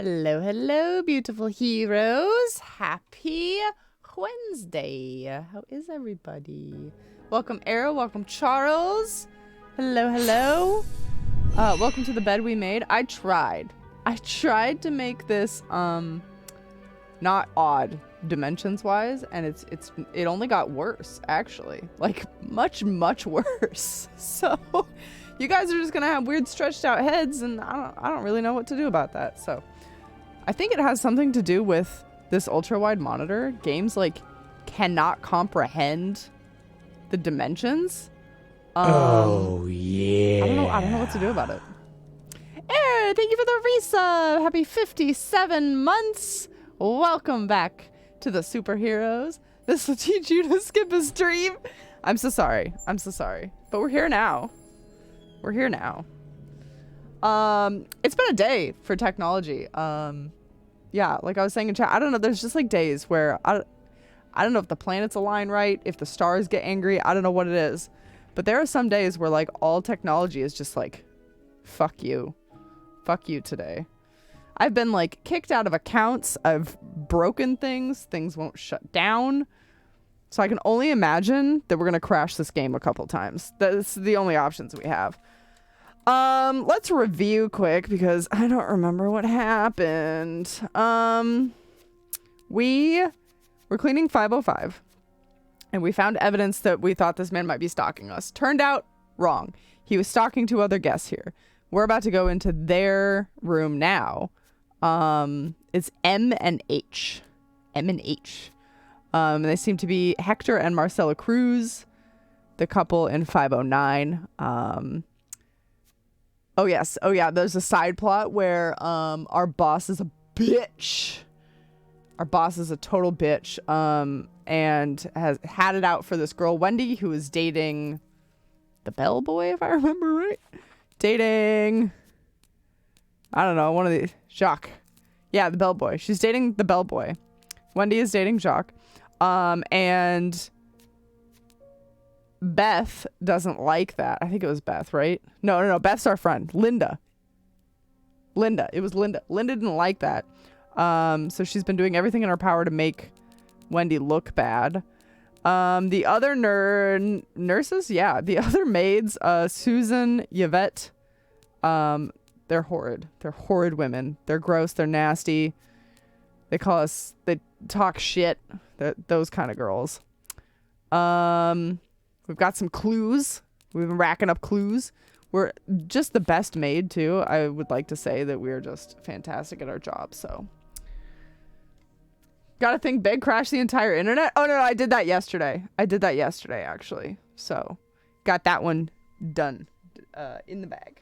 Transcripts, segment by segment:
Hello, hello, beautiful heroes. Happy Wednesday. How is everybody? Welcome, Arrow. Welcome, Charles. Hello, hello. Welcome to the bed we made. I tried to make this not odd dimensions-wise, and it only got worse, actually. Like much worse. So you guys are just gonna have weird stretched out heads, and I don't really know what to do about that. So I think it has something to do with this ultra-wide monitor. Games like cannot comprehend the dimensions. Oh yeah. I don't know what to do about it. Hey, thank you for the resub. Happy 57 months. Welcome back to the superheroes. This will teach you to skip a stream. I'm so sorry. But we're here now. It's been a day for technology. Yeah, like I was saying in chat, I don't know, there's just like days where I don't know if the planets align right, if the stars get angry, I don't know what it is. But there are some days where like all technology is just like, fuck you today. I've been like kicked out of accounts, I've broken things won't shut down. So I can only imagine that we're gonna crash this game a couple times. That's the only options we have. Let's review quick because I don't remember what happened. We were cleaning 505 and we found evidence that we thought this man might be stalking us. Turned out wrong. He was stalking two other guests here. We're about to go into their room now. It's M and H. They seem to be Hector and Marcella Cruz, the couple in 509. Oh yes. Oh yeah. There's a side plot where our boss is a bitch. Our boss is a total bitch. And has had it out for this girl Wendy, who is dating the bellboy, if I remember right. Dating, I don't know, one of the Jacques. Yeah, the bellboy. She's dating the bellboy. Wendy is dating Jacques. And Beth doesn't like that. I think it was Beth, right? No. Beth's our friend. Linda. It was Linda. Linda didn't like that. So she's been doing everything in her power to make Wendy look bad. The other nurses, yeah. The other maids, Susan, Yvette, they're horrid. They're horrid women. They're gross. They're nasty. They talk shit. Those kind of girls. We've got some clues. We've been racking up clues. We're just the best maid, too. I would like to say that we're just fantastic at our job, so. Gotta think big, crash the entire internet? Oh, no, I did that yesterday. Actually. So, got that one done. In the bag.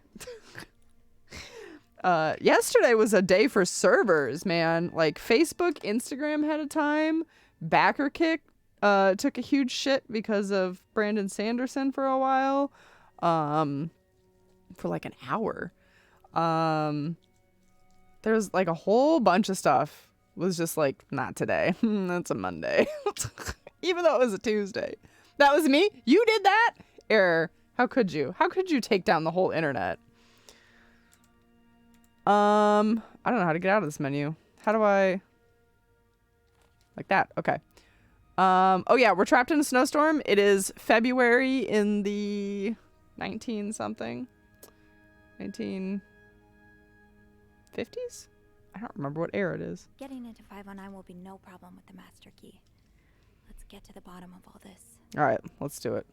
Yesterday was a day for servers, man. Like, Facebook, Instagram had a time. Backer Kick took a huge shit because of Brandon Sanderson for a while. For like an hour. There's like a whole bunch of stuff was just like, not today. That's a Monday. Even though it was a Tuesday. That was me? You did that? Error. How could you? How could you take down the whole internet? I don't know how to get out of this menu. How do I... Like that. Okay. Oh yeah, we're trapped in a snowstorm. It is February in the 19-something. 1950s? I don't remember what era it is. Getting into 509 will be no problem with the master key. Let's get to the bottom of all this. Alright, let's do it.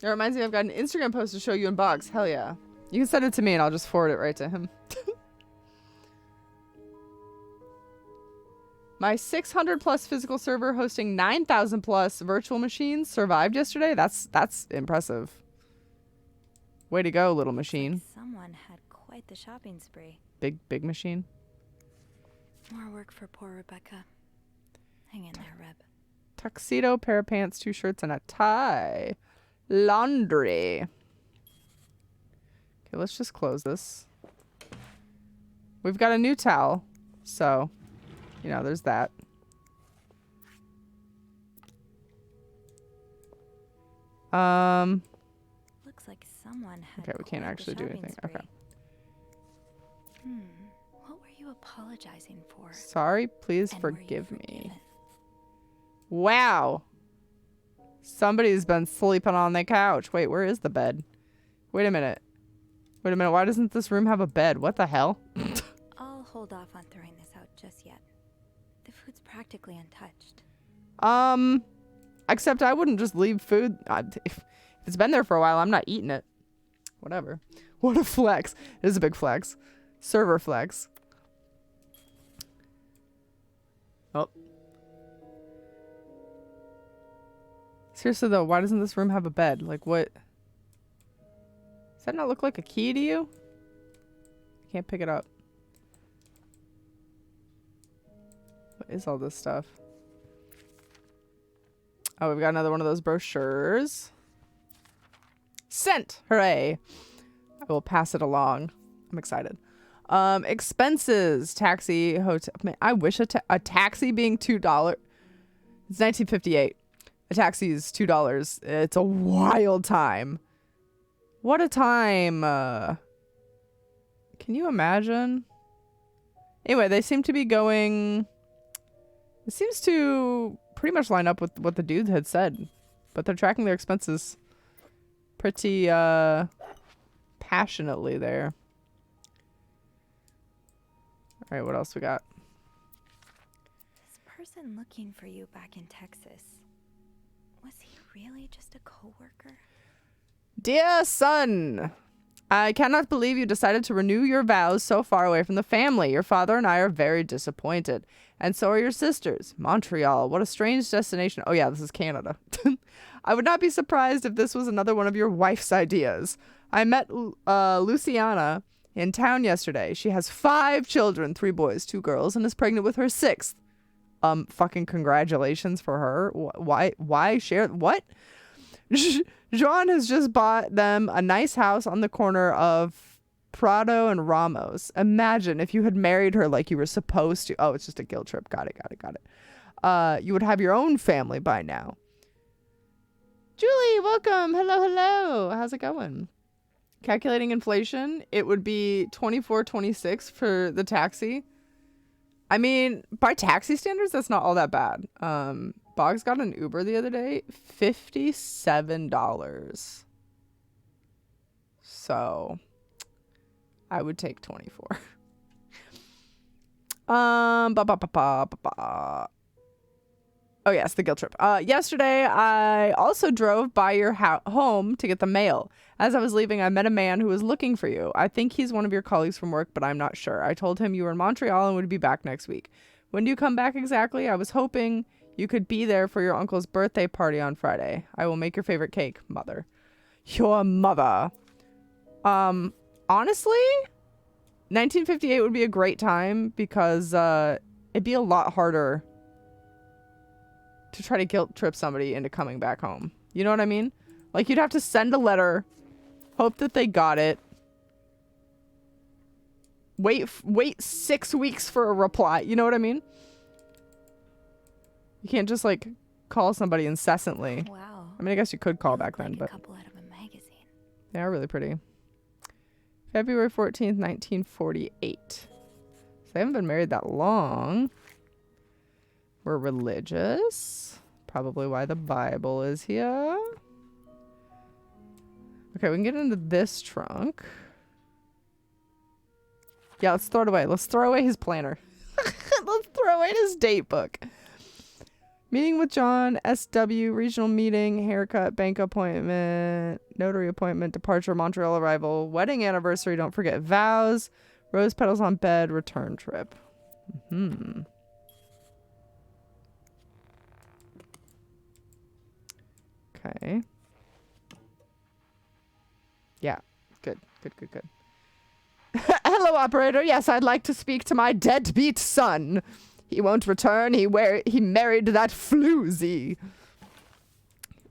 It reminds me I've got an Instagram post to show you in box. Hell yeah. You can send it to me and I'll just forward it right to him. My 600 plus physical server hosting 9,000 plus virtual machines survived yesterday. That's impressive. Way to go, little machine. Like someone had quite the shopping spree. Big machine. More work for poor Rebecca. Hang in there, Reb. Tuxedo, pair of pants, 2 shirts, and a tie. Laundry. Okay, let's just close this. We've got a new towel, so, you know, there's that. Looks like someone had Okay, we can't actually do anything. spree. Okay. you apologizing for? Sorry, please And were you forgive me. forgiven? Wow. Somebody's been sleeping on the couch. Wait, where is the bed? Wait a minute. Wait a minute. Why doesn't this room have a bed? What the hell? I'll hold off on throwing this out just yet. The food's practically untouched. Except I wouldn't just leave food. If it's been there for a while, I'm not eating it. Whatever. What a flex. It is a big flex. Server flex. Oh. Seriously though, why doesn't this room have a bed? Like what? Does that not look like a key to you? I can't pick it up. What is all this stuff? Oh, we've got another one of those brochures. Sent! Hooray! I will pass it along. I'm excited. Expenses. Taxi, hotel. Man, I wish a taxi being $2. It's 1958. A taxi is $2. It's a wild time. What a time. Can you imagine? Anyway, they seem to be going... It seems to pretty much line up with what the dude had said. But they're tracking their expenses pretty passionately there. All right, what else we got? This person looking for you back in Texas, was he really just a coworker? Dear son, I cannot believe you decided to renew your vows so far away from the family. Your father and I are very disappointed. And so are your sisters. Montreal, what a strange destination. Oh yeah, this is Canada. I would not be surprised if this was another one of your wife's ideas. I met Luciana in town yesterday. She has 5 children, 3 boys, 2 girls, and is pregnant with her 6th. Fucking congratulations for her. Why share? What? Jean has just bought them a nice house on the corner of Prado and Ramos. Imagine if you had married her like you were supposed to. Oh, it's just a guilt trip. Got it. You would have your own family by now. Julie, welcome. Hello. How's it going? Calculating inflation, it would be $24.26 for the taxi. I mean, by taxi standards, that's not all that bad. Boggs got an Uber the other day, $57. So, I would take 24. Oh yes, the guilt trip. Yesterday, I also drove by your home to get the mail. As I was leaving, I met a man who was looking for you. I think he's one of your colleagues from work, but I'm not sure. I told him you were in Montreal and would be back next week. When do you come back exactly? I was hoping you could be there for your uncle's birthday party on Friday. I will make your favorite cake, mother. Your mother. Honestly, 1958 would be a great time because it'd be a lot harder to try to guilt trip somebody into coming back home. You know what I mean? Like, you'd have to send a letter, hope that they got it, wait 6 weeks for a reply. You know what I mean? You can't just, like, call somebody incessantly. Wow. I mean, I guess you could call back then, like but... a couple out of a magazine. They are really pretty. February 14th, 1948. So they haven't been married that long. We're religious. Probably why the Bible is here. Okay, we can get into this trunk. Yeah, let's throw it away. Let's throw away his planner. Let's throw away his date book. Meeting with John, SW, regional meeting, haircut, bank appointment, notary appointment, departure, Montreal arrival, wedding anniversary, don't forget vows, rose petals on bed, return trip. Okay. Yeah, good. Hello, operator. Yes, I'd like to speak to my deadbeat son. He won't return. He married that floozy.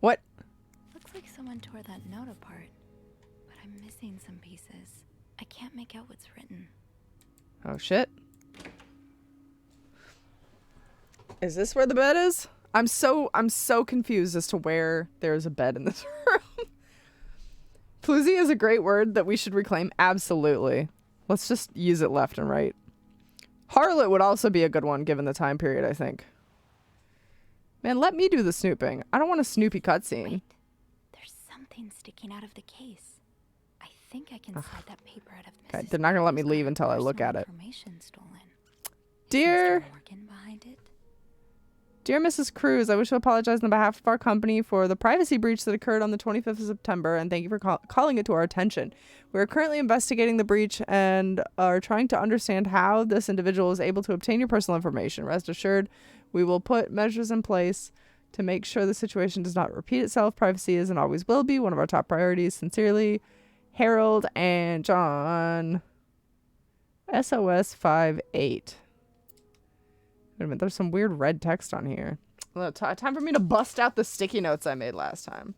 What? Looks like someone tore that note apart, but I'm missing some pieces. I can't make out what's written. Oh, shit. Is this where the bed is? I'm so confused as to where there's a bed in this room. Floozy is a great word that we should reclaim. Absolutely. Let's just use it left and right. Harlot would also be a good one given the time period, I think. Man, let me do the snooping. I don't want a Snoopy cutscene. Wait, there's something sticking out of the case. I think I can slide that paper out of Mrs. Okay, they're not gonna let me Cruz's leave until I look personal at it. information stolen. Dear, Is Mr. Morgan behind it? dear Mrs. Cruz, I wish to apologize on behalf of our company for the privacy breach that occurred on the 25th of September, and thank you for calling it to our attention. We are currently investigating the breach and are trying to understand how this individual is able to obtain your personal information. Rest assured, we will put measures in place to make sure the situation does not repeat itself. Privacy is and always will be one of our top priorities. Sincerely, Harold and John. SOS 58. Wait a minute, there's some weird red text on here. Well, time for me to bust out the sticky notes I made last time.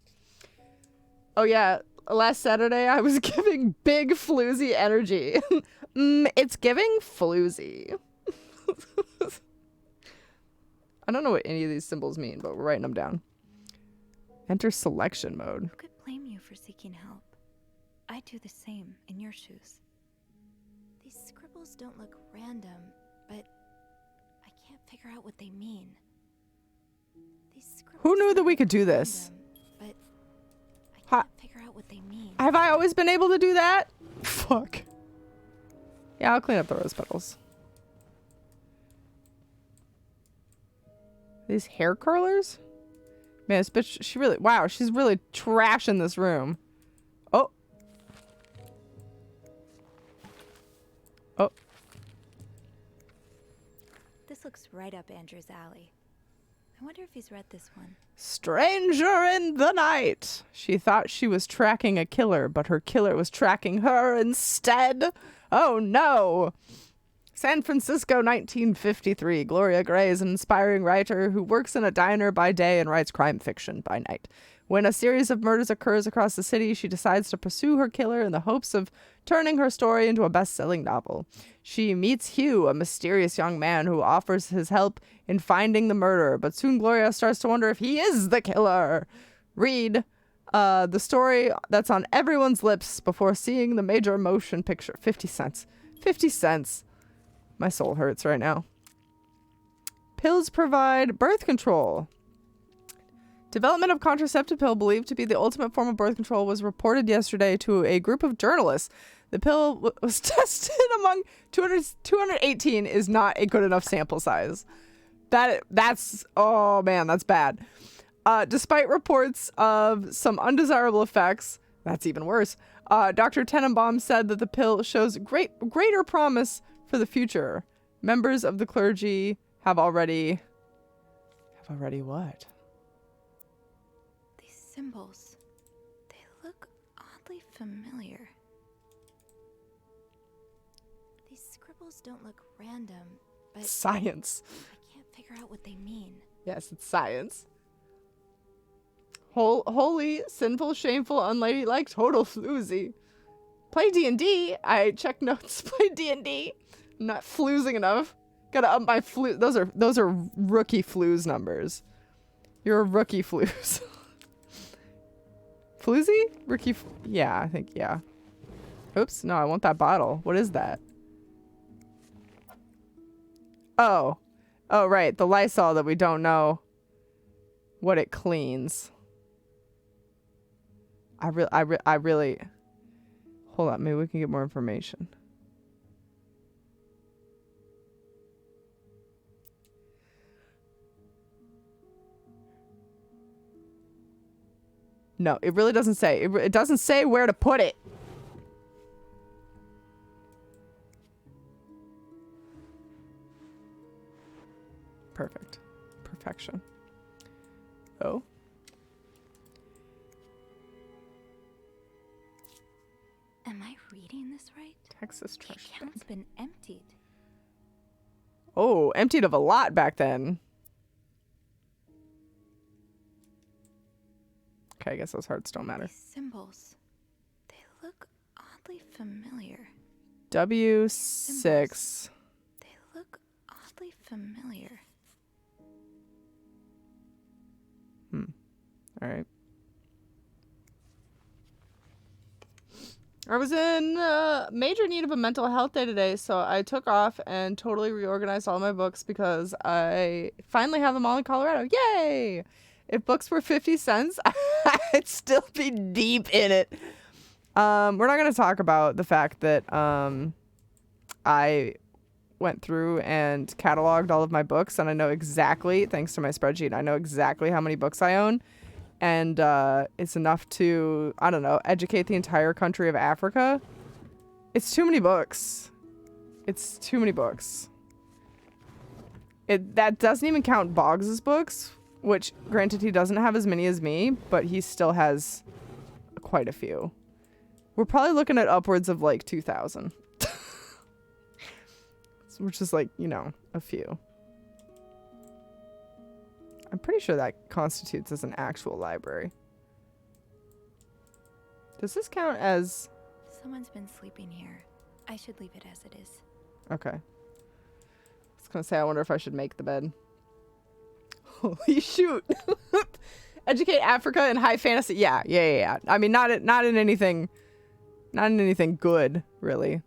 Oh yeah, last Saturday I was giving big floozy energy. It's giving floozy. I don't know what any of these symbols mean, but we're writing them down. Enter selection mode. Who could blame you for seeking help? I'd do the same in your shoes. These scribbles don't look random, but I can't figure out what they mean. These scribbles Who knew that don't we look could do this? random, but I can't figure out what they mean. Have I always been able to do that? Fuck. Yeah, I'll clean up the rose petals. These hair curlers? Man, this bitch, she really, wow, she's really trashing this room. Oh. Oh. This looks right up Andrew's alley. I wonder if he's read this one. Stranger in the night. She thought she was tracking a killer, but her killer was tracking her instead. Oh no. San Francisco, 1953. Gloria Gray is an inspiring writer who works in a diner by day and writes crime fiction by night. When a series of murders occurs across the city, she decides to pursue her killer in the hopes of turning her story into a best-selling novel. She meets Hugh, a mysterious young man who offers his help in finding the murderer, but soon Gloria starts to wonder if he is the killer. Read the story that's on everyone's lips before seeing the major motion picture. 50 cents. 50 cents. My soul hurts right now. Pills provide birth control. Development of contraceptive pill believed to be the ultimate form of birth control was reported yesterday to a group of journalists. The pill was tested among 218 is not a good enough sample size. That's, oh man, that's bad. Despite reports of some undesirable effects, that's even worse. Dr. Tenenbaum said that the pill shows greater promise for the future. Members of the clergy have already what? These symbols, they look oddly familiar. These scribbles don't look random, but Science. I can't figure out what they mean. Yes, it's science. Holy, sinful, shameful, unladylike, total floozy. Play D&D. I check notes. Play D&D. I'm not floozing enough. Gotta up my flu. Those are rookie flues numbers. You're a rookie flues. Floozy? Rookie. Yeah, I think, yeah. Oops. No, I want that bottle. What is that? Oh. Oh, right. The Lysol that we don't know what it cleans. I really. Hold on. Maybe we can get more information. No, it really doesn't say. It doesn't say where to put it. Perfect. Perfection. Oh. Am I reading this right? Texas The trash. account's been emptied. Oh, emptied of a lot back then. Okay, I guess those hearts don't matter. These symbols, they look oddly familiar. W6. They look oddly familiar. All right. I was in major need of a mental health day today, so I took off and totally reorganized all my books because I finally have them all in Colorado. Yay! If books were 50 cents, I'd still be deep in it. We're not going to talk about the fact that I went through and cataloged all of my books, and I know exactly, thanks to my spreadsheet, I know exactly how many books I own. And it's enough to, I don't know, educate the entire country of Africa. It's too many books. It's too many books. That doesn't even count Boggs's books, which, granted, he doesn't have as many as me, but he still has quite a few. We're probably looking at upwards of like 2,000. Which is like, you know, a few. I'm pretty sure that constitutes as an actual library. Does this count as... Someone's been sleeping here. I should leave it as it is. Okay. I was gonna say, I wonder if I should make the bed. Holy shoot. Educate Africa in high fantasy. Yeah. I mean, not in anything good, really.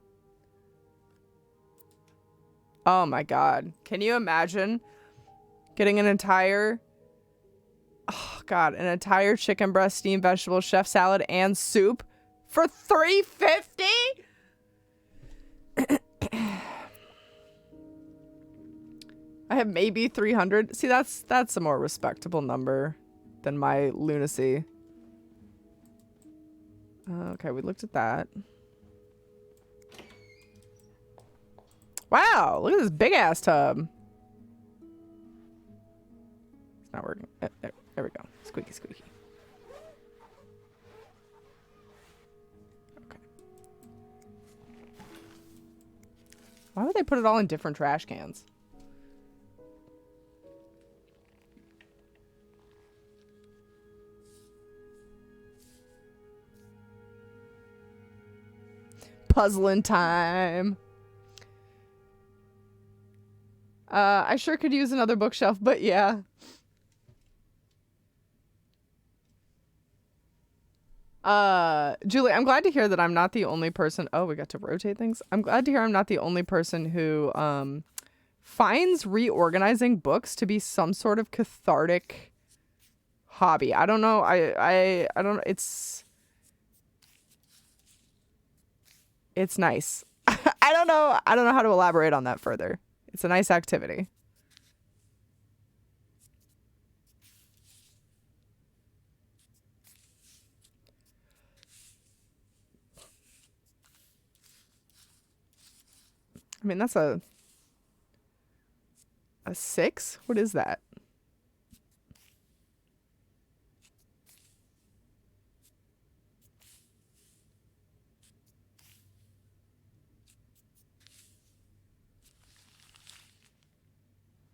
Oh my god. Can you imagine getting an entire chicken breast, steamed vegetable, chef salad, and soup for $3.50? I have maybe 300. See, that's a more respectable number than my lunacy. Okay, we looked at that. Wow, look at this big ass tub. It's not working. There we go. Squeaky. Okay. Why would they put it all in different trash cans? Puzzling time. I sure could use another bookshelf, but yeah. Julie, I'm glad to hear that I'm not the only person. Oh, we got to rotate things. I'm glad to hear I'm not the only person who finds reorganizing books to be some sort of cathartic hobby. I don't know. I don't. It's nice. I don't know how to elaborate on that further. It's a nice activity. I mean, that's a 6? What is that?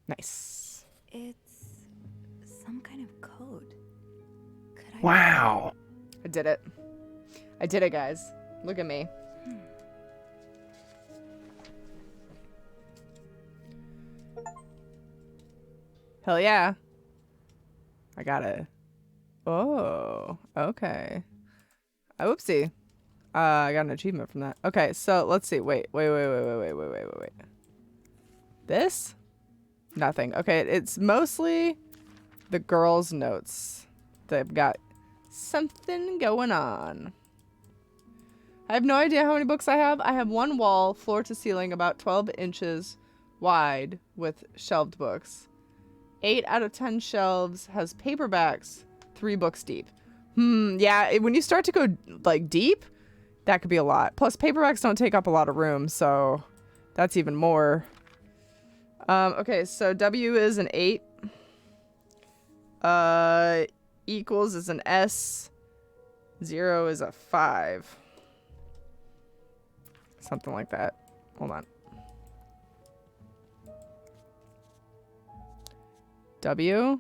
Nice. It's some kind of code. Could I... Wow. I did it. I did it, guys. Look at me. Hell yeah. I got it. Oh, okay. Oopsie. I got an achievement from that. Okay, so let's see. Wait. This? Nothing. Okay, it's mostly the girls' notes. They've got something going on. I have no idea how many books I have. I have one wall, floor to ceiling, about 12 inches wide with shelved books. 8 out of 10 shelves has paperbacks, 3 books deep. Yeah, when you start to go like deep, that could be a lot. Plus paperbacks don't take up a lot of room, so that's even more. Okay, so W is an 8. Equals is an S. 0 is a 5. Something like that. Hold on. W.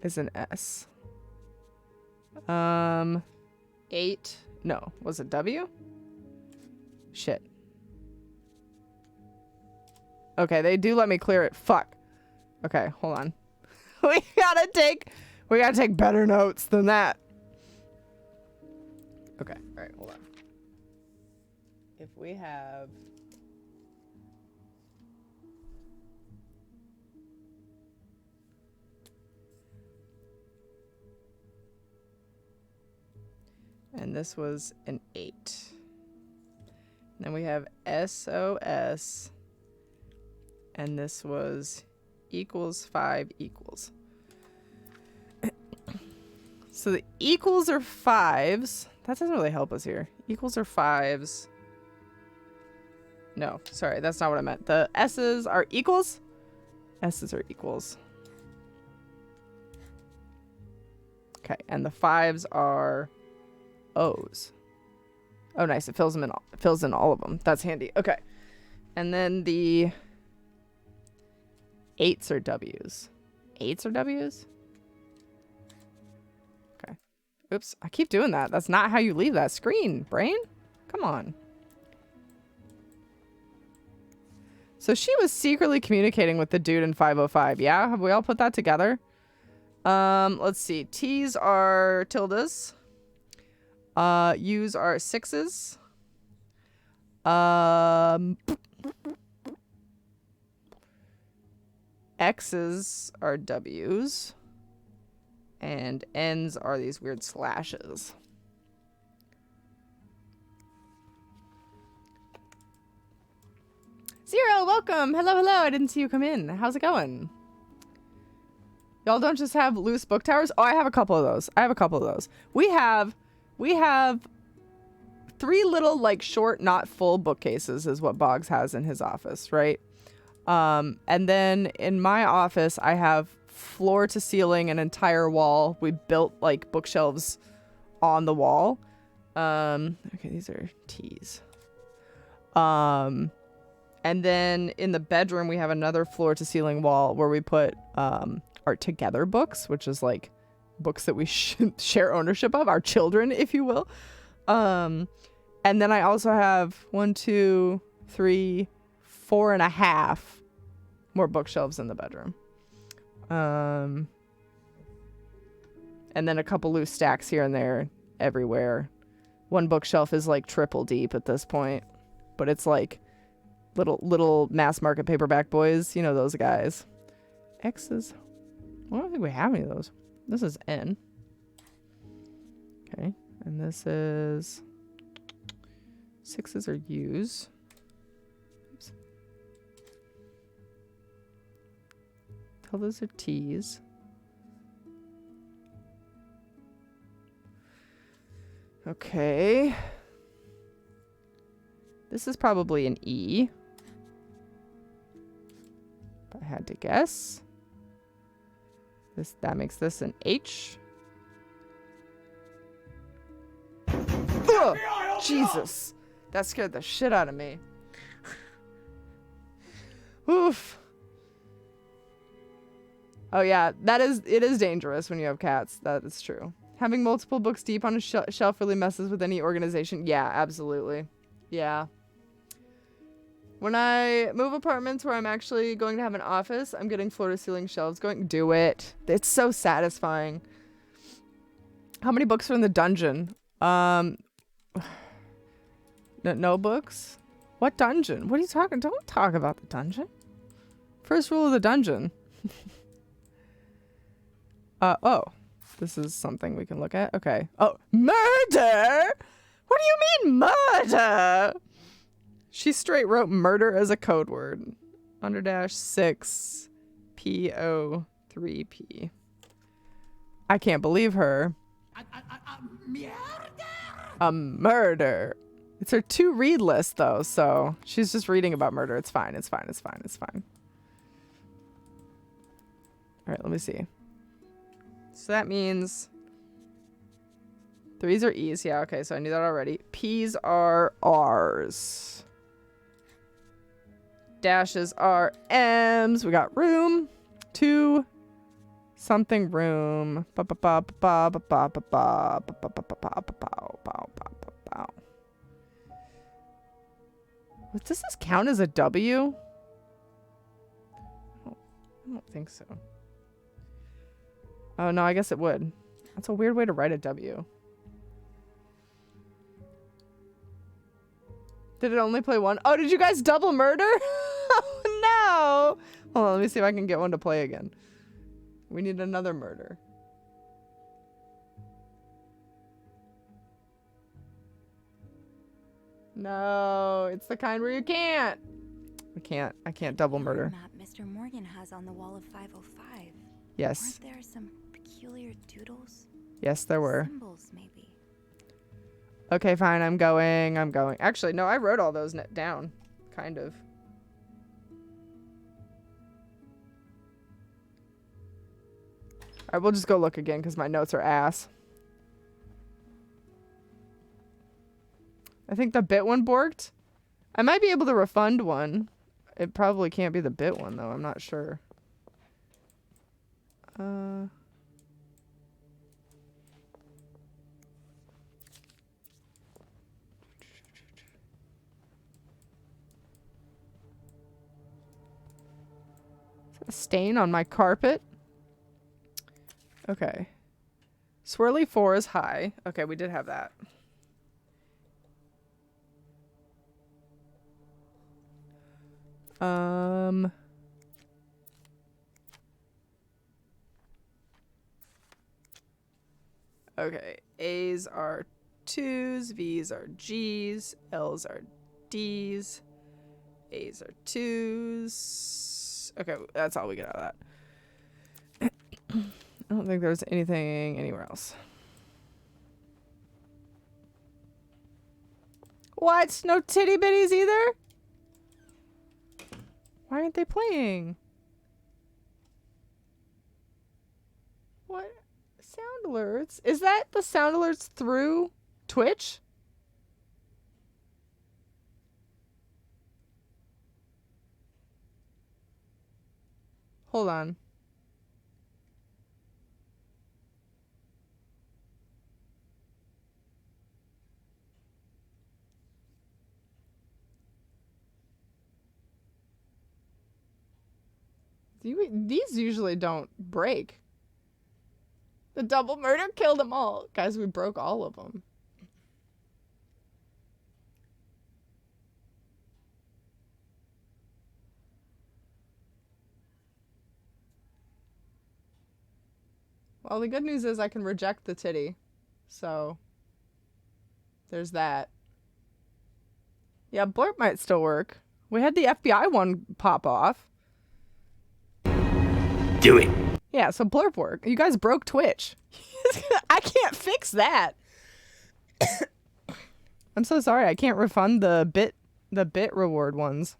Is an S. 8. No, was it W? Shit. Okay, they do let me clear it. Fuck. Okay, hold on. we gotta take better notes than that. Okay, all right, hold on. If we have and this was an 8. And then we have SOS. And this was equals 5 equals. So the equals are 5s. That doesn't really help us here. Equals are 5s. No, sorry, that's not what I meant. The S's are equals. S's are equals. Okay, and the 5s are O's. Oh, nice. It fills them in. It fills in all of them. That's handy. Okay, and then the 8s are W's. 8s are W's. Okay. Oops. I keep doing that. That's not how you leave that screen, brain. Come on. So she was secretly communicating with the dude in 505. Yeah, have we all put that together? Let's see. T's are tildes. U's are 6s. X's are W's. And N's are these weird slashes. Zero, welcome. Hello, hello. I didn't see you come in. How's it going? Y'all don't just have loose book towers? Oh, I have a couple of those. We have 3 little, like, short, not full bookcases is what Boggs has in his office, right? And then in my office, I have floor to ceiling, an entire wall. We built, like, bookshelves on the wall. Okay, these are T's. And then in the bedroom, we have another floor to ceiling wall where we put, our together books, which is like books that we share ownership of, our children, if you will. And then I also have 1, 2, 3, 4.5 more bookshelves in the bedroom. And then a couple loose stacks here and there everywhere. One bookshelf is like triple deep at this point, but it's like little mass market paperback boys, you know, those guys. X's. I don't think we have any of those. This is N. Okay. And this is 6s are U's. Oops. Those are T's. Okay. This is probably an E. If I had to guess. That makes this an H. Ugh, Jesus. That scared the shit out of me. Oof. Oh yeah, it is dangerous when you have cats. That is true. Having multiple books deep on a shelf really messes with any organization. Yeah, absolutely. Yeah. When I move apartments where I'm actually going to have an office, I'm getting floor-to-ceiling shelves going. Do it. It's so satisfying. How many books are in the dungeon? No books? What dungeon? What are you talking? Don't talk about the dungeon. First rule of the dungeon. Oh. This is something we can look at. Okay. Oh, murder? What do you mean murder? She straight wrote murder as a code word. _6 PO3P. I can't believe her. A murder. It's her to read list though, so she's just reading about murder. It's fine. It's fine. It's fine. It's fine. All right, let me see. So that means 3s are E's. Yeah, okay, so I knew that already. P's are R's. Dashes are M's. We got room. 2 something room. Does this count as a W? I don't think so. Oh, no, I guess it would. That's a weird way to write a W. Did it only play one? Oh, did you guys double murder? Oh, no. Hold on, let me see if I can get one to play again. We need another murder. No, it's the kind where you can't. I can't double murder. Map Mr. Morgan has on the wall of 505. Yes. Weren't there some peculiar doodles? Yes, there were. Symbols, maybe. Okay, fine. I'm going. Actually, no, I wrote all those down. Kind of. Alright, we'll just go look again because my notes are ass. I think the bit one borked. I might be able to refund one. It probably can't be the bit one, though. I'm not sure. A stain on my carpet. Okay. Swirly 4 is high. Okay, we did have that. Okay. A's are 2s, V's are G's, L's are D's, A's are 2s. Okay, that's all we get out of that. I don't think there's anything anywhere else. What? No titty bitties either? Why aren't they playing? What? Sound alerts? Is that the sound alerts through Twitch? Hold on. These usually don't break. The double murder killed them all. Guys, we broke all of them. Well, the good news is I can reject the titty. So, there's that. Yeah, blurp might still work. We had the FBI one pop off. Do it. Yeah, so blurp work. You guys broke Twitch. I can't fix that. I'm so sorry. I can't refund the bit reward ones.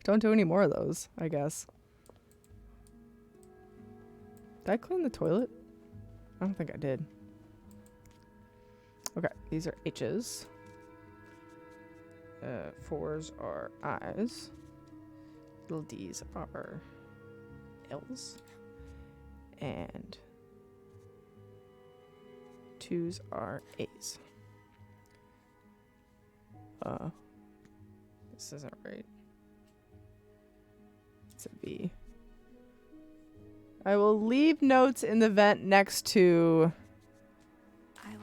Don't do any more of those, I guess. Did I clean the toilet? I don't think I did. Okay, these are H's. 4s are I's. Little D's are L's. And 2s are A's. This isn't right. It's a V. I will leave notes in the vent next to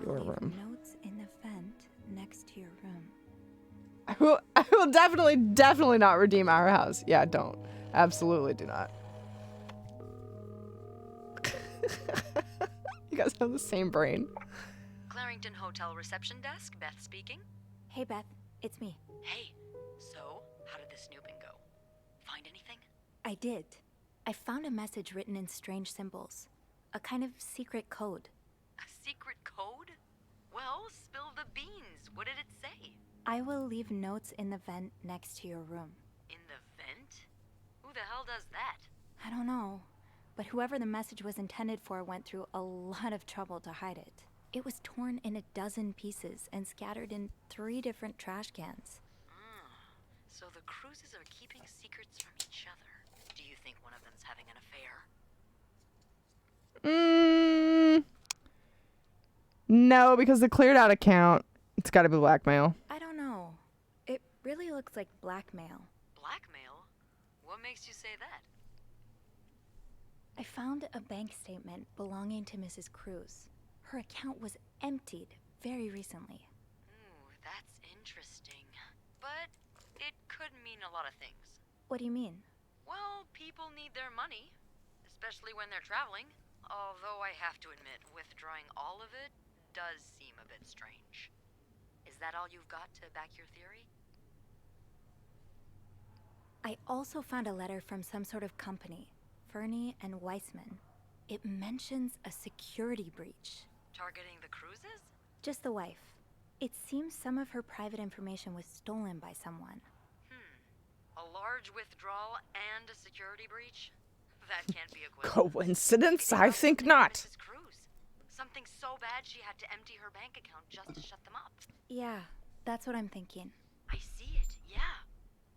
your room. Notes in the vent next to your room. I will definitely not redeem our house. Yeah, don't. Absolutely do not. You guys have the same brain. Clarington Hotel reception desk, Beth speaking. Hey, Beth. It's me. Hey, so how did the snooping go? Find anything? I did. I found a message written in strange symbols. A kind of secret code. A secret code? Well, spill the beans. What did it say? I will leave notes in the vent next to your room. In the vent? Who the hell does that? I don't know, but whoever the message was intended for went through a lot of trouble to hide it. It was torn in 12 pieces and scattered in 3 different trash cans. So the Cruises are keeping secrets from each other. Do you think one of them's having an affair? No, because the cleared out account, it's got to be blackmail. I don't know. It really looks like blackmail. Blackmail? What makes you say that? I found a bank statement belonging to Mrs. Cruz. Her account was emptied very recently. Ooh, that's interesting. But it could mean a lot of things. What do you mean? Well, people need their money, especially when they're traveling. Although I have to admit, withdrawing all of it does seem a bit strange. Is that all you've got to back your theory? I also found a letter from some sort of company, Fernie and Weissman. It mentions a security breach. Targeting the Cruzes? Just the wife. It seems some of her private information was stolen by someone. A large withdrawal and a security breach? That can't be a coincidence. Coincidence? Maybe I it has think something to do with not. Mrs. Cruz. Something so bad she had to empty her bank account just to shut them up. Yeah, that's what I'm thinking. I see it, yeah.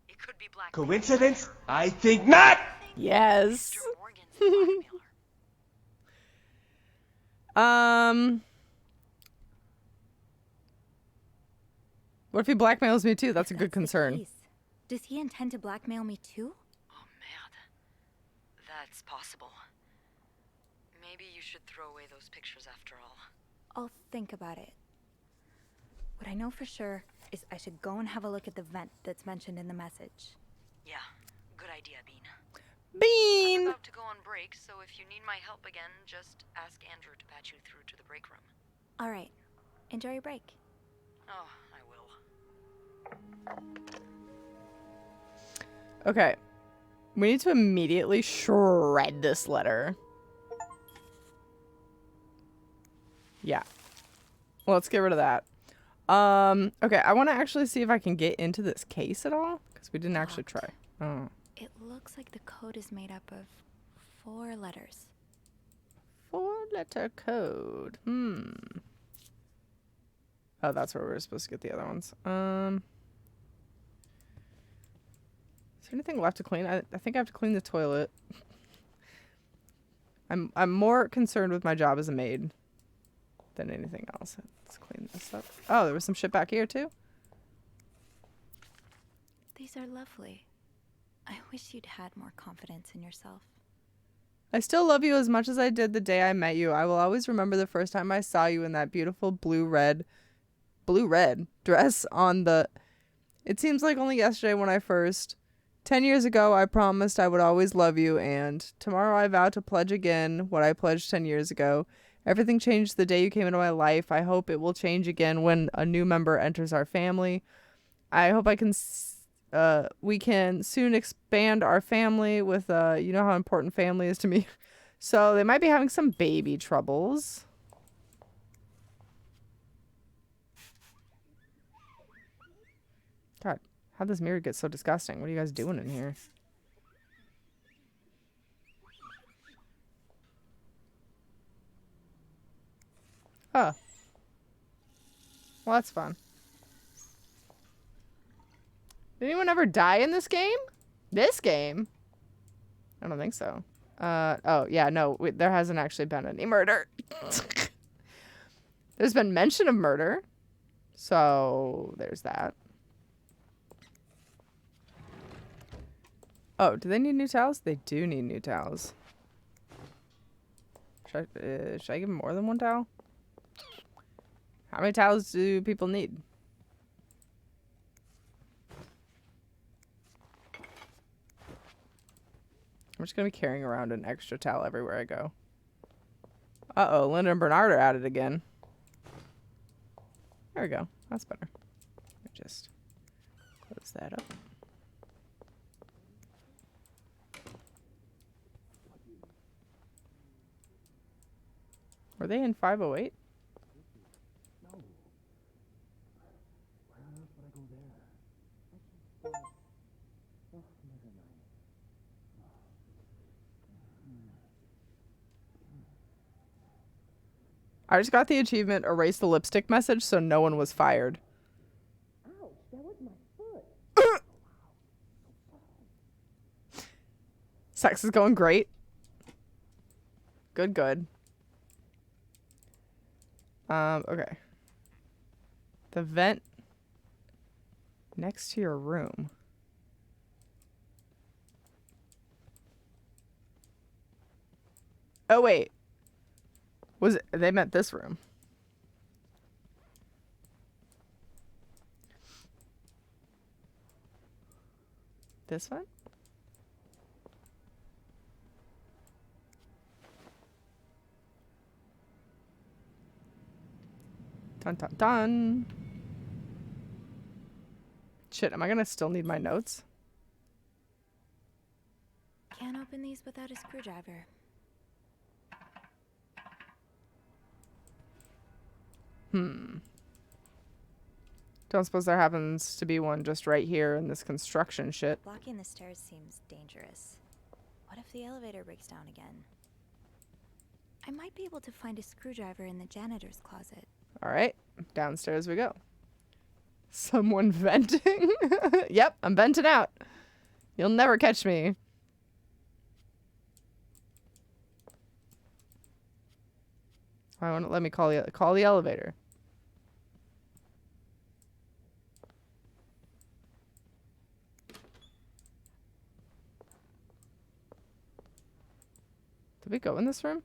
It could be black. Coincidence? I think not! Yes. Mr. Morgan's the blackmailer. What if he blackmails me too? That's a If good the concern. case, does he intend to blackmail me too? Oh, merde. That's possible. Maybe you should throw away those pictures after all. I'll think about it. What I know for sure is I should go and have a look at the vent that's mentioned in the message. Yeah, good idea, Bean. I'm Bean! about to go on break, so if you need my help again, just ask Andrew to patch you through to the break room. All right. Enjoy your break. Oh, I will. Okay. We need to immediately shred this letter. Yeah. Well, let's get rid of that. Okay, I want to actually see if I can get into this case at all, because we didn't actually try. Oh. It looks like the code is made up of 4 letters. 4-letter code. Oh, that's where we were supposed to get the other ones. Is there anything left to clean? I think I have to clean the toilet. I'm more concerned with my job as a maid than anything else. Let's clean this up. Oh, there was some shit back here too. These are lovely. I wish you'd had more confidence in yourself. I still love you as much as I did the day I met you. I will always remember the first time I saw you in that beautiful blue-red dress on the... It seems like only yesterday when I first... 10 years ago, I promised I would always love you, and tomorrow I vow to pledge again what I pledged 10 years ago. Everything changed the day you came into my life. I hope it will change again when a new member enters our family. I hope we can soon expand our family with, you know how important family is to me. So they might be having some baby troubles. God, how'd this mirror get so disgusting? What are you guys doing in here? Oh. Well, that's fun. Did anyone ever die in this game? This game? I don't think so. Oh, yeah, no, there hasn't actually been any murder. There's been mention of murder. So, there's that. Oh, do they need new towels? They do need new towels. Should I give them more than one towel? How many towels do people need? I'm just going to be carrying around an extra towel everywhere I go. Uh-oh, Linda and Bernard are at it again. There we go. That's better. Let me just close that up. Were they in 508? I just got the achievement, erase the lipstick message, so no one was fired. Ouch, that was my foot. Sex is going great. Good, good. Okay. The vent next to your room. Oh, wait. Was it? They meant this room. This one? Dun dun dun. Shit, am I gonna still need my notes? Can't open these without a screwdriver. Don't suppose there happens to be one just right here in this construction shit. Blocking the stairs seems dangerous. What if the elevator breaks down again? I might be able to find a screwdriver in the janitor's closet. Alright, downstairs we go. Someone venting? Yep, I'm venting out. You'll never catch me. Why won't it let me call the elevator? Did we go in this room?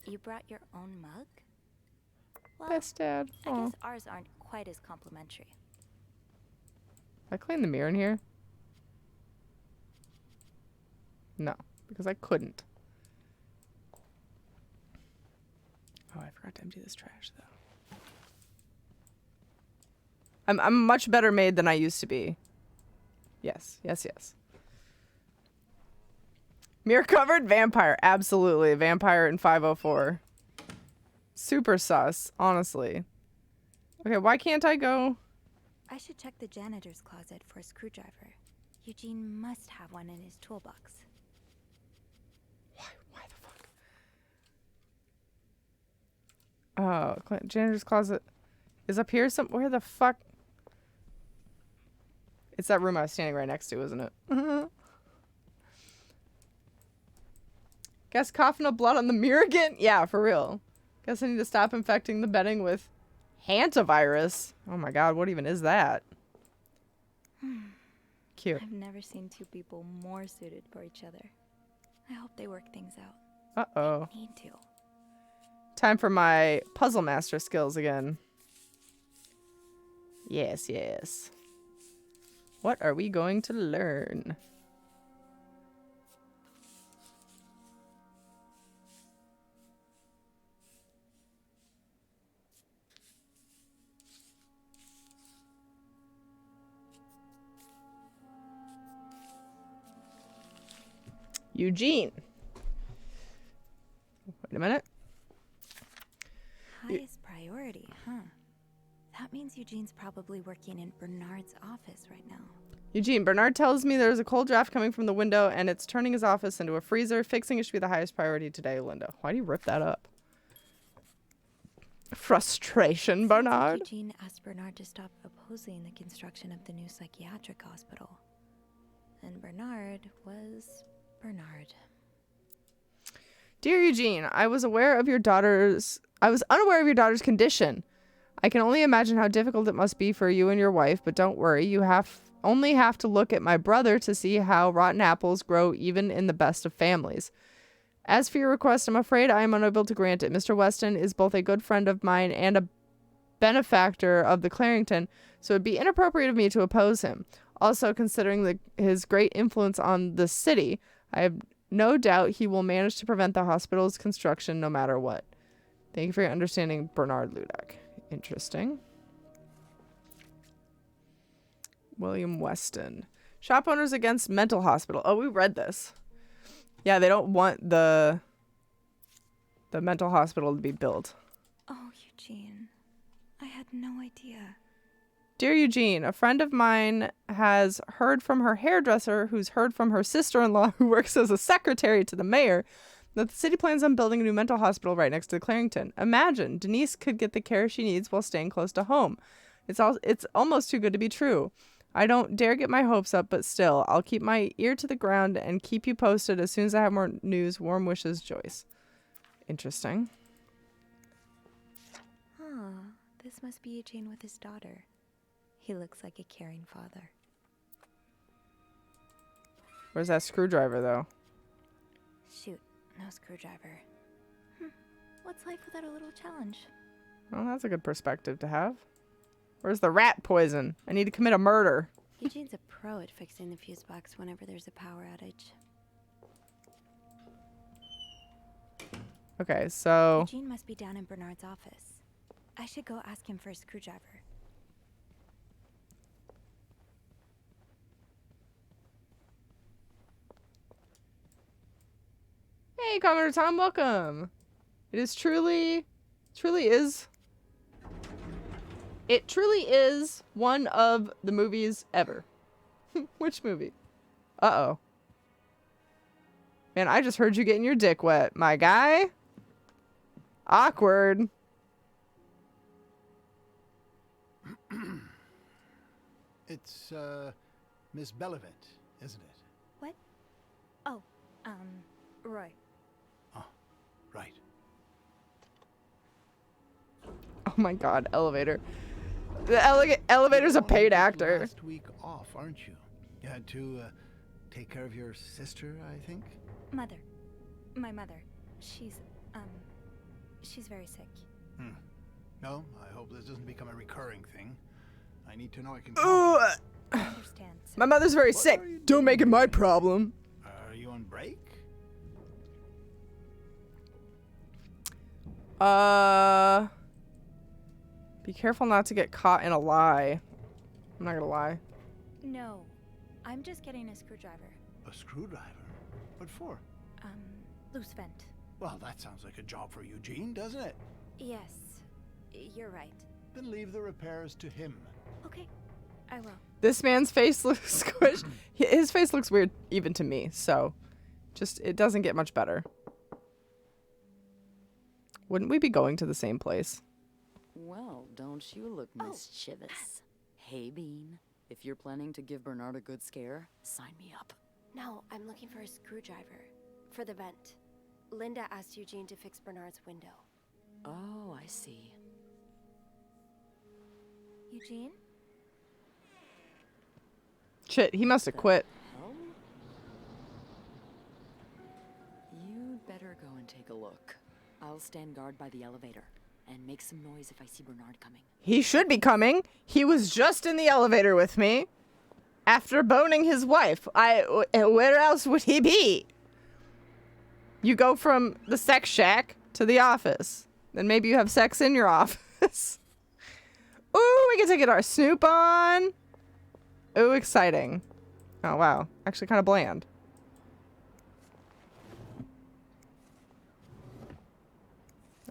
You brought your own mug? Well, Best dad. I Aw. guess ours aren't quite as complimentary. I cleaned the mirror in here? No, because I couldn't. Oh, I forgot to empty this trash, though. I'm a much better maid than I used to be. Yes, yes, yes. Mirror-covered vampire. Absolutely. Vampire in 504. Super sus, honestly. Okay, why can't I go? I should check the janitor's closet for a screwdriver. Eugene must have one in his toolbox. Why the fuck? Oh, janitor's closet is up here where the fuck? It's that room I was standing right next to, isn't it? Guess coughing up blood on the mirror again? Yeah, for real. Guess I need to stop infecting the bedding with hantavirus. Oh my god, what even is that? Cute. I've never seen two people more suited for each other. I hope they work things out. Uh-oh. Need to. Time for my puzzle master skills again. Yes, yes. What are we going to learn? Eugene. Wait a minute. Highest priority, huh? That means Eugene's probably working in Bernard's office right now. Eugene, Bernard tells me there's a cold draft coming from the window and it's turning his office into a freezer. Fixing it should be the highest priority today, Linda. Why do you rip that up? Frustration, Bernard. Eugene asked Bernard to stop opposing the construction of the new psychiatric hospital. And Bernard was Bernard. Dear Eugene, I was unaware of your daughter's condition. I can only imagine how difficult it must be for you and your wife, but don't worry, you only have to look at my brother to see how rotten apples grow even in the best of families. As for your request, I'm afraid I am unable to grant it. Mr. Weston is both a good friend of mine and a benefactor of the Clarington, so it would be inappropriate of me to oppose him. Also, considering his great influence on the city, I have no doubt he will manage to prevent the hospital's construction no matter what. Thank you for your understanding, Bernard Ludak. Interesting. William Weston. Shop owners against mental hospital. Oh, we read this. Yeah, they don't want the mental hospital to be built. Oh, Eugene. I had no idea. Dear Eugene, a friend of mine has heard from her hairdresser, who's heard from her sister-in-law, who works as a secretary to the mayor, that the city plans on building a new mental hospital right next to Clarington. Imagine, Denise could get the care she needs while staying close to home. It's almost too good to be true. I don't dare get my hopes up, but still, I'll keep my ear to the ground and keep you posted as soon as I have more news. Warm wishes, Joyce. Interesting. Huh. This must be Eugene with his daughter. He looks like a caring father. Where's that screwdriver, though? Shoot, no screwdriver. What's life without a little challenge? Well, that's a good perspective to have. Where's the rat poison? I need to commit a murder. Eugene's a pro at fixing the fuse box whenever there's a power outage. Okay, so... Eugene must be down in Bernard's office. I should go ask him for a screwdriver. Hey, Commodore Tom, welcome. It is truly is one of the movies ever. Which movie? Uh-oh. Man, I just heard you getting your dick wet, my guy. Awkward. It's, Miss Bellevent, isn't it? What? Oh, Roy. Oh, right. Oh my god, elevator. The elevator's a paid actor. Last week off, aren't you? You had to, take care of your sister, I think? Mother. My mother. She's very sick. No, I hope this doesn't become a recurring thing. I need to know I can Ooh, I understand, sir. my mother's very sick. Don't make it my problem. Are you on break? Be careful not to get caught in a lie. I'm not gonna lie. No, I'm just getting a screwdriver. A screwdriver? What for? Loose vent. Well, that sounds like a job for Eugene, doesn't it? Yes, you're right. Then leave the repairs to him. Okay, I will. This man's face looks squished. His face looks weird even to me, so just it doesn't get much better. Wouldn't we be going to the same place? Well, don't you look mischievous. Hey, Bean. If you're planning to give Bernard a good scare, sign me up. No, I'm looking for a screwdriver. For the vent. Linda asked Eugene to fix Bernard's window. Oh, I see. Eugene? Shit, he must have quit. Hell? You'd better go and take a look. I'll stand guard by the elevator and make some noise if I see Bernard coming. He should be coming. He was just in the elevator with me. After boning his wife. Where else would he be? You go from the sex shack to the office. Then maybe you have sex in your office. Ooh, we get to get our snoop on. Ooh, exciting. Oh, wow. Actually kind of bland.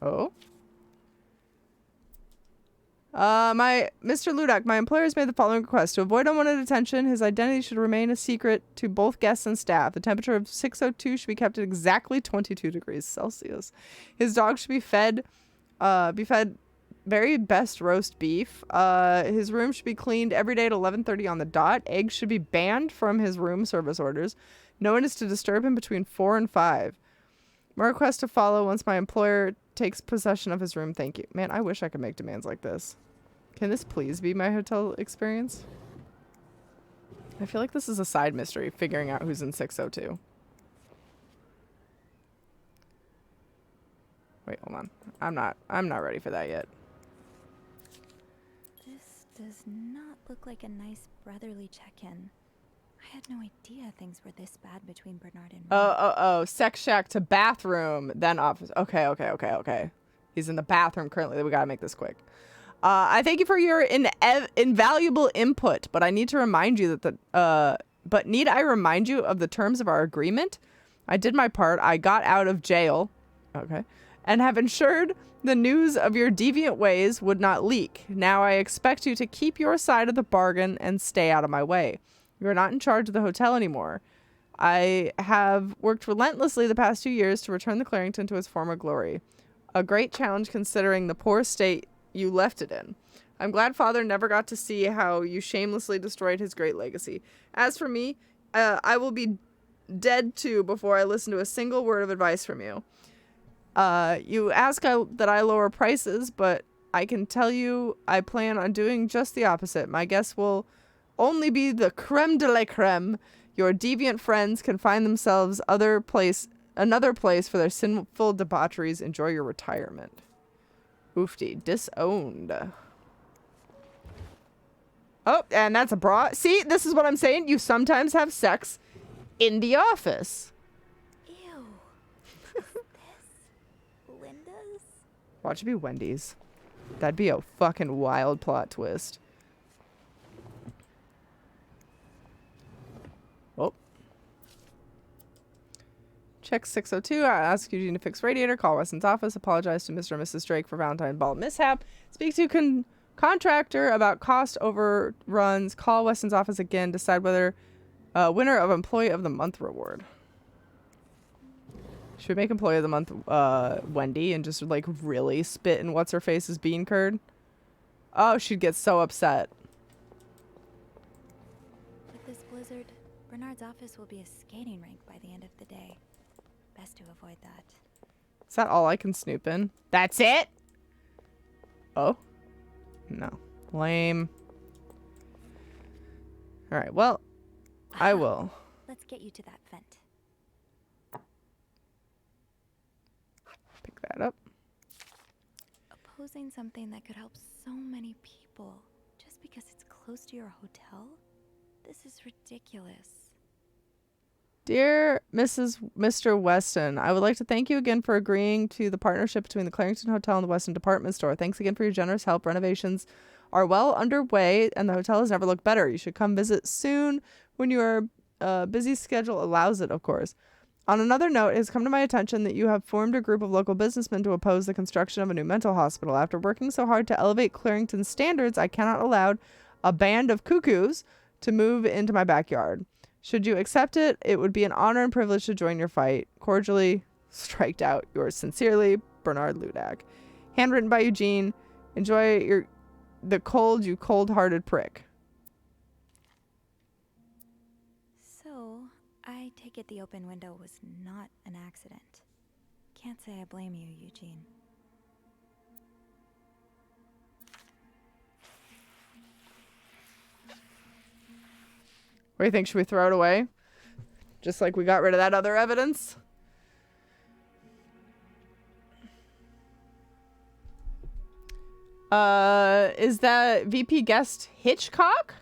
Oh. Mr. Ludak, my employer has made the following request. To avoid unwanted attention, his identity should remain a secret to both guests and staff. The temperature of 602 should be kept at exactly 22 degrees Celsius. His dog should be fed very best roast beef. His room should be cleaned every day at 11:30 on the dot. Eggs should be banned from his room service orders. No one is to disturb him between 4 and 5. More requests to follow once my employer takes possession of his room. Thank you. Man, I wish I could make demands like this. Can this please be my hotel experience? I feel like this is a side mystery, figuring out who's in 602. Wait, hold on. I'm not ready for that yet. This does not look like a nice brotherly check-in. I had no idea things were this bad between Bernard and me. Oh. Sex shack to bathroom, then office. Okay. He's in the bathroom currently. We gotta make this quick. I thank you for your invaluable input, but I need to remind you that need I remind you of the terms of our agreement? I did my part. I got out of jail. Okay. And have ensured the news of your deviant ways would not leak. Now I expect you to keep your side of the bargain and stay out of my way. You are not in charge of the hotel anymore. I have worked relentlessly the past 2 years to return the Clarington to its former glory. A great challenge considering the poor state you left it in. I'm glad Father never got to see how you shamelessly destroyed his great legacy. As for me, I will be dead too before I listen to a single word of advice from you. You ask that I lower prices, but I can tell you I plan on doing just the opposite. My guests will only be the creme de la creme. Your deviant friends can find themselves other place another place for their sinful debaucheries. Enjoy your retirement. Oofty. Disowned. Oh, and that's a bra. See, this is what I'm saying. You sometimes have sex in the office. Ew. Is this Linda's? Watch it be Wendy's. That'd be a fucking wild plot twist. Oh. Check 602. I ask Eugene to fix radiator. Call Weston's office. Apologize to Mr. and Mrs. Drake for Valentine Ball mishap. Speak to contractor about cost overruns. Call Weston's office again. Decide whether winner of Employee of the Month reward. Should we make Employee of the Month Wendy and just like really spit in what's her face's bean curd? Oh, she'd get so upset. With this blizzard, Bernard's office will be a skating rink by the end of the day. Best to avoid that. Is that all I can snoop in? That's it? Oh? No. Lame. Alright, well, I will. Let's get you to that vent. Pick that up. Opposing something that could help so many people just because it's close to your hotel? This is ridiculous. Dear Mr. Weston, I would like to thank you again for agreeing to the partnership between the Clarington Hotel and the Weston Department Store. Thanks again for your generous help. Renovations are well underway and the hotel has never looked better. You should come visit soon when your busy schedule allows it, of course. On another note, it has come to my attention that you have formed a group of local businessmen to oppose the construction of a new mental hospital. After working so hard to elevate Clarington's standards, I cannot allow a band of cuckoos to move into my backyard. Should you accept it, it would be an honor and privilege to join your fight. Cordially, striked out. Yours sincerely, Bernard Ludak. Handwritten by Eugene. Enjoy the cold, you cold-hearted prick. So, I take it the open window was not an accident. Can't say I blame you, Eugene. What do you think? Should we throw it away? Just like we got rid of that other evidence? Is that VP guest Hitchcock?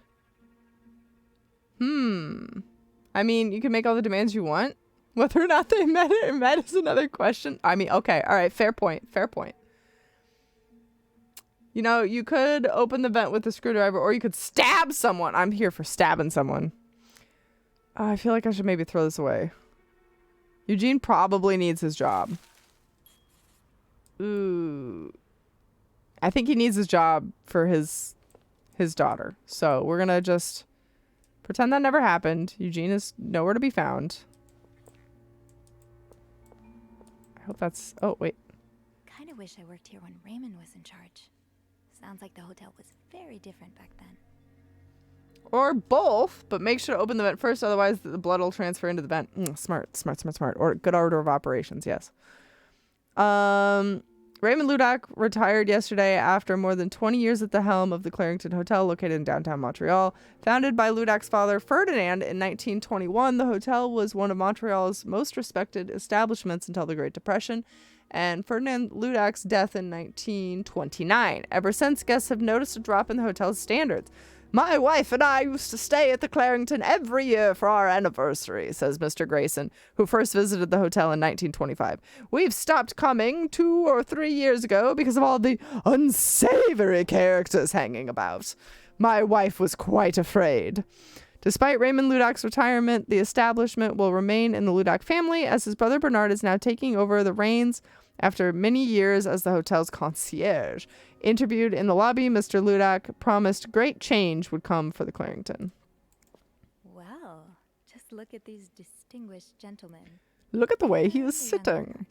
I mean, you can make all the demands you want. Whether or not they met is another question. I mean, okay. All right. Fair point. Fair point. You know, you could open the vent with a screwdriver or you could stab someone. I'm here for stabbing someone. I feel like I should maybe throw this away. Eugene probably needs his job. Ooh. I think he needs his job for his daughter. So we're going to just pretend that never happened. Eugene is nowhere to be found. I hope that's... Oh, wait. Kind of wish I worked here when Raymond was in charge. Sounds like the hotel was very different back then. Or both, but make sure to open the vent first, otherwise the blood will transfer into the vent. Smart. Or good order of operations, yes. Raymond Ludak retired yesterday after more than 20 years at the helm of the Clarington Hotel located in downtown Montreal. Founded by Ludak's father, Ferdinand, in 1921, the hotel was one of Montreal's most respected establishments until the Great Depression and Ferdinand Ludak's death in 1929. Ever since, guests have noticed a drop in the hotel's standards. My wife and I used to stay at the Clarington every year for our anniversary, says Mr. Grayson, who first visited the hotel in 1925. We've stopped coming 2 or 3 years ago because of all the unsavory characters hanging about. My wife was quite afraid. Despite Raymond Ludak's retirement, the establishment will remain in the Ludak family as his brother Bernard is now taking over the reins after many years as the hotel's concierge. Interviewed in the lobby, Mr. Ludak promised great change would come for the Clarington. Wow, just look at these distinguished gentlemen. Look at the way he was Very sitting.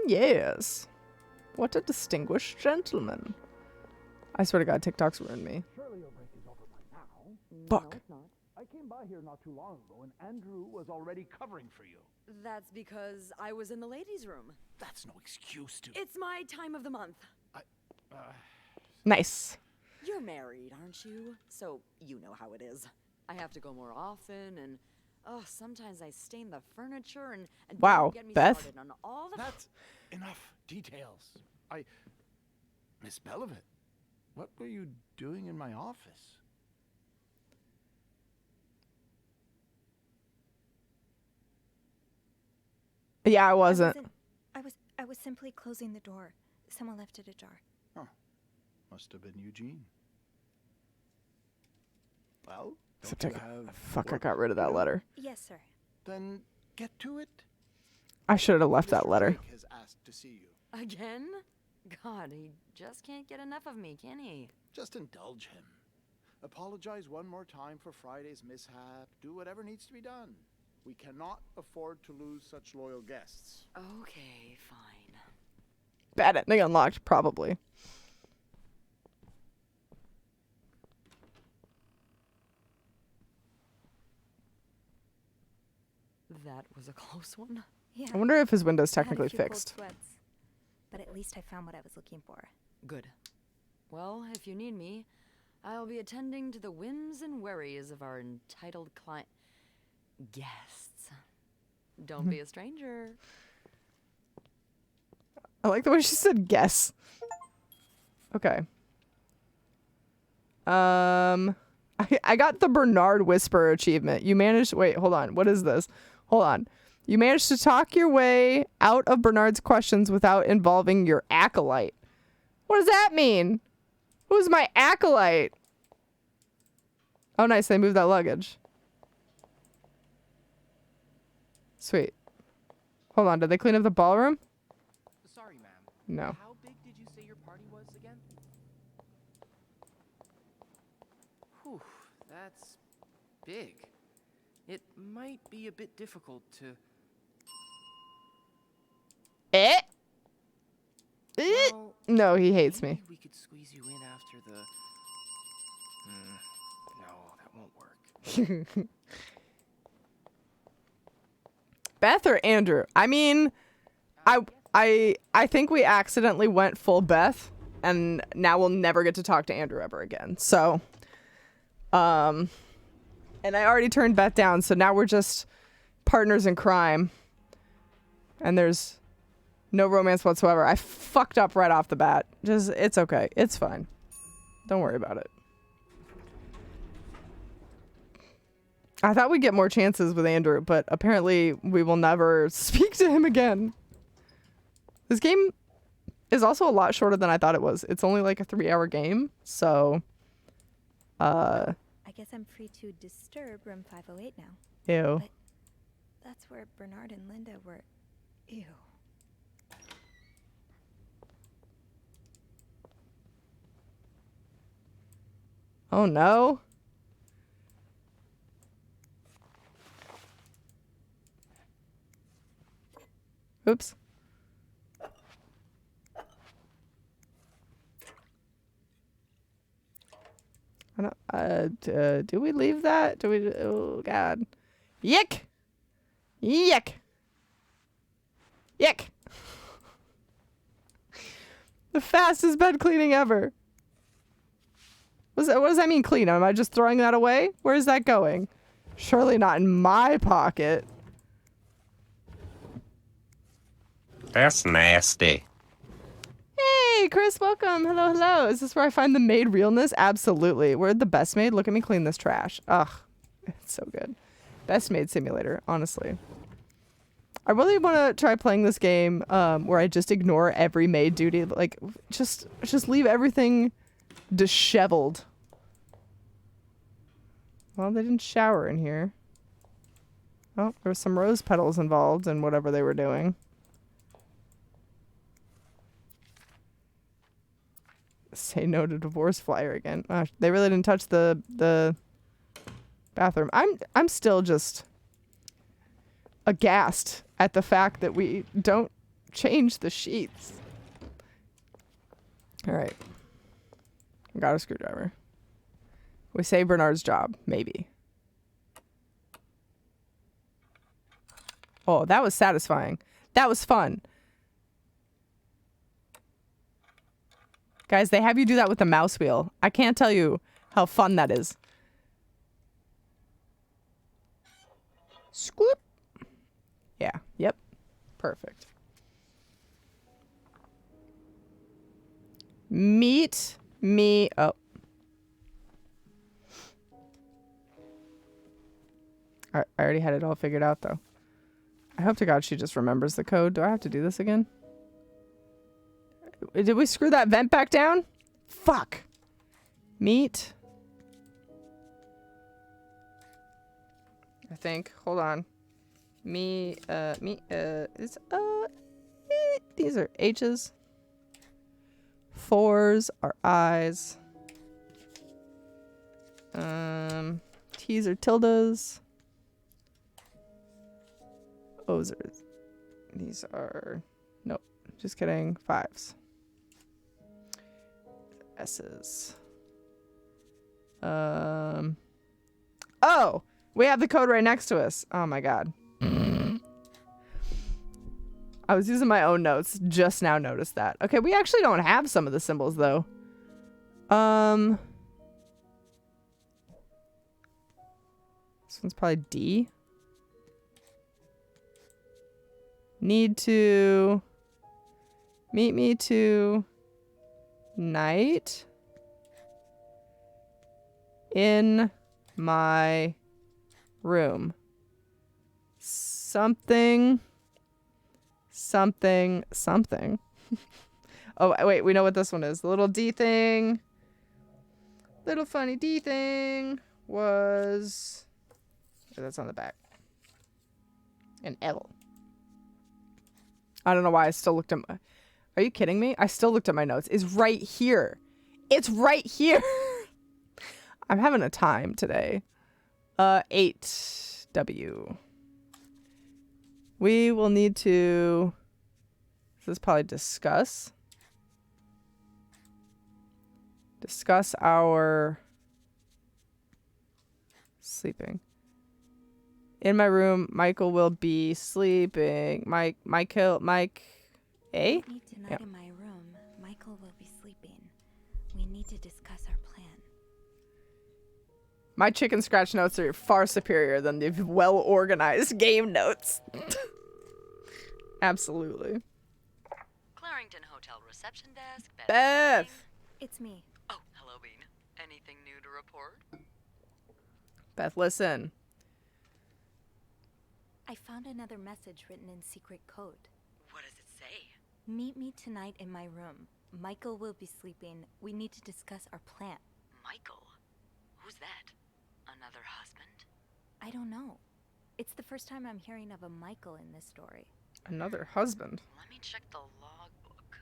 Yes. What a distinguished gentleman. I swear to God, TikTok's ruined me. Surely your break is over by now. Fuck. I came by here not too long ago, and Andrew was already covering for you. That's because I was in the ladies' room. That's no excuse to... It's my time of the month. Nice. You're married, aren't you? So you know how it is. I have to go more often, and Oh, sometimes I stain the furniture and Wow, don't get me Beth? started on all the That's enough details. Miss Belivet, what were you doing in my office? Yeah, I wasn't. I was simply closing the door. Someone left it ajar. Huh. Must have been Eugene. Well, Except don't you have fuck, I work got rid of to that do? letter. Yes, sir. Then get to it. I should have left that Mr. letter. Drake has asked to see you. again? God, he just can't get enough of me, can he? Just indulge him. Apologize one more time for Friday's mishap. Do whatever needs to be done. We cannot afford to lose such loyal guests. Okay, fine. Bad ending unlocked, probably. That was a close one. Yeah. I wonder if his window's I had a technically few cold fixed. sweats, but at least I found what I was looking for. Good. Well, if you need me, I'll be attending to the whims and worries of our entitled client guests. Don't be a stranger. I like the way she said guess. Okay. I got the Bernard Whisperer achievement. You managed, wait, hold on. What is this? Hold on. You managed to talk your way out of Bernard's questions without involving your acolyte. What does that mean? Who's my acolyte? Oh, nice. They moved that luggage. Sweet. Hold on. Did they clean up the ballroom? Sorry, ma'am. No. How big did you say your party was again? Whew, that's big. It might be a bit difficult to... Eh? Well, No, he hates me. maybe we could squeeze you in after the... no, that won't work. Beth or Andrew? I mean, I think we accidentally went full Beth, and now we'll never get to talk to Andrew ever again. So, and I already turned Beth down, so now we're just partners in crime, and there's no romance whatsoever. I fucked up right off the bat. Just, it's okay. It's fine. Don't worry about it. I thought we'd get more chances with Andrew, but apparently we will never speak to him again. This game is also a lot shorter than I thought it was. It's only like a 3-hour game, so... I guess I'm free to disturb room 508 now. Ew. But that's where Bernard and Linda were. Ew. Oh no. Oops. I don't, do we leave that? Do we, oh god. Yick! Yick! Yick! The fastest bed cleaning ever. What does that mean, clean? Am I just throwing that away? Where is that going? Surely not in my pocket. That's nasty. Hey, Chris, welcome. Hello, hello. Is this where I find the maid realness? Absolutely. We're the best maid. Look at me clean this trash. Ugh. It's so good. Best maid simulator, honestly. I really want to try playing this game where I just ignore every maid duty. Like, just leave everything disheveled. Well, they didn't shower in here. Oh, there was some rose petals involved in whatever they were doing. Say no to divorce flyer again. They really didn't touch the bathroom. I'm still just aghast at the fact that we don't change the sheets. All right. Got a screwdriver. We save Bernard's job, maybe. Oh, that was satisfying. That was fun. Guys, they have you do that with the mouse wheel. I can't tell you how fun that is. Scoop. Yeah. Yep. Perfect. Meet me. Oh. I already had it all figured out, though. I hope to God she just remembers the code. Do I have to do this again? Did we screw that vent back down? Fuck. Meet. I think. Hold on. These are H's. 4s are I's. T's are tildes. O's are, these are, nope, just kidding, 5s. S's. Oh, we have the code right next to us. Oh my God. I was using my own notes, just now noticed that. Okay, we actually don't have some of the symbols though. This one's probably D. Need to meet me tonight in my room. Something. Oh, wait, we know what this one is. The little D thing. Little funny D thing was... Oh, that's on the back. An L. I don't know why I still looked at my... Are you kidding me? I still looked at my notes. It's right here. It's right here. I'm having a time today. 8W. We will need to... This is probably discuss. Discuss our... Sleeping. In my room, Michael will be sleeping. Mike A? Meet tonight Yeah. in my room. Michael will be sleeping. We need to discuss our plan. My chicken scratch notes are far superior than the well-organized game notes. Absolutely. Clarrington Hotel reception desk. Beth! speaking. It's me. Oh, hello, Bean. Anything new to report? Beth, listen. I found another message written in secret code. What does it say? Meet me tonight in my room. Michael will be sleeping. We need to discuss our plan. Michael? Who's that? Another husband? I don't know. It's the first time I'm hearing of a Michael in this story. Another husband. Let me check the logbook.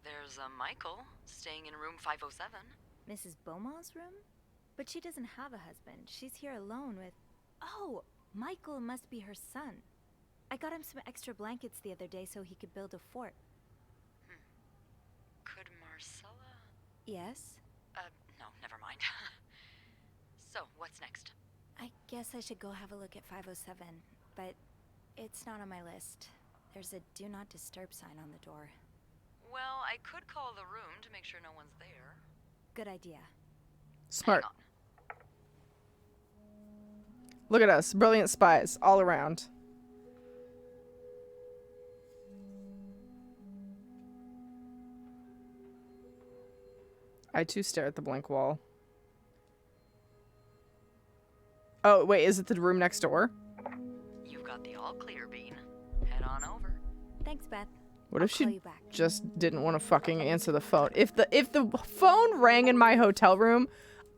There's a Michael staying in room 507. Mrs. Beaumont's room? But she doesn't have a husband. She's here alone with... Oh! Michael must be her son. I got him some extra blankets the other day so he could build a fort. Could Marcella? Yes? No, never mind. So, what's next? I guess I should go have a look at 507, but it's not on my list. There's a do not disturb sign on the door. Well, I could call the room to make sure no one's there. Good idea. Smart. Hang on. Look at us. Brilliant spies all around. I too stare at the blank wall. Oh, wait, is it the room next door? You've got the all clear, Bean. Head on over. Thanks, Beth. What I'll if call she you back. just didn't want to fucking answer the phone? If the phone rang in my hotel room,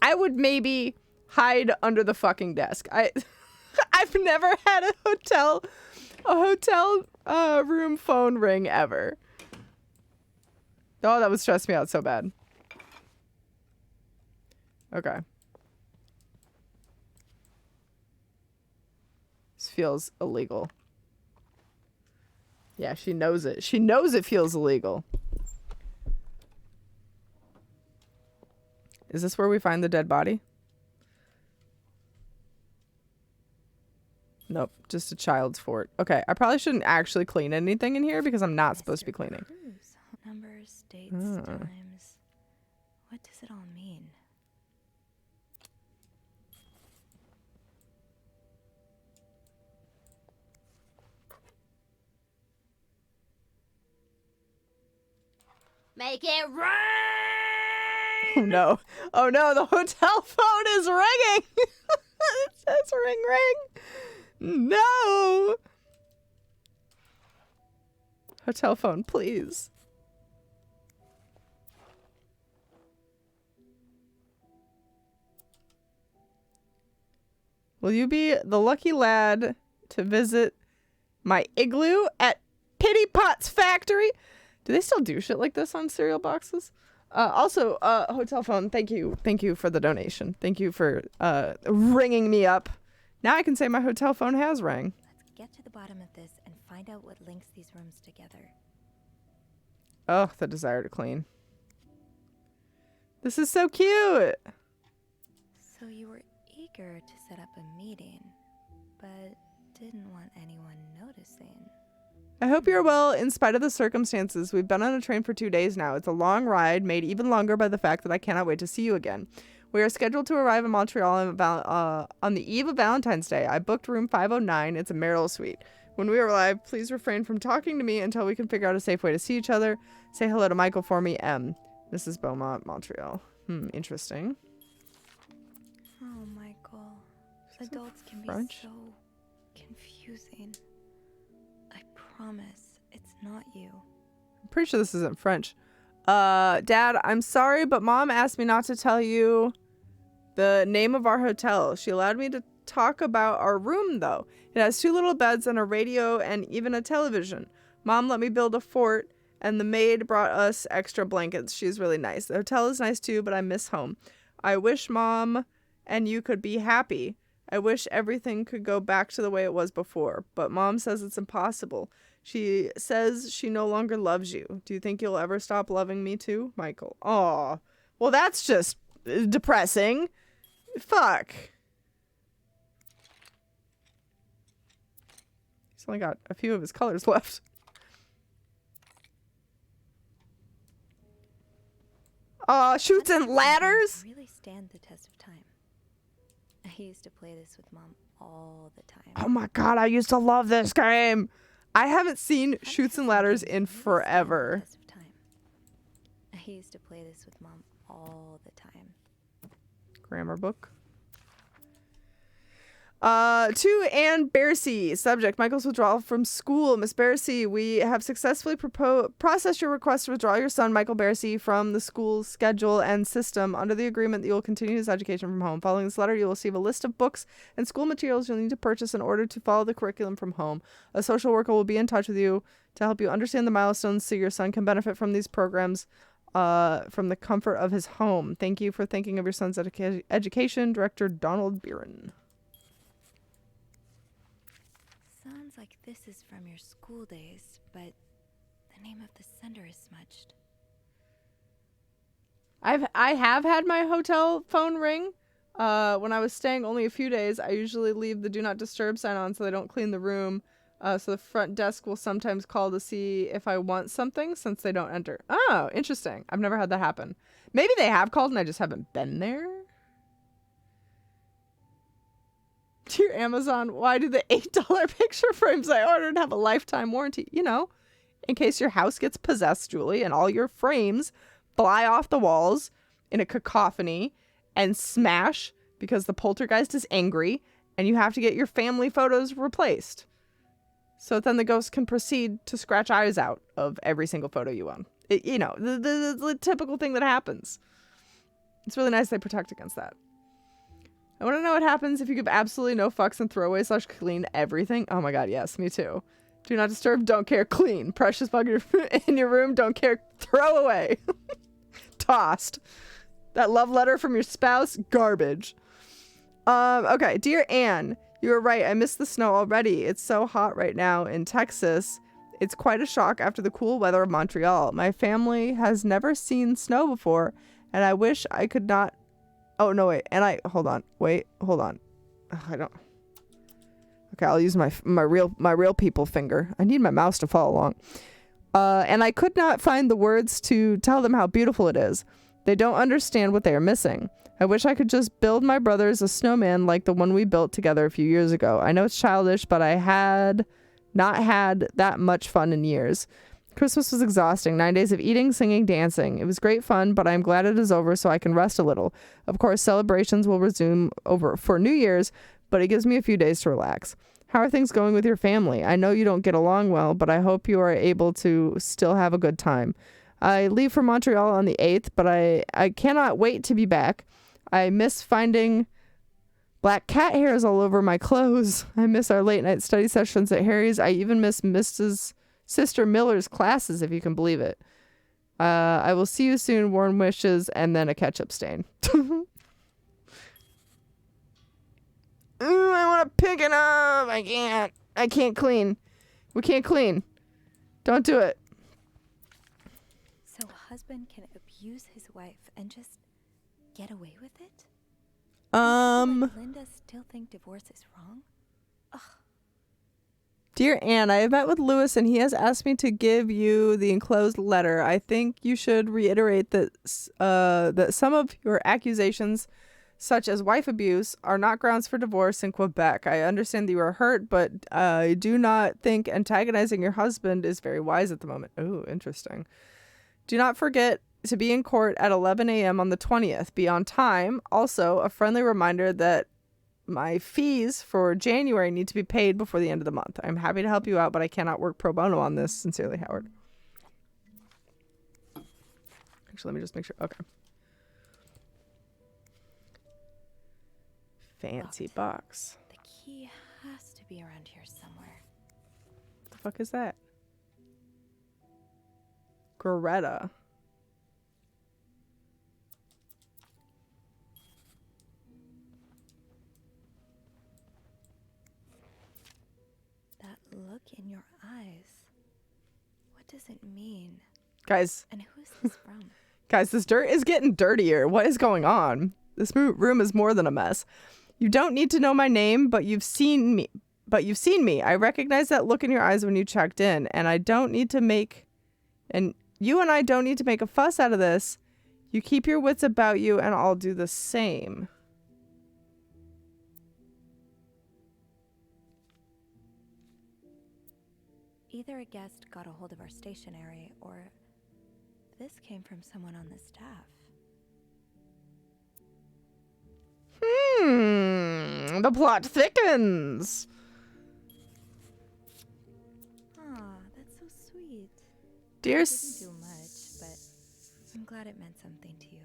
I would maybe hide under the fucking desk. I've never had a hotel room phone ring ever. Oh, that would stress me out so bad. Okay. This feels illegal. Yeah, she knows it. She knows it feels illegal. Is this where we find the dead body? Nope, just a child's fort. Okay, I probably shouldn't actually clean anything in here because I'm not supposed to be cleaning. Numbers, dates, times. What does it all mean? Make it rain! Oh no. Oh no, the hotel phone is ringing. It says ring ring. No. Hotel phone, please. Will you be the lucky lad to visit my igloo at Pity Pot's factory? Do they still do shit like this on cereal boxes? Also, hotel phone, thank you. Thank you for the donation. Thank you for ringing me up. Now I can say my hotel phone has rang. Let's get to the bottom of this and find out what links these rooms together. Oh, the desire to clean. This is so cute. So you were eager to set up a meeting, but didn't want anyone noticing. I hope you're well in spite of the circumstances. We've been on a train for 2 days now. It's a long ride, made even longer by the fact that I cannot wait to see you again. We are scheduled to arrive in Montreal on the eve of Valentine's Day. I booked room 509. It's a marital suite. When we arrive, please refrain from talking to me until we can figure out a safe way to see each other. Say hello to Michael for me, M. Mrs. Beaumont, Montreal. Interesting. Oh, Michael. Adults can French? be so confusing. I promise it's not you. I'm pretty sure this isn't French. Dad, I'm sorry, but Mom asked me not to tell you the name of our hotel. She allowed me to talk about our room, though. It has 2 little beds and a radio and even a television. Mom let me build a fort, and the maid brought us extra blankets. She's really nice. The hotel is nice, too, but I miss home. I wish Mom and you could be happy. I wish everything could go back to the way it was before, but Mom says it's impossible. She says she no longer loves you. Do you think you'll ever stop loving me too, Michael? Aw. Well, that's just depressing. Fuck. He's only got a few of his colors left. Shoots and ladders? Really stand the test of time. I used to play this with Mom all the time. Oh my god, I used to love this game. I haven't seen Shoots and Ladders in forever. I used to play this with Mom all the time. Grammar book. To Anne Bersey. Subject, Michael's withdrawal from school. Miss Bersey, we have successfully processed your request to withdraw your son, Michael Bersey, from the school's schedule and system under the agreement that you will continue his education from home. Following this letter, you will receive a list of books and school materials you'll need to purchase in order to follow the curriculum from home. A social worker will be in touch with you to help you understand the milestones so your son can benefit from these programs from the comfort of his home. Thank you for thinking of your son's education. Director Donald Buren. Sounds like this is from your school days, but the name of the sender is smudged. I have had my hotel phone ring. When I was staying only a few days, I usually leave the do not disturb sign on so they don't clean the room. So the front desk will sometimes call to see if I want something since they don't enter. Oh, interesting. I've never had that happen. Maybe they have called and I just haven't been there. Dear Amazon, why do the $8 picture frames I ordered have a lifetime warranty? You know, in case your house gets possessed, Julie, and all your frames fly off the walls in a cacophony and smash because the poltergeist is angry and you have to get your family photos replaced. So then the ghost can proceed to scratch eyes out of every single photo you own. You know, the typical thing that happens. It's really nice they protect against that. I want to know what happens if you give absolutely no fucks and throw away / clean everything. Oh my god, yes, me too. Do not disturb, don't care, clean. Precious bug in your room, don't care, throw away. Tossed. That love letter from your spouse, garbage. Okay, dear Anne, you were right. I miss the snow already. It's so hot right now in Texas. It's quite a shock after the cool weather of Montreal. My family has never seen snow before, and I wish I could not. Oh, no, wait. And hold on. Wait, hold on. I don't. Okay, I'll use my real people finger. I need my mouse to follow along. And I could not find the words to tell them how beautiful it is. They don't understand what they are missing. I wish I could just build my brothers a snowman like the one we built together a few years ago. I know it's childish, but I had not had that much fun in years. Christmas was exhausting. 9 days of eating, singing, dancing. It was great fun, but I'm glad it is over so I can rest a little. Of course, celebrations will resume over for New Year's, but it gives me a few days to relax. How are things going with your family? I know you don't get along well, but I hope you are able to still have a good time. I leave for Montreal on the 8th, but I cannot wait to be back. I miss finding black cat hairs all over my clothes. I miss our late night study sessions at Harry's. I even miss Mrs. Sister Miller's classes, if you can believe it. I will see you soon. Warm wishes, and then a ketchup stain. Ooh, I want to pick it up. I can't. I can't clean. We can't clean. Don't do it. So a husband can abuse his wife and just get away with it? And people like Linda still think divorce is wrong? Ugh. Dear Anne, I have met with Lewis and he has asked me to give you the enclosed letter. I think you should reiterate that that some of your accusations, such as wife abuse, are not grounds for divorce in Quebec. I understand that you are hurt, but I do not think antagonizing your husband is very wise at the moment. Oh, interesting. Do not forget to be in court at 11 a.m. on the 20th. Be on time. Also, a friendly reminder that my fees for January need to be paid before the end of the month. I'm happy to help you out, but I cannot work pro bono on this. Sincerely, Howard. Actually, let me just make sure. Okay. Fancy box. The key has to be around here somewhere. What the fuck is that? Greta. That look in your eyes. What does it mean? Guys. And who is this from? Guys, this dirt is getting dirtier. What is going on? This room is more than a mess. You don't need to know my name, but you've seen me. I recognize that look in your eyes when you checked in, and I don't need to make you and I don't need to make a fuss out of this. You keep your wits about you, and I'll do the same. Either a guest got a hold of our stationery, or this came from someone on the staff. The plot thickens. Aw, that's so sweet. Dear It didn't do much, but I'm glad it meant something to you.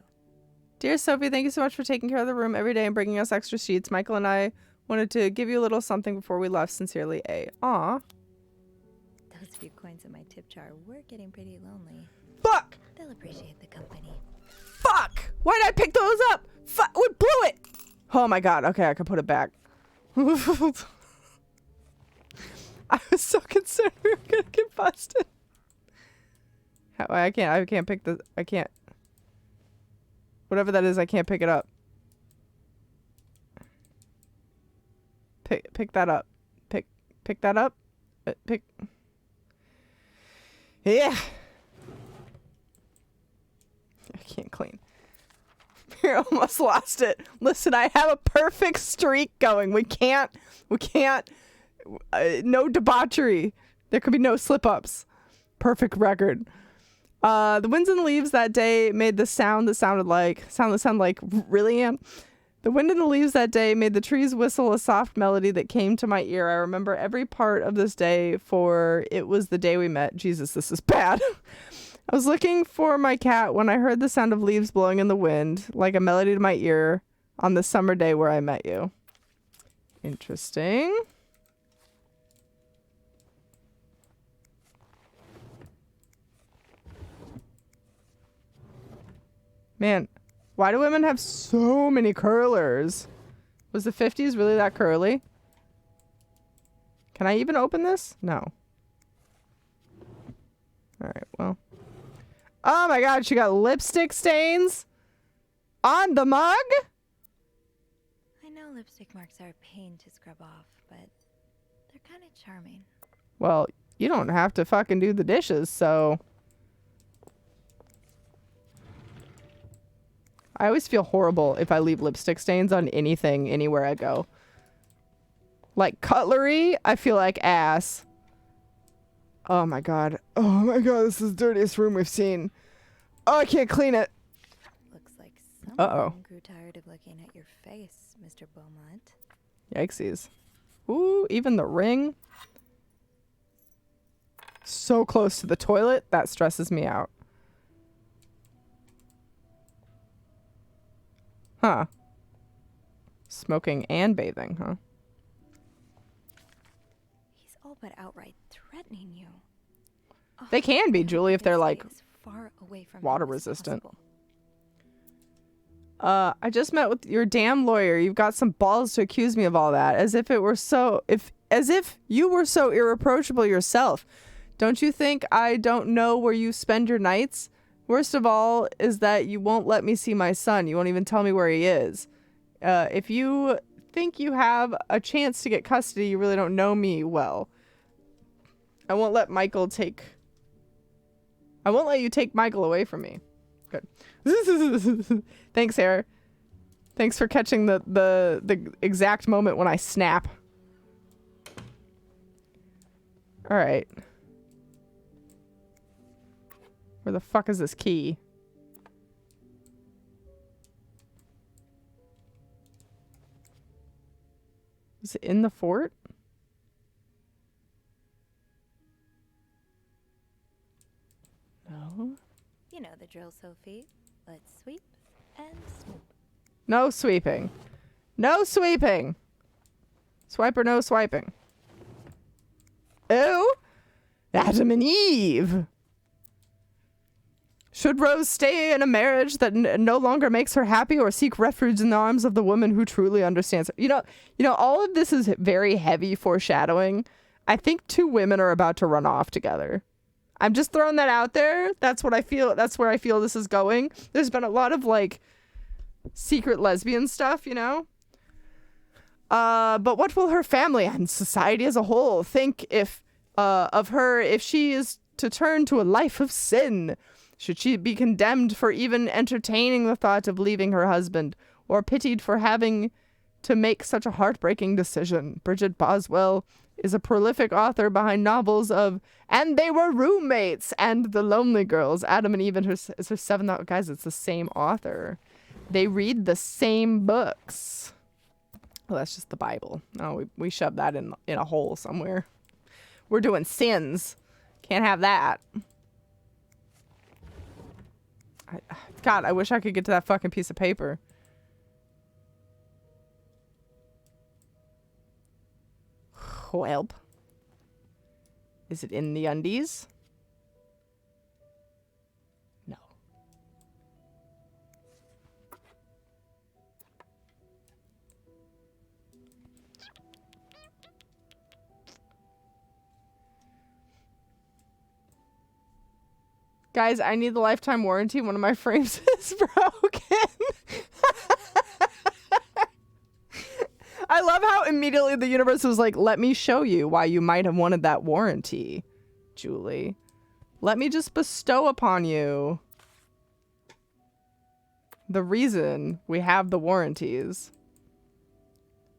Dear Sophie, thank you so much for taking care of the room every day and bringing us extra sheets. Michael and I wanted to give you a little something before we left. Sincerely, A. Aw. Those few coins in my tip jar were getting pretty lonely. Fuck! They'll appreciate the company. Fuck! Why did I pick those up? Fuck! We blew it! Oh my god. Okay, I can put it back. I was so concerned we were gonna get busted. I can't pick the... I can't... Whatever that is, I can't pick it up. Pick that up. Pick that up. Pick... Yeah. I can't clean. We almost lost it. Listen, I have a perfect streak going. We can't, no debauchery. There could be no slip-ups. Perfect record. The winds and the leaves that day made the sound that sounded like, really, Anne? The wind and the leaves that day made the trees whistle a soft melody that came to my ear. I remember every part of this day, for it was the day we met. Jesus, this is bad. I was looking for my cat when I heard the sound of leaves blowing in the wind, like a melody to my ear, on the summer day where I met you. Interesting. Man, why do women have so many curlers? Was the 50s really that curly? Can I even open this? No. Alright, well. Oh my god, she got lipstick stains on the mug? I know lipstick marks are a pain to scrub off, but they're kind of charming. Well, you don't have to fucking do the dishes, so... I always feel horrible if I leave lipstick stains on anything, anywhere I go. Like cutlery, I feel like ass. Oh my god. Oh my god, this is the dirtiest room we've seen. Oh, I can't clean it. Looks like someone Uh-oh. grew tired of looking at your face, Mr. Beaumont. Yikesies. Ooh, even the ring. So close to the toilet, that stresses me out. Huh. Smoking and bathing, huh? He's all but outright threatening you. Oh, They can be, I Julie, if hope they're they like stay as far away from water him as resistant. possible. I just met with your damn lawyer. You've got some balls to accuse me of all that, as if you were so irreproachable yourself. Don't you think I don't know where you spend your nights? Worst of all is that you won't let me see my son. You won't even tell me where he is. If you think you have a chance to get custody, you really don't know me well. I won't let you take Michael away from me. Good. Thanks, Sarah. Thanks for catching the exact moment when I snap. All right. Where the fuck is this key? Is it in the fort? No. You know the drill, Sophie. Let's sweep and snoop. No sweeping. No sweeping. Swipe or no swiping. Oh, Adam and Eve. Should Rose stay in a marriage that no longer makes her happy, or seek refuge in the arms of the woman who truly understands her? You know, all of this is very heavy foreshadowing. I think two women are about to run off together. I'm just throwing that out there. That's what I feel. That's where I feel this is going. There's been a lot of like secret lesbian stuff, you know? But what will her family and society as a whole think of her if she is to turn to a life of sin? Should she be condemned for even entertaining the thought of leaving her husband, or pitied for having to make such a heartbreaking decision? Bridget Boswell is a prolific author behind novels of And They Were Roommates and The Lonely Girls. Adam and Eve is her seventh novel. Guys, it's the same author. They read the same books. Well, that's just the Bible. No, we shoved that in a hole somewhere. We're doing sins. Can't have that. God, I wish I could get to that fucking piece of paper. Help. Is it in the undies? No. Guys, I need the lifetime warranty. One of my frames is broken. I love how immediately the universe was like, let me show you why you might have wanted that warranty, Julie. Let me just bestow upon you the reason we have the warranties.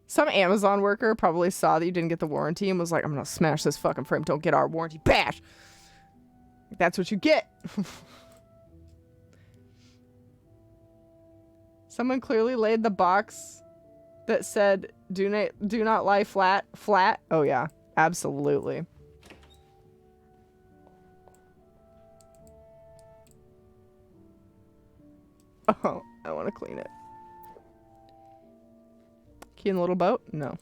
Some Amazon worker probably saw that you didn't get the warranty and was like, I'm gonna smash this fucking frame. Don't get our warranty. Bash! That's what you get. Someone clearly laid the box that said, do not lie flat. Flat? Oh, yeah. Absolutely. Oh, I want to clean it. Key in the little boat? No.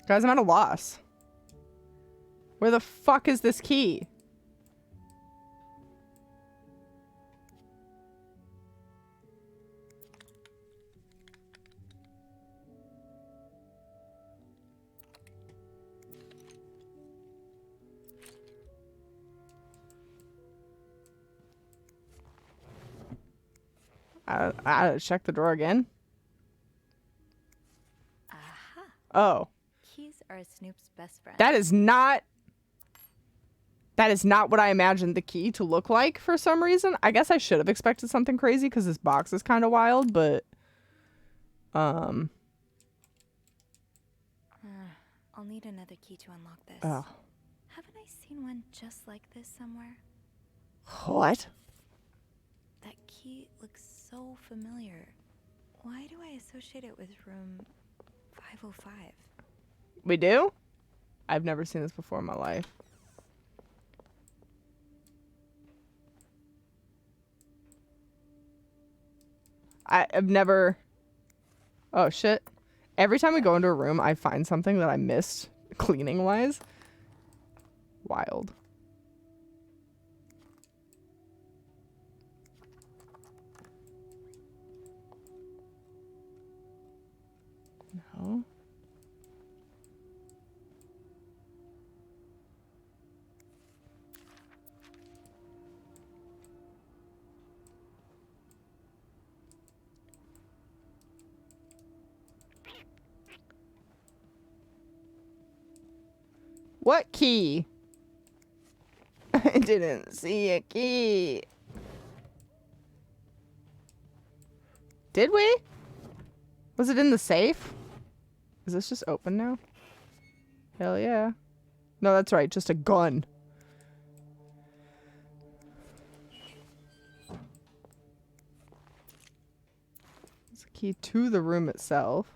Guys, I'm at a loss. Where the fuck is this key? I check the drawer again. Aha. Oh. Keys are Snoop's best friend. That That is not what I imagined the key to look like for some reason. I guess I should have expected something crazy because this box is kind of wild, but... I'll need another key to unlock this. Oh. Haven't I seen one just like this somewhere? What? That key looks so familiar. Why do I associate it with room 505? We do? I've never seen this before in my life. I've never... Oh, shit. Every time we go into a room, I find something that I missed cleaning-wise. Wild. No. What key? I didn't see a key. Did we? Was it in the safe? Is this just open now? Hell yeah. No, that's right. Just a gun. It's a key to the room itself.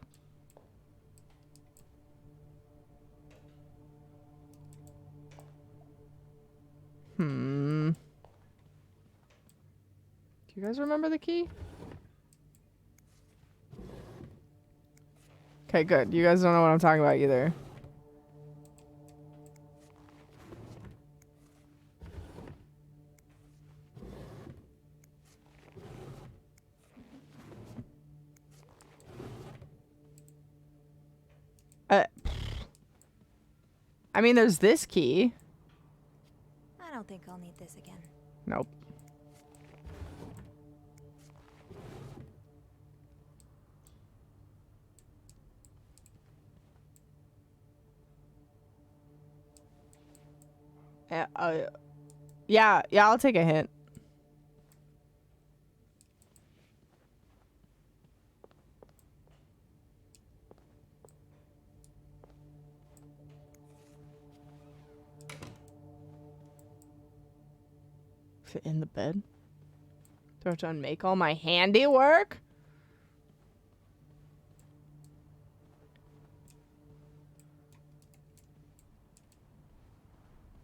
Do you guys remember the key? Okay, good. You guys don't know what I'm talking about either. I mean, there's this key. I don't think I'll need this again. Nope. Yeah, I'll take a hint. Fit in the bed? Do I have to unmake all my handiwork?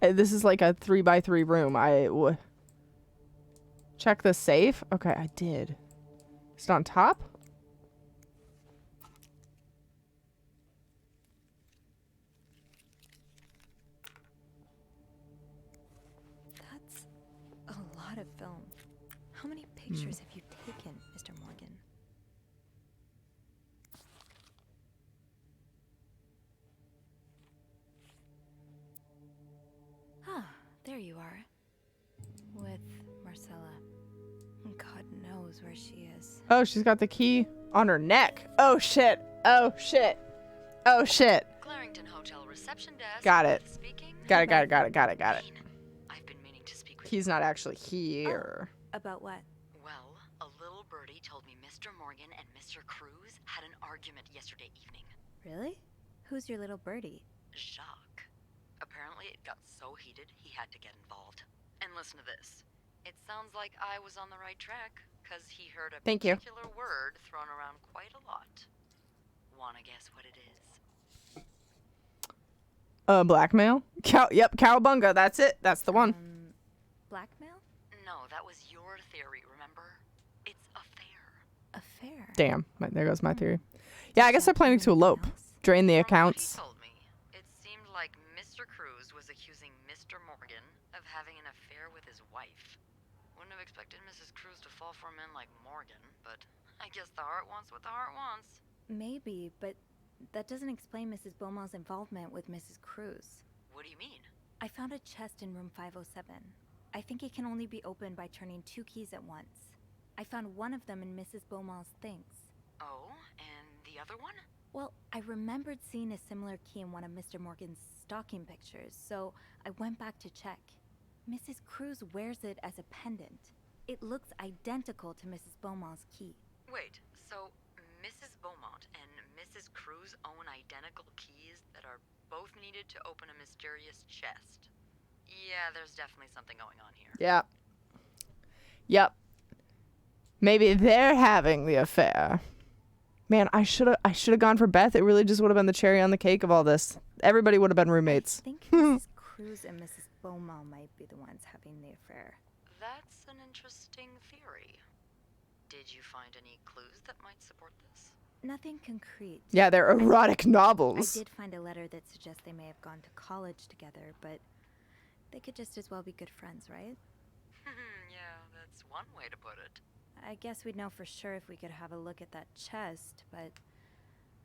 This is like a 3x3 room. Check the safe. Okay, I did. Is it on top? That's a lot of film. How many pictures have you taken, Mr. Morgan? Ah, there you are. With Marcella. God knows where she is. Oh, she's got the key on her neck. Oh, shit. Oh, shit. Oh, shit. Clarington Hotel reception desk. Got it. Speaking. Got it. I've been meaning to speak with He's not actually here. About what? Well, a little birdie told me Mr. Morgan and Mr. Cruz had an argument yesterday evening. Really? Who's your little birdie? Jacques. Apparently it got so heated he had to get involved. And listen to this. It sounds like I was on the right track, because he heard a Thank you. particular word thrown around quite a lot. Wanna guess what it is? Blackmail? Yep, cowabunga. That's it. That's the one. Blackmail? No, that was your theory, remember? It's a fair. Affair. Damn. There goes my theory. Yeah, I guess they're planning to elope. Drain the From what he accounts. told me, it seemed like Mr. Cruz was accusing Mr. Morgan of having an affair with his wife. Wouldn't have expected Mrs. Cruz to fall for a man like Morgan, but I guess the heart wants what the heart wants. Maybe, but that doesn't explain Mrs. Beaumont's involvement with Mrs. Cruz. What do you mean? I found a chest in room 507. I think it can only be opened by turning 2 keys at once. I found one of them in Mrs. Beaumont's things. Oh, and the other one? Well, I remembered seeing a similar key in one of Mr. Morgan's stalking pictures, so I went back to check. Mrs. Cruz wears it as a pendant. It looks identical to Mrs. Beaumont's key. Wait, so Mrs. Beaumont and Mrs. Cruz own identical keys that are both needed to open a mysterious chest? Yeah, there's definitely something going on here. Yeah. Yep. Maybe they're having the affair. Man, I should have gone for Beth. It really just would have been the cherry on the cake of all this. Everybody would have been roommates. I think Mrs. Cruz and Mrs. Beaumont might be the ones having the affair. That's an interesting theory. Did you find any clues that might support this? Nothing concrete. Yeah, they're erotic I novels. did find a letter that suggests they may have gone to college together, but they could just as well be good friends, right? Yeah, that's one way to put it. I guess we'd know for sure if we could have a look at that chest, but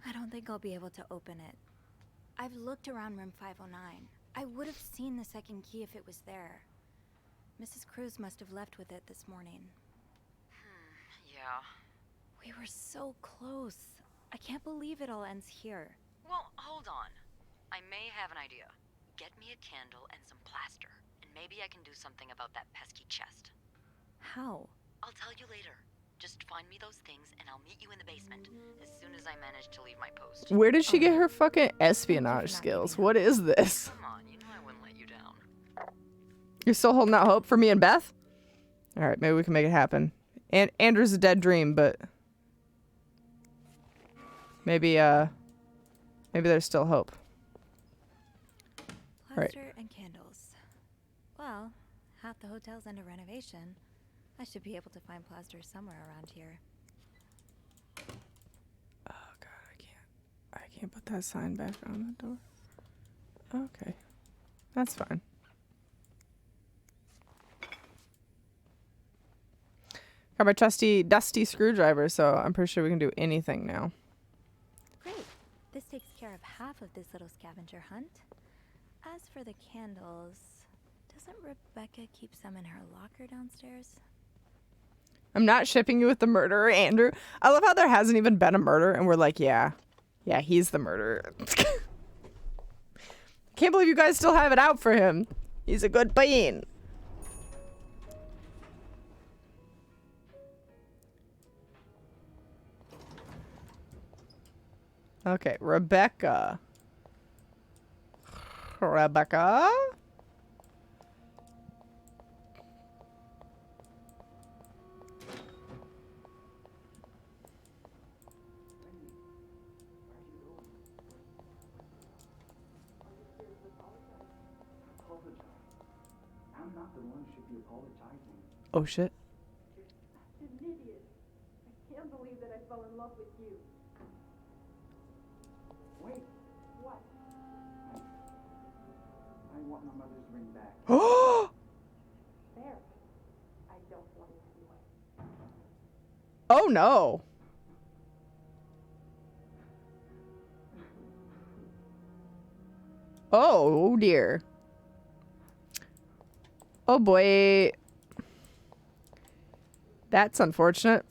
I don't think I'll be able to open it. I've looked around room 509. I would have seen the second key if it was there. Mrs. Cruz must have left with it this morning. Yeah. We were so close. I can't believe it all ends here. Well, hold on. I may have an idea. Get me a candle and some plaster, and maybe I can do something about that pesky chest. How? I'll tell you later. Just find me those things, and I'll meet you in the basement as soon as I manage to leave my post. Where did she get her fucking espionage skills? What is this? Come on, you know I wouldn't let you down. You're still holding out hope for me and Beth? All right, maybe we can make it happen. And Andrew's a dead dream, but maybe there's still hope. Plaster and candles. Well, half the hotel's under renovation. I should be able to find plaster somewhere around here. Oh god, I can't put that sign back on the door. Okay. That's fine. Got my trusty dusty screwdriver, so I'm pretty sure we can do anything now. Great. This takes care of half of this little scavenger hunt. As for the candles, doesn't Rebecca keep some in her locker downstairs? I'm not shipping you with the murderer, Andrew. I love how there hasn't even been a murder, and we're like, yeah, he's the murderer. Can't believe you guys still have it out for him. He's a good bean. Okay, Rebecca. I'm not the one who should be apologizing. Oh shit. I'm an idiot. I can't believe that I fell in love with you. Wait, What? I want my mother's ring back. Oh There. I don't want it anyway. oh no. Oh dear. Oh boy. That's unfortunate.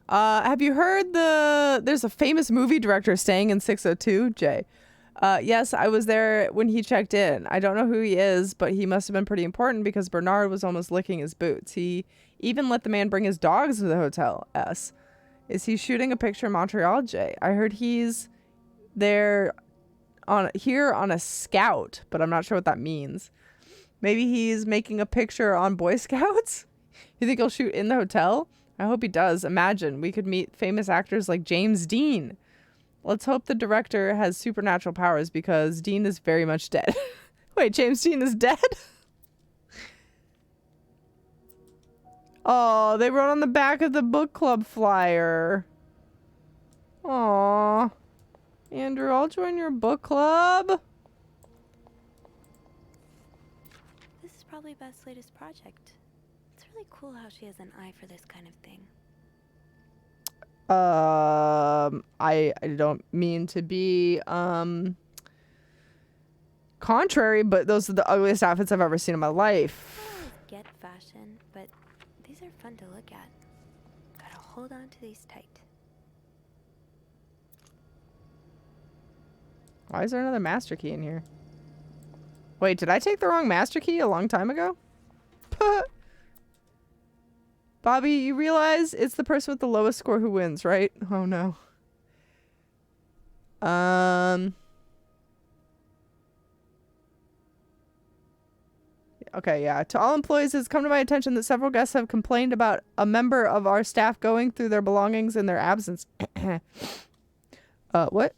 Have you heard there's a famous movie director staying in 602, Jay? Yes, I was there when he checked in. I don't know who he is, but he must have been pretty important because Bernard was almost licking his boots. He even let the man bring his dogs to the hotel. Is he shooting a picture in Montreal, Jay? I heard he's there on a scout, but I'm not sure what that means. Maybe he's making a picture on Boy Scouts? You think he'll shoot in the hotel? I hope he does. Imagine, we could meet famous actors like James Dean. Let's hope the director has supernatural powers because Dean is very much dead. Wait, James Dean is dead? Oh, they wrote on the back of the book club flyer. Aw. Andrew, I'll join your book club. This is probably Beth's latest project. It's really cool how she has an eye for this kind of thing. I don't mean to be contrary, but those are the ugliest outfits I've ever seen in my life. I don't always get fashion, but these are fun to look at. Gotta hold on to these tight. Why is there another master key in here? Wait, did I take the wrong master key a long time ago? Bobby, you realize it's the person with the lowest score who wins, right? Oh no. Okay, yeah. To all employees, it's come to my attention that several guests have complained about a member of our staff going through their belongings in their absence. What?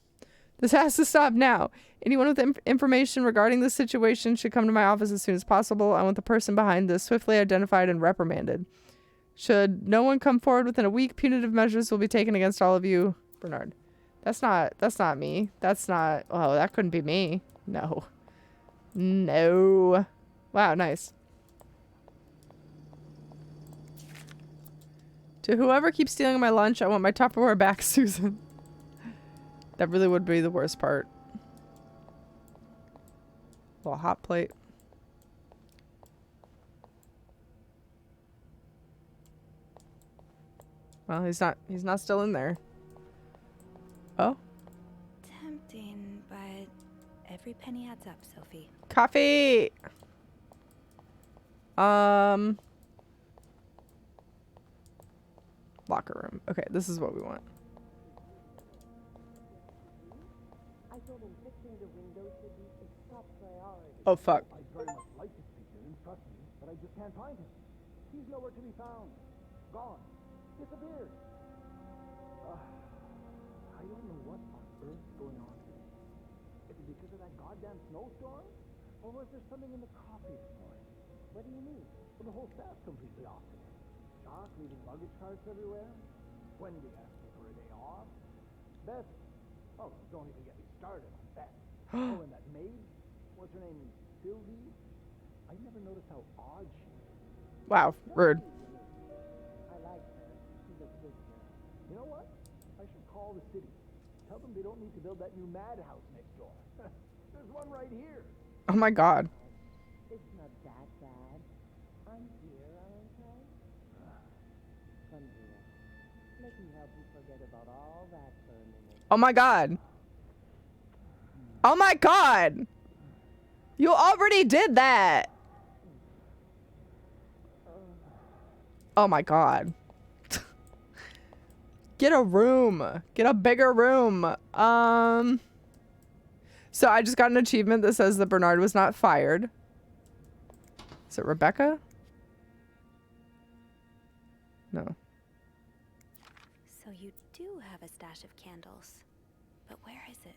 This has to stop now. Anyone with information regarding this situation should come to my office as soon as possible. I want the person behind this swiftly identified and reprimanded. Should no one come forward within a week, punitive measures will be taken against all of you. Bernard. That's not me. That's not, oh, that couldn't be me. No. No. Wow, nice. To whoever keeps stealing my lunch, I want my Tupperware back, Susan. That really would be the worst part. Little hot plate. Well, he's not still in there. Oh? Tempting, but every penny adds up, Sophie. Coffee! Locker room. Okay, this is what we want. Oh, fuck. I'd very much like to speak to him, trust me, but I just can't find him. He's nowhere to be found. Gone. Disappeared. I don't know what on earth is going on here. Is it because of that goddamn snowstorm? Or was there something in the coffee this morning? What do you mean? Well, the whole staff's completely off today. Jock leaving luggage carts everywhere. Wendy asking for a day off. Beth. Oh, don't even get me started on Beth. Oh, and that maid. What's her name? Sylvie? I never noticed how odd she is. Wow, rude. I like her. She's a good girl. You know what? I should call the city. Tell them they don't need to build that new madhouse next door. There's one right here. Oh my god. It's not that bad. I'm here, aren't I? Come here. Let me help you forget about all that for a minute. Oh my god. Oh my god. You already did that. Oh my god. Get a room. Get a bigger room. So I just got an achievement that says that Bernard was not fired. Is it Rebecca? No. So you do have a stash of candles. But where is it?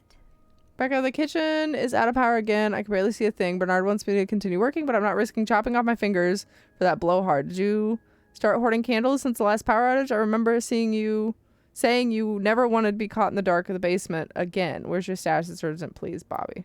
Rebecca, the kitchen is out of power again. I can barely see a thing. Bernard wants me to continue working, but I'm not risking chopping off my fingers for that blowhard. Did you start hoarding candles since the last power outage? I remember seeing you saying you never wanted to be caught in the dark of the basement again. Where's your stash? It's urgent, please, Bobby.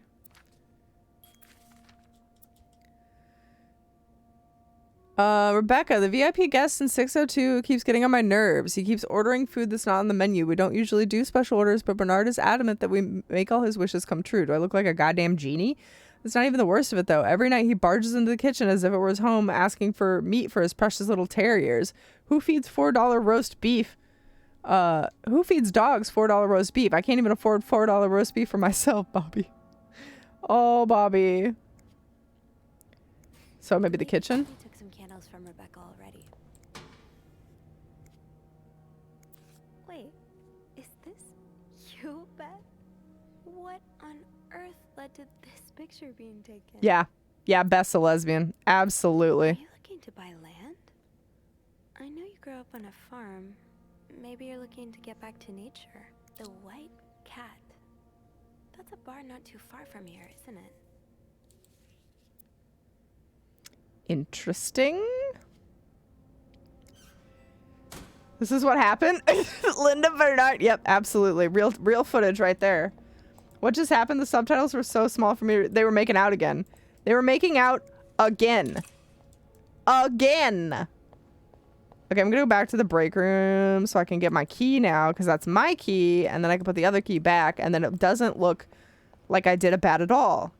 Rebecca, the VIP guest in 602 keeps getting on my nerves. He keeps ordering food that's not on the menu. We don't usually do special orders, but Bernard is adamant that we make all his wishes come true. Do I look like a goddamn genie? That's not even the worst of it, though. Every night he barges into the kitchen as if it were his home, asking for meat for his precious little terriers. Who feeds $4 roast beef? Who feeds dogs $4 roast beef? I can't even afford $4 roast beef for myself, Bobby. Oh, Bobby. So maybe the kitchen? We took some candles from Rebecca already. Wait, is this you, Beth? What on earth led to this picture being taken? Yeah. Yeah, Beth's a lesbian. Absolutely. Are you looking to buy land? I know you grew up on a farm. Maybe you're looking to get back to nature. The White Cat. That's a bar not too far from here, isn't it? Interesting. This is what happened? Linda Bernard. Yep, absolutely. Real footage right there. What just happened? The subtitles were so small for me. They were making out again. They were making out again. Again. Okay, I'm gonna go back to the break room so I can get my key now, because that's my key, and then I can put the other key back, and then it doesn't look like I did a bad at all.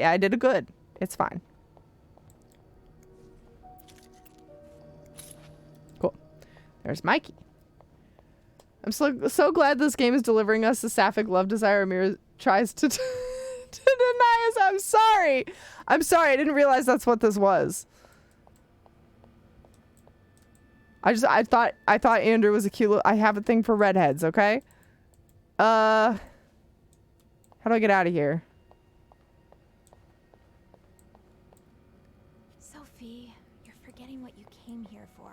I did a good. It's fine. Cool. There's my key. I'm so glad this game is delivering us the sapphic love desire Amir tries to deny us. I'm sorry. I'm sorry. I didn't realize that's what this was. I thought Andrew was a cute little... I have a thing for redheads, okay? How do I get out of here? Sophie, you're forgetting what you came here for.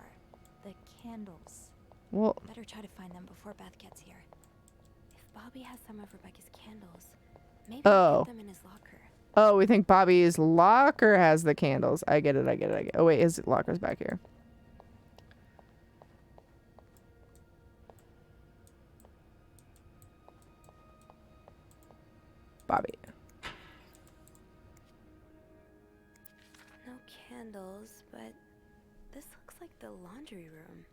The candles. Well... Better try to find them before Beth gets here. If Bobby has some of Rebecca's candles, maybe he'll put them in his locker. Oh, we think Bobby's locker has the candles. I get it. Oh, wait, his locker's back here. Bobby. No candles, but this looks like the laundry room.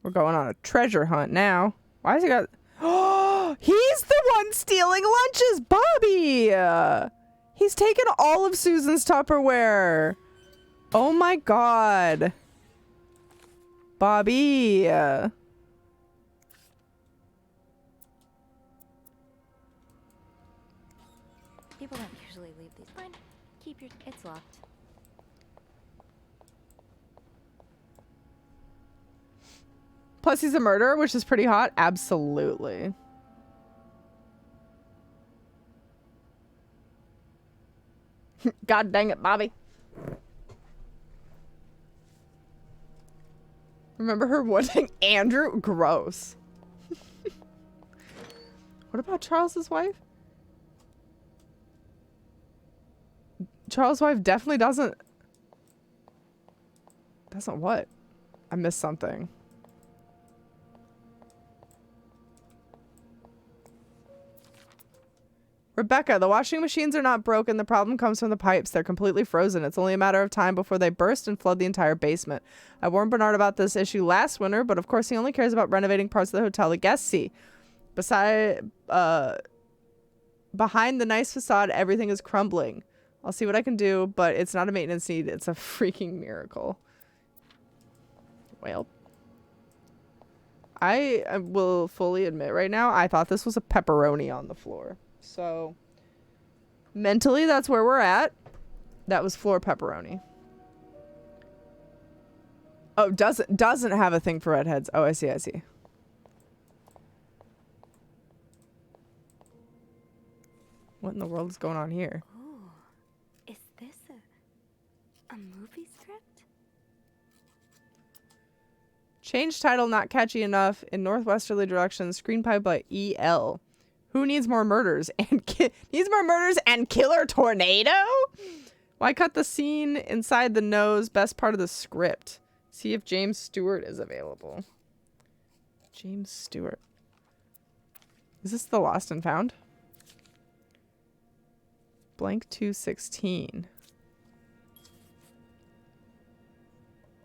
We're going on a treasure hunt now. Why has he got... Oh, he's the one stealing lunches, Bobby! He's taken all of Susan's Tupperware. Oh my god. Bobby. People don't usually leave these. Fine. Keep your... It's locked. Plus he's a murderer, which is pretty hot. Absolutely. God dang it, Bobby. Remember her wanting Andrew? Gross. What about Charles's wife? Charles' wife definitely doesn't what? I missed something. Rebecca, the washing machines are not broken. The problem comes from the pipes. They're completely frozen. It's only a matter of time before they burst and flood the entire basement. I warned Bernard about this issue last winter, but of course he only cares about renovating parts of the hotel the guests see. Behind the nice facade, everything is crumbling. I'll see what I can do, but it's not a maintenance need. It's a freaking miracle. Well, I will fully admit right now, I thought this was a pepperoni on the floor. So, mentally, that's where we're at. That was floor pepperoni. Oh, doesn't have a thing for redheads. Oh, I see. What in the world is going on here? Ooh, is this a movie script? Change title not catchy enough in northwesterly direction. Screenplay by E.L. Who needs more murders and killer tornado? Why cut the scene inside the nose? Best part of the script. See if James Stewart is available. James Stewart. Is this the Lost and Found? Blank 216.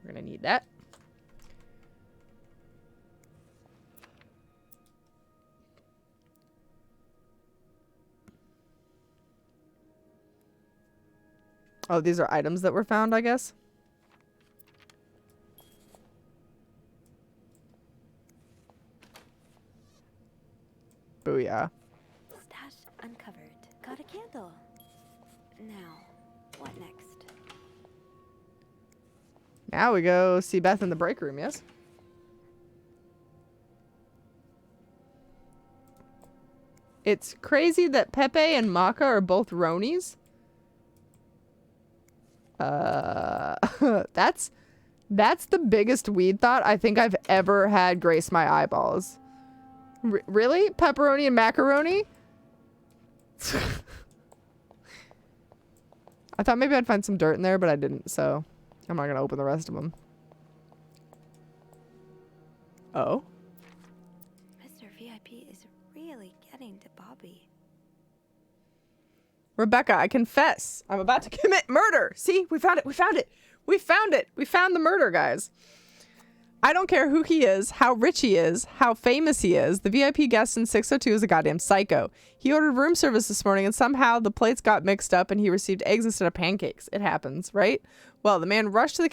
We're gonna need that. Oh, these are items that were found, I guess. Booyah. Stash uncovered. Got a candle. Now, what next? Now we go see Beth in the break room, yes? It's crazy that Pepe and Maka are both Ronies. That's the biggest weed thought I think I've ever had grace my eyeballs. Really? Pepperoni and macaroni? I thought maybe I'd find some dirt in there, but I didn't, so I'm not gonna open the rest of them. Oh? Mr. VIP is really getting to Bobby. Rebecca, I confess. I'm about to commit murder. See? We found it. We found it. We found it. We found the murder, guys. I don't care who he is, how rich he is, how famous he is. The VIP guest in 602 is a goddamn psycho. He ordered room service this morning and somehow the plates got mixed up and he received eggs instead of pancakes. It happens, right? Well, the man rushed to the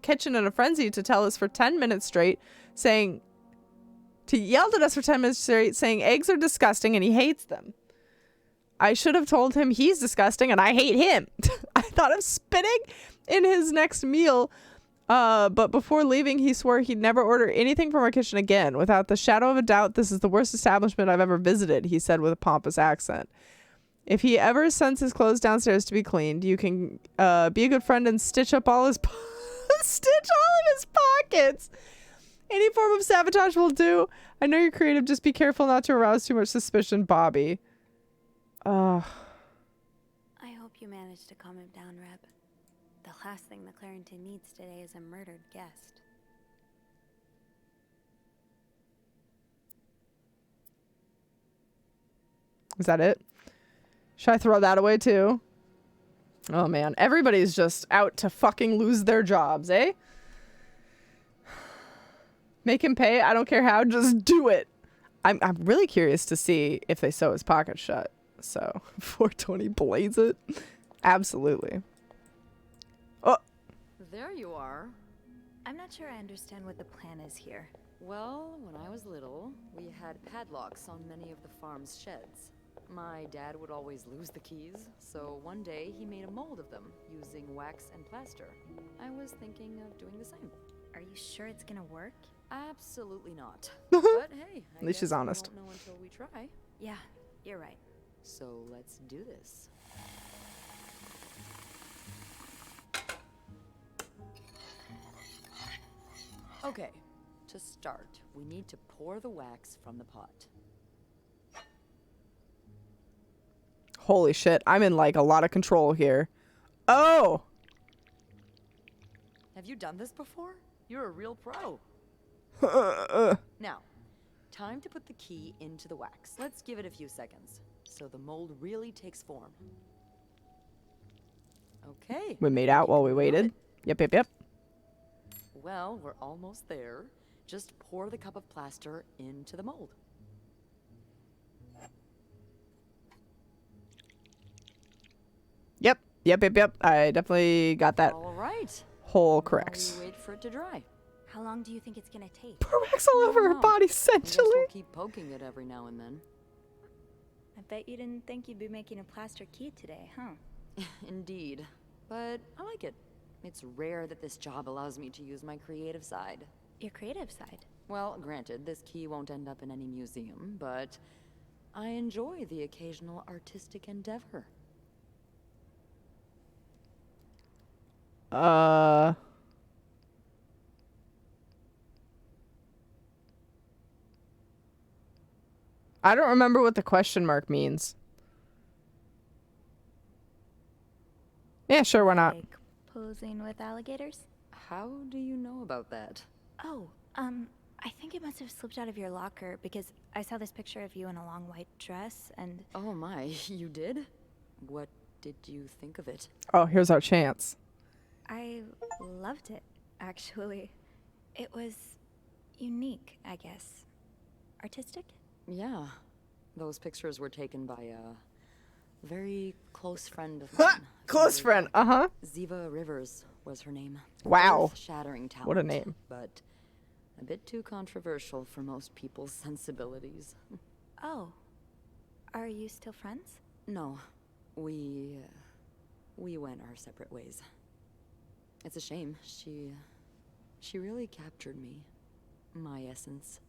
kitchen in a frenzy to tell us for 10 minutes straight, yelled at us for 10 minutes straight, saying eggs are disgusting and he hates them. I should have told him he's disgusting and I hate him. I thought of spitting in his next meal. But before leaving, he swore he'd never order anything from our kitchen again. Without the shadow of a doubt, this is the worst establishment I've ever visited, he said with a pompous accent. If he ever sends his clothes downstairs to be cleaned, you can be a good friend and stitch up all his stitch all of his pockets. Any form of sabotage will do. I know you're creative. Just be careful not to arouse too much suspicion, Bobby. I hope you managed to calm him down, Reb. The last thing the Clarendon needs today is a murdered guest. Is that it? Should I throw that away too? Oh man, everybody's just out to fucking lose their jobs, eh? Make him pay. I don't care how. Just do it. I'm really curious to see if they sew his pocket shut. So 420 blaze it. Absolutely. Oh, there you are. I'm not sure I understand what the plan is here. Well, when I was little, we had padlocks on many of the farm's sheds. My dad would always lose the keys, so one day he made a mold of them using wax and plaster. I was thinking of doing the same. Are you sure it's gonna work? Absolutely not. But hey, at least she's honest. We won't know until we try. Yeah, you're right. So let's do this. Okay, to start, we need to pour the wax from the pot. holy shit. I'm in like a lot of control here. Oh! Have you done this before? You're a real pro. Now, time to put the key into the wax. Let's give it a few seconds so the mold really takes form. Okay. We made out while we waited. Yep. Well, we're almost there. Just pour the cup of plaster into the mold. Yep. I definitely got that All right. whole correct. While we wait for it to dry. How long do you think it's gonna take? Pour wax all over her body, I guess essentially. we'll keep poking it every now and then. I bet you didn't think you'd be making a plaster key today, huh? Indeed. But I like it. It's rare that this job allows me to use my creative side. Your creative side? Well, granted, this key won't end up in any museum, but I enjoy the occasional artistic endeavor. I don't remember what the question mark means. Yeah, sure, why not? Like posing with alligators? How do you know about that? Oh, I think it must have slipped out of your locker because I saw this picture of you in a long white dress and... Oh my, you did? What did you think of it? Oh, here's our chance. I loved it, actually. It was unique, I guess. Artistic? Yeah. Those pictures were taken by a very close friend of mine. Close friend, uh-huh. Ziva Rivers was her name. Wow. Earth-shattering talent. What a name. But a bit too controversial for most people's sensibilities. Oh. Are you still friends? No. We went our separate ways. It's a shame. She really captured me. My essence.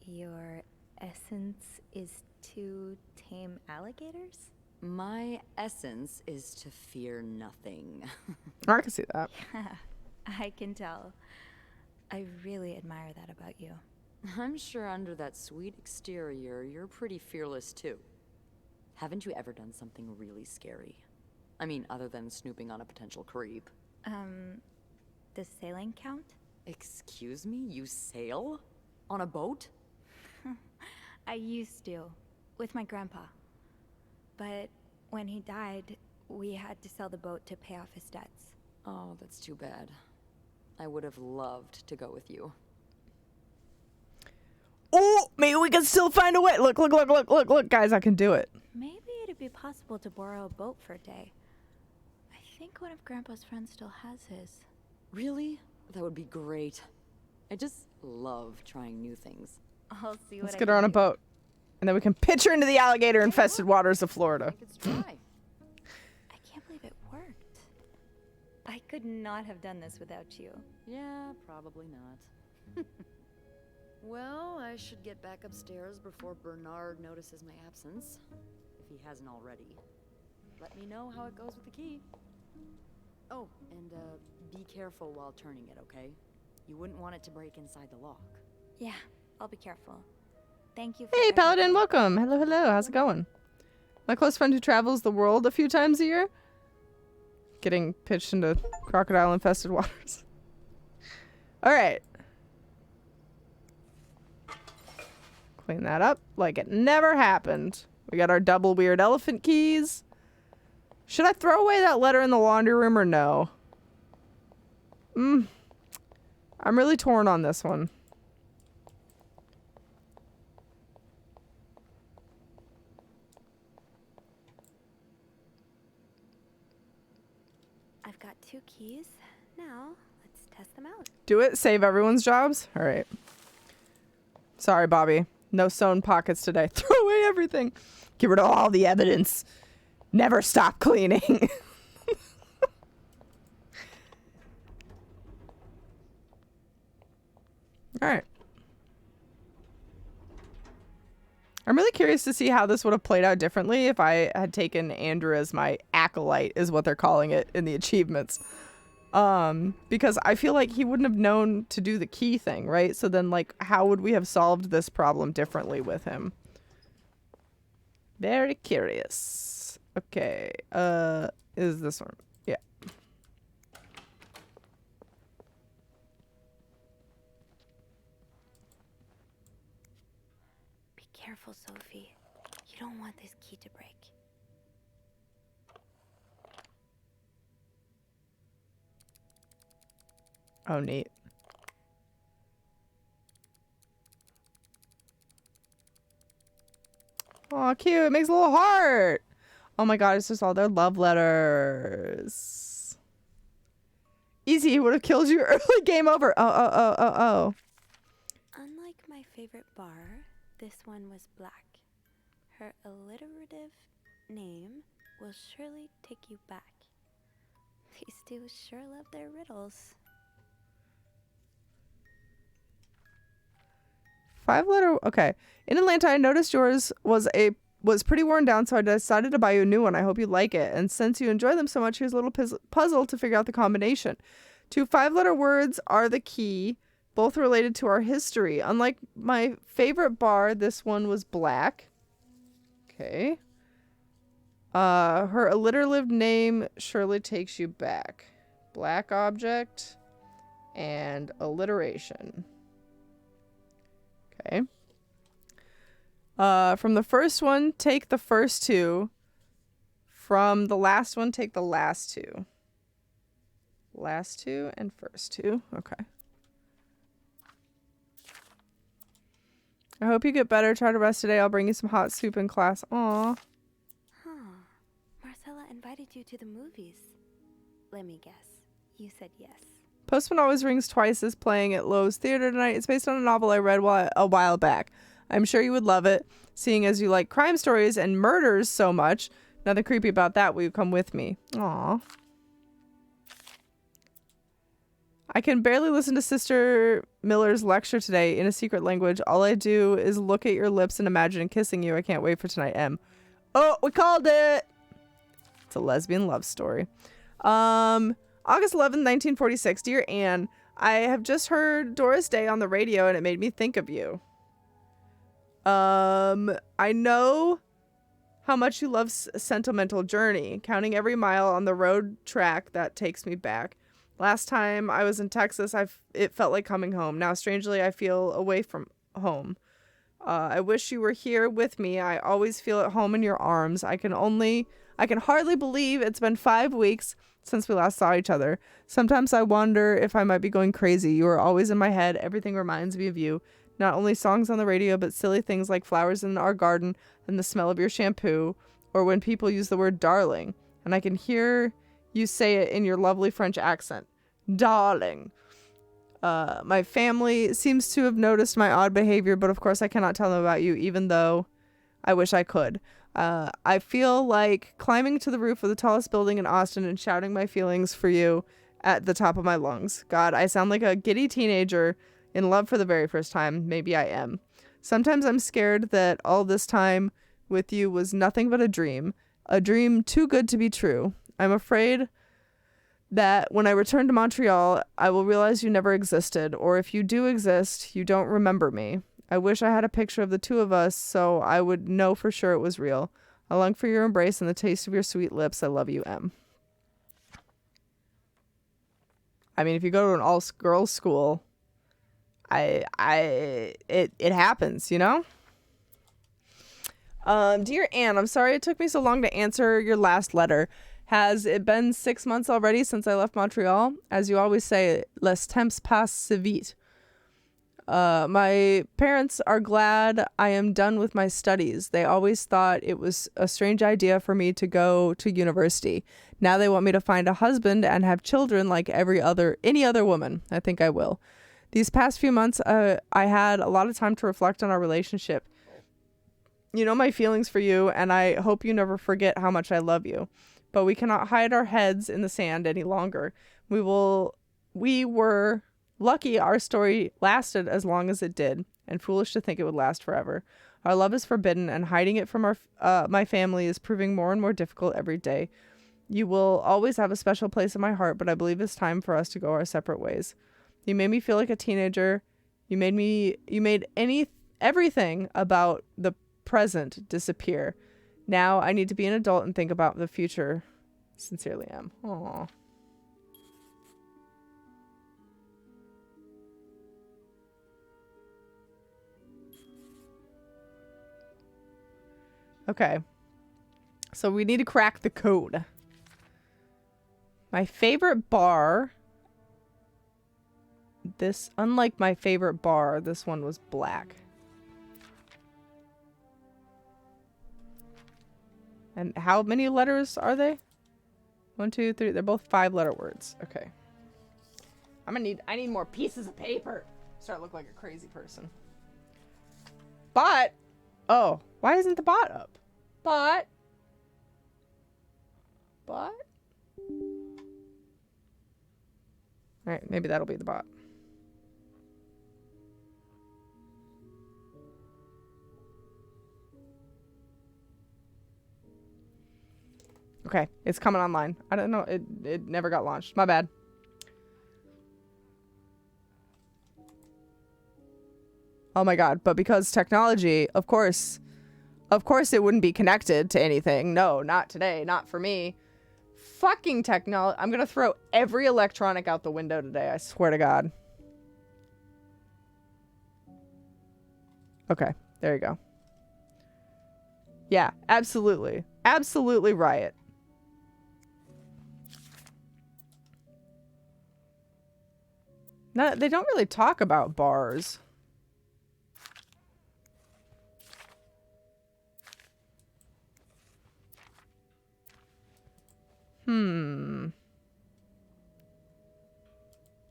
Your essence is to tame alligators? My essence is to fear nothing. I can see that. I can tell. I really admire that about you. I'm sure under that sweet exterior, you're pretty fearless too. Haven't you ever done something really scary? I mean, other than snooping on a potential creep. Does sailing count? Excuse me? You sail? On a boat? I used to, with my grandpa. But when he died, we had to sell the boat to pay off his debts. Oh, that's too bad. I would have loved to go with you. Oh, maybe we can still find a way. Look, guys, I can do it. Maybe it'd be possible to borrow a boat for a day. I think one of Grandpa's friends still has his. Really? That would be great. I just love trying new things. I'll see what Let's I get her can on a do. boat. And then we can pitch her into the alligator-infested waters of Florida. It's dry. I can't believe it worked. I could not have done this without you. Yeah, probably not. Well, I should get back upstairs before Bernard notices my absence, if he hasn't already. Let me know how it goes with the key. Oh, and be careful while turning it, okay? You wouldn't want it to break inside the lock. Yeah, I'll be careful. Thank you for Hey, Paladin, everything. welcome. Hello, hello. How's it going? My close friend who travels the world a few times a year. Getting pitched into crocodile-infested waters. All right. Clean that up like it never happened. We got our double weird elephant keys. Should I throw away that letter in the laundry room or no? I'm really torn on this one. I've got 2 keys. Now, let's test them out. Do it. Save everyone's jobs. All right. Sorry, Bobby. No sewn pockets today. Throw away everything. Get rid of all the evidence. Never stop cleaning. All right. I'm really curious to see how this would have played out differently if I had taken Andrew as my acolyte, is what they're calling it in the achievements. Because I feel like he wouldn't have known to do the key thing, right? So then, like, how would we have solved this problem differently with him? Very curious. Okay, is this one? Yeah. Be careful, Sophie. You don't want this key to break. Oh, neat. Oh, cute. It makes a little heart. Oh my god, it's just all their love letters. Easy, he would have killed you early. Game over. Oh. Unlike my favorite bar, this one was black. Her alliterative name will surely take you back. These two sure love their riddles. 5-letter. Okay. In Atlanta, I noticed yours was pretty worn down, so I decided to buy you a new one. I hope you like it. And since you enjoy them so much, here's a little puzzle to figure out the combination. 2 5-letter words are the key, both related to our history. Unlike my favorite bar, this one was black. Okay. Her alliterative name surely takes you back. Black object and alliteration. Okay. From the first one, take the first 2. From the last one, take the last 2. Last 2 and first 2. Okay. I hope you get better. Try to rest today. I'll bring you some hot soup in class. Aw. Huh. Marcella invited you to the movies. Let me guess. You said yes. Postman Always Rings Twice is playing at Lowe's Theater tonight. It's based on a novel I read a while back. I'm sure you would love it, seeing as you like crime stories and murders so much. Nothing creepy about that. Will you come with me? Aw. I can barely listen to Sister Miller's lecture today in a secret language. All I do is look at your lips and imagine kissing you. I can't wait for tonight, M. Oh, we called it! It's a lesbian love story. August 11th, 1946. Dear Anne, I have just heard Doris Day on the radio and it made me think of you. I know how much you love Sentimental Journey, counting every mile on the road track that takes me back. Last time I was in Texas, it felt like coming home. Now, strangely, I feel away from home. I wish you were here with me. I always feel at home in your arms. I can hardly believe it's been 5 weeks since we last saw each other. Sometimes I wonder if I might be going crazy. You are always in my head. Everything reminds me of you. Not only songs on the radio, but silly things like flowers in our garden and the smell of your shampoo, or when people use the word darling. And I can hear you say it in your lovely French accent. Darling. My family seems to have noticed my odd behavior, but of course I cannot tell them about you, even though I wish I could. I feel like climbing to the roof of the tallest building in Austin and shouting my feelings for you at the top of my lungs. God, I sound like a giddy teenager in love for the very first time. Maybe I am. Sometimes I'm scared that all this time with you was nothing but a dream too good to be true. I'm afraid that when I return to Montreal, I will realize you never existed, or if you do exist, you don't remember me. I wish I had a picture of the two of us so I would know for sure it was real. I long for your embrace and the taste of your sweet lips. I love you, M. I mean, if you go to an all-girls school, it happens, you know? Dear Anne, I'm sorry it took me so long to answer your last letter. Has it been 6 months already since I left Montreal? As you always say, les temps passent si vite. My parents are glad I am done with my studies. They always thought it was a strange idea for me to go to university. Now they want me to find a husband and have children like any other woman. I think I will. These past few months, I had a lot of time to reflect on our relationship. You know my feelings for you, and I hope you never forget how much I love you. But we cannot hide our heads in the sand any longer. We were lucky our story lasted as long as it did, and foolish to think it would last forever. Our love is forbidden, and hiding it from my family is proving more and more difficult every day. You will always have a special place in my heart, but I believe it's time for us to go our separate ways. You made me feel like a teenager. You made everything about the present disappear. Now I need to be an adult and think about the future. Sincerely, M. Aww. Okay. So we need to crack the code. My favorite bar. Unlike my favorite bar, this one was black. And how many letters are they? 1, 2, 3. They're both 5-letter words. Okay. I need more pieces of paper. Start to look like a crazy person. But, oh, why isn't the bot up? Bot. Alright, maybe that'll be the bot. Okay, it's coming online. I don't know. It never got launched. My bad. Oh my god. But because technology, of course it wouldn't be connected to anything. No, not today. Not for me. Fucking technology. I'm gonna throw every electronic out the window today. I swear to God. Okay, there you go. Yeah, absolutely. Absolutely riot. No, they don't really talk about bars.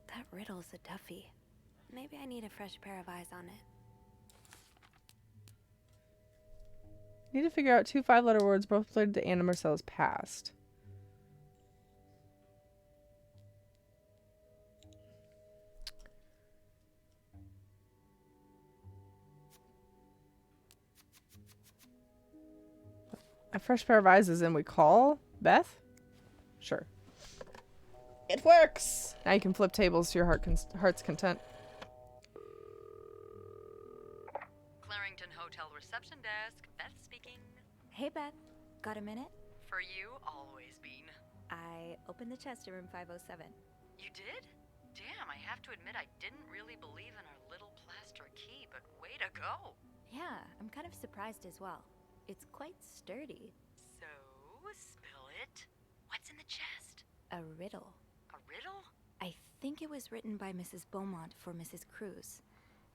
That riddle's a toughie. Maybe I need a fresh pair of eyes on it. Need to figure out 2 5-letter words both related to Anna Marcel's past. A fresh pair of eyes is in we call Beth? Sure. It works! Now you can flip tables to your heart's content. Clarington Hotel reception desk. Beth speaking. Hey, Beth. Got a minute? For you, always, Bean. I opened the chest to room 507. You did? Damn, I have to admit I didn't really believe in our little plaster key, but way to go. Yeah, I'm kind of surprised as well. It's quite sturdy. So, spill it. What's in the chest? A riddle. A riddle? I think it was written by Mrs. Beaumont for Mrs. Cruz.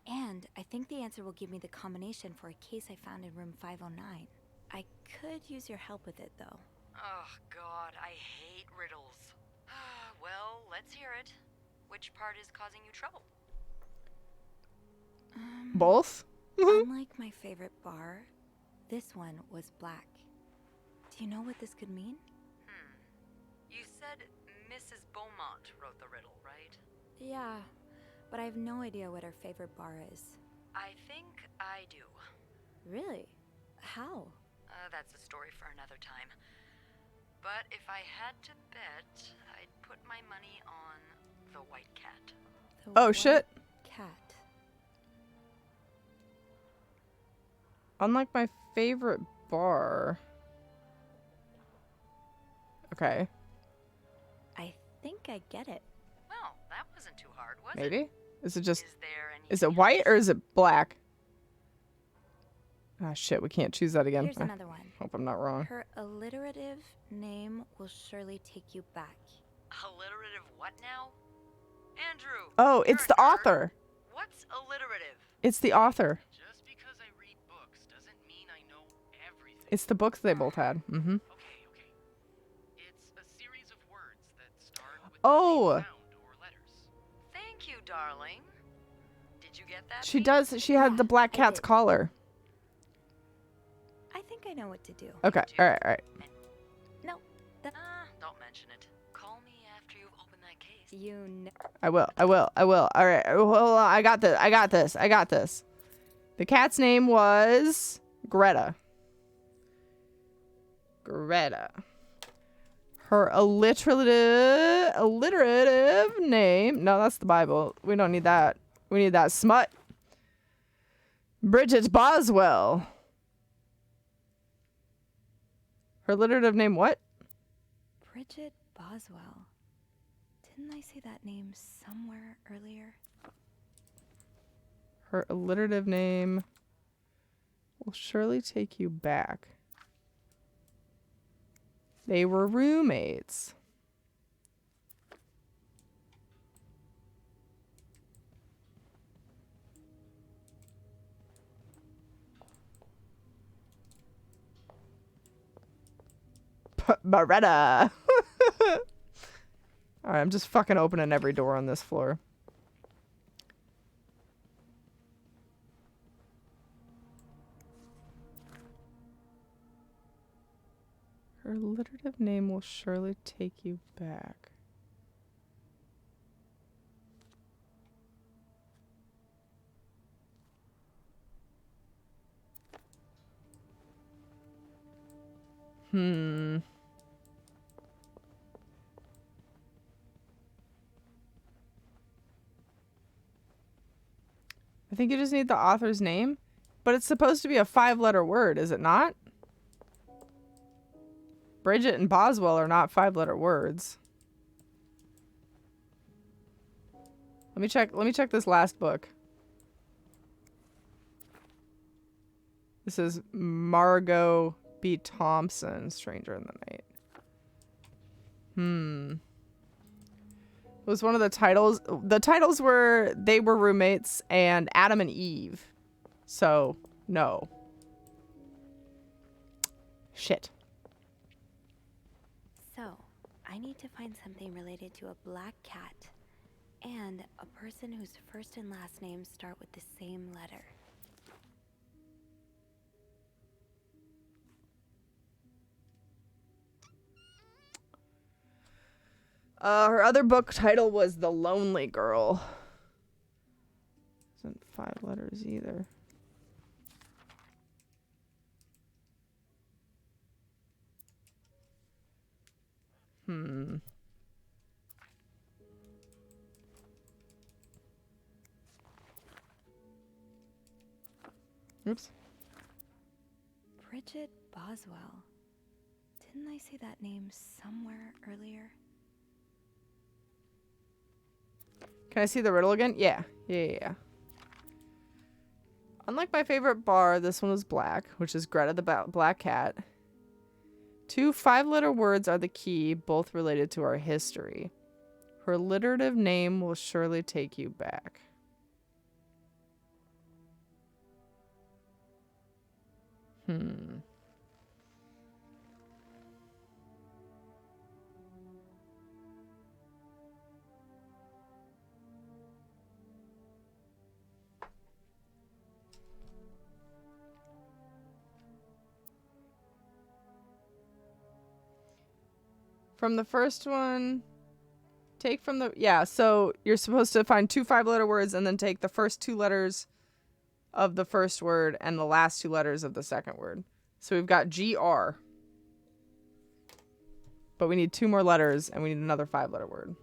And I think the answer will give me the combination for a case I found in room 509. I could use your help with it, though. Oh, God, I hate riddles. Well, let's hear it. Which part is causing you trouble? Both? Unlike my favorite bar, this one was black. Do you know what this could mean? You said Mrs. Beaumont wrote the riddle, right? Yeah, but I have no idea what her favorite bar is. I think I do. Really? How? That's a story for another time. But if I had to bet, I'd put my money on the white cat. The Oh, white shit. Cat. Unlike my favorite bar. Okay. I think I get it. Well, that wasn't too hard, was it? Maybe? Is it just... Is there any... Is it white or is it black? Ah, shit. We can't choose that again. Here's another one. Hope I'm not wrong. Her alliterative name will surely take you back. Alliterative what now? Andrew! Oh, you're it's a the nerd. author. What's alliterative? It's the author. Just because I read books doesn't mean I know everything. It's the books they both had. Mm-hmm. Okay. It's a series of words that start with Oh. the same sound or letters. Thank you, darling. Did you get that? She Pete? does. She had the black I cat's did. collar. I think I know what to do. Okay. All right. No, that Don't mention it. Call me after you've opened that case. you know. I will. All right. Hold on. I got this. The cat's name was Greta. Her alliterative name. No, that's the Bible. We don't need that. We need that smut. Bridget Boswell. Her alliterative name what? Bridget Boswell. Didn't I see that name somewhere earlier? Her alliterative name will surely take you back. They were roommates. Beretta. Alright, I'm just fucking opening every door on this floor. Her alliterative name will surely take you back. I think you just need the author's name, but it's supposed to be a 5-letter word, is it not? Bridget and Boswell are not 5-letter words. Let me check this last book. This is Margot B. Thompson, Stranger in the Night. It was one of the titles. The titles were They Were Roommates and Adam and Eve. So, no. Shit. So, I need to find something related to a black cat and a person whose first and last names start with the same letter. Her other book title was The Lonely Girl. Isn't 5 letters either. Oops. Bridget Boswell. Didn't I see that name somewhere earlier? Can I see the riddle again? Yeah. Unlike my favorite bar, this one was black, which is Greta the Black Cat. 2 5-letter words are the key, both related to our history. Her alliterative name will surely take you back. From the first one, take from the... Yeah, so you're supposed to find 2 5-letter words and then take the first 2 letters of the first word and the last 2 letters of the second word. So we've got GR. But we need 2 more letters and we need another 5-letter word.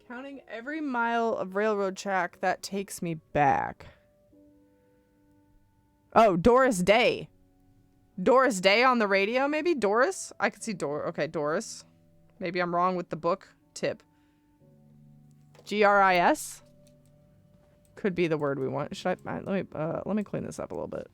Counting every mile of railroad track that takes me back. Oh, Doris Day. Doris Day on the radio, maybe? Doris? I could see Okay, Doris. Maybe I'm wrong with the book tip. GRIS? Could be the word we want. Should I... let me clean this up a little bit.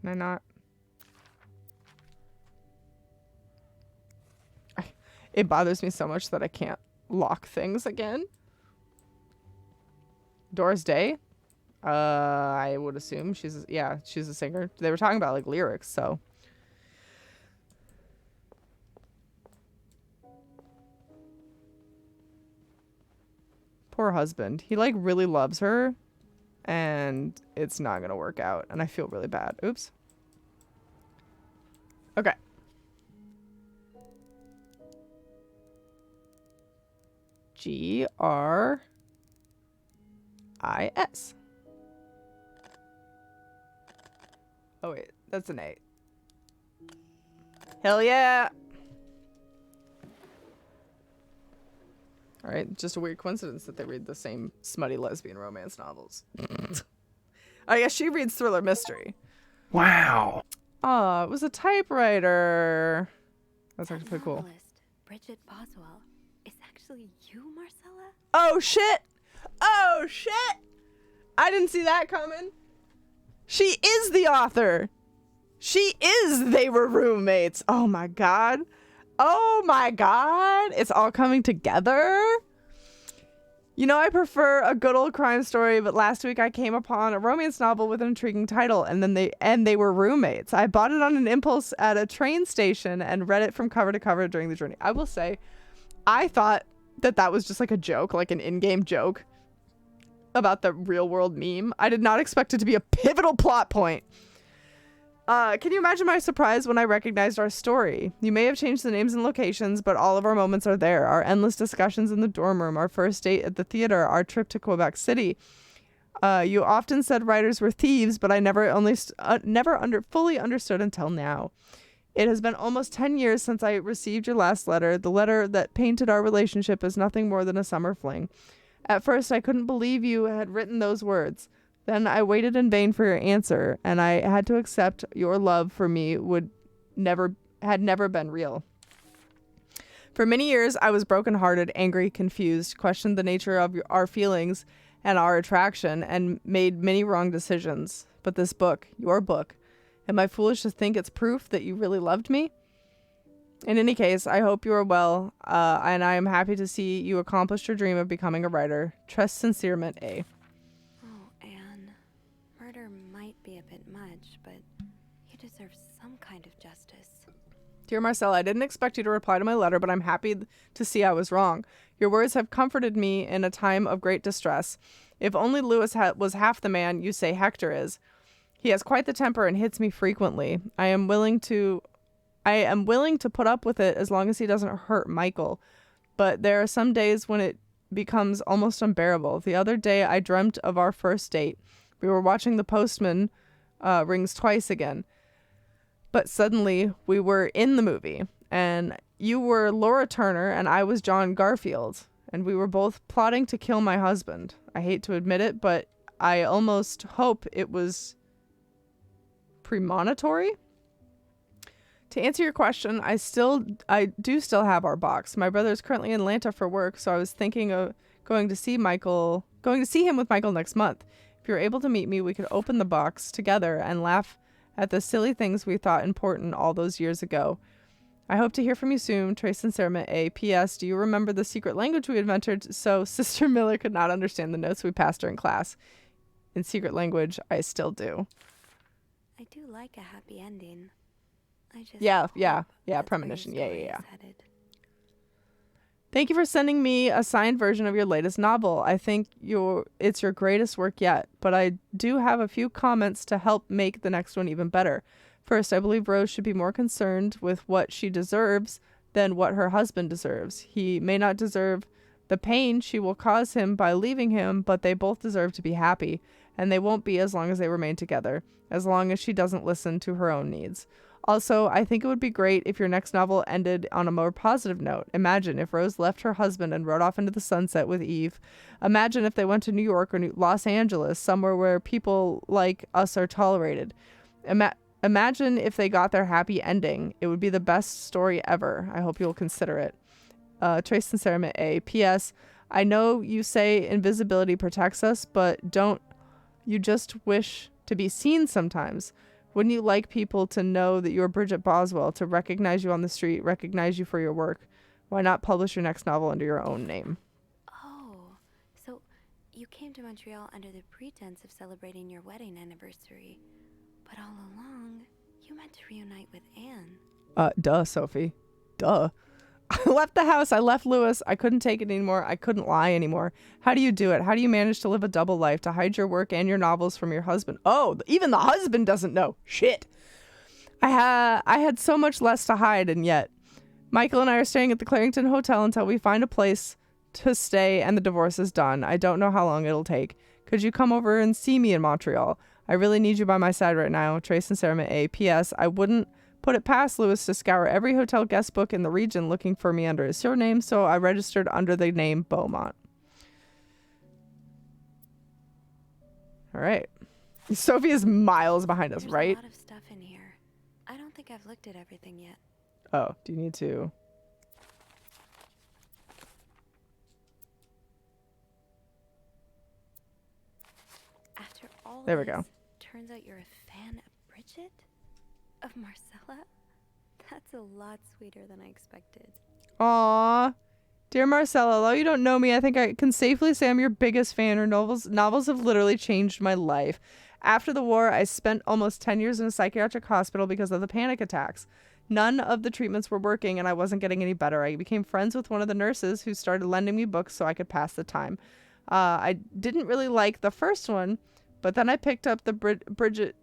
Can I not? It bothers me so much that I can't lock things again. Doris Day? I would assume she's a singer. They were talking about like lyrics, so. Poor husband. He like really loves her and it's not gonna work out and I feel really bad. Oops. Okay. GRIS. Oh wait, that's an 8. Hell yeah! Alright, just a weird coincidence that they read the same smutty lesbian romance novels. I guess she reads thriller mystery. Wow. Oh, it was a typewriter. That's actually pretty cool. Bridget Boswell. Is actually you, Marcella? Oh shit! Oh shit! I didn't see that coming. She is the author. She is They Were Roommates. Oh my god. Oh my god. It's all coming together. You know, I prefer a good old crime story, but last week I came upon a romance novel with an intriguing title, and they were roommates. I bought it on an impulse at a train station and read it from cover to cover during the journey. I will say, I thought that was just like a joke, like an in-game joke about the real world meme. I did not expect it to be a pivotal plot point. Can you imagine my surprise when I recognized our story? You may have changed the names and locations, but all of our moments are there. Our endless discussions in the dorm room, our first date at the theater, our trip to Quebec City. You often said writers were thieves, but I never fully understood until now. It has been almost 10 years since I received your last letter. The letter that painted our relationship as nothing more than a summer fling. At first, I couldn't believe you had written those words. Then I waited in vain for your answer, and I had to accept your love for me had never been real. For many years, I was brokenhearted, angry, confused, questioned the nature of our feelings and our attraction, and made many wrong decisions. But this book, your book, am I foolish to think it's proof that you really loved me? In any case, I hope you are well, and I am happy to see you accomplished your dream of becoming a writer. Trust sincerement, A. Be a bit much, but you deserve some kind of justice. Dear Marcella, I didn't expect you to reply to my letter, but I'm happy to see I was wrong. Your words have comforted me in a time of great distress. If only Lewis was half the man you say Hector is. He has quite the temper and hits me frequently. I am willing to put up with it as long as he doesn't hurt Michael, but there are some days when it becomes almost unbearable. The other day I dreamt of our first date. We were watching The Postman Rings Twice again. But suddenly, we were in the movie, and you were Laura Turner, and I was John Garfield, and we were both plotting to kill my husband. I hate to admit it, but I almost hope it was premonitory. To answer your question, I do still have our box. My brother is currently in Atlanta for work, so I was thinking of going to see him with Michael next month. If you're able to meet me, we could open the box together and laugh at the silly things we thought important all those years ago. I hope to hear from you soon. Trace Sinceramente A. P.S. Do you remember the secret language we invented so Sister Miller could not understand the notes we passed during class? In secret language, I still do. I do like a happy ending. I just Yeah, that's premonition. where your Yeah. story is headed. Thank you for sending me a signed version of your latest novel. I think it's your greatest work yet, but I do have a few comments to help make the next one even better. First, I believe Rose should be more concerned with what she deserves than what her husband deserves. He may not deserve the pain she will cause him by leaving him, but they both deserve to be happy, and they won't be as long as they remain together, as long as she doesn't listen to her own needs. Also, I think it would be great if your next novel ended on a more positive note. Imagine if Rose left her husband and rode off into the sunset with Eve. Imagine if they went to New York or Los Angeles, somewhere where people like us are tolerated. Imagine if they got their happy ending. It would be the best story ever. I hope you'll consider it. Trace Sinceramente A. P.S. I know you say invisibility protects us, but don't you just wish to be seen sometimes? Wouldn't you like people to know that you're Bridget Boswell, to recognize you on the street, recognize you for your work? Why not publish your next novel under your own name? Oh, so you came to Montreal under the pretense of celebrating your wedding anniversary. But all along, you meant to reunite with Anne. Duh, Sophie. Duh. I left the house. I left Lewis. I couldn't take it anymore. I couldn't lie anymore. How do you do it? How do you manage to live a double life, to hide your work and your novels from your husband? Oh, even the husband doesn't know. Shit. I had so much less to hide, and yet. Michael and I are staying at the Clarington Hotel until we find a place to stay and the divorce is done. I don't know how long it'll take. Could you come over and see me in Montreal? I really need you by my side right now. Trace Sinceramente A. P.S. I wouldn't put it past Lewis to scour every hotel guest book in the region looking for me under his surname, so I registered under the name Beaumont. All right. Sophie is miles behind us, right? There's a lot of stuff in here. I don't think I've looked at everything yet. Oh, do you need to? After all There we this, go. turns out you're a fan of Bridget? Of Marcella? That's a lot sweeter than I expected. Aww. Dear Marcella, although you don't know me, I think I can safely say I'm your biggest fan. Her novels have literally changed my life. After the war, I spent almost 10 years in a psychiatric hospital because of the panic attacks. None of the treatments were working and I wasn't getting any better. I became friends with one of the nurses who started lending me books so I could pass the time. I didn't really like the first one, but then I picked up the Bridget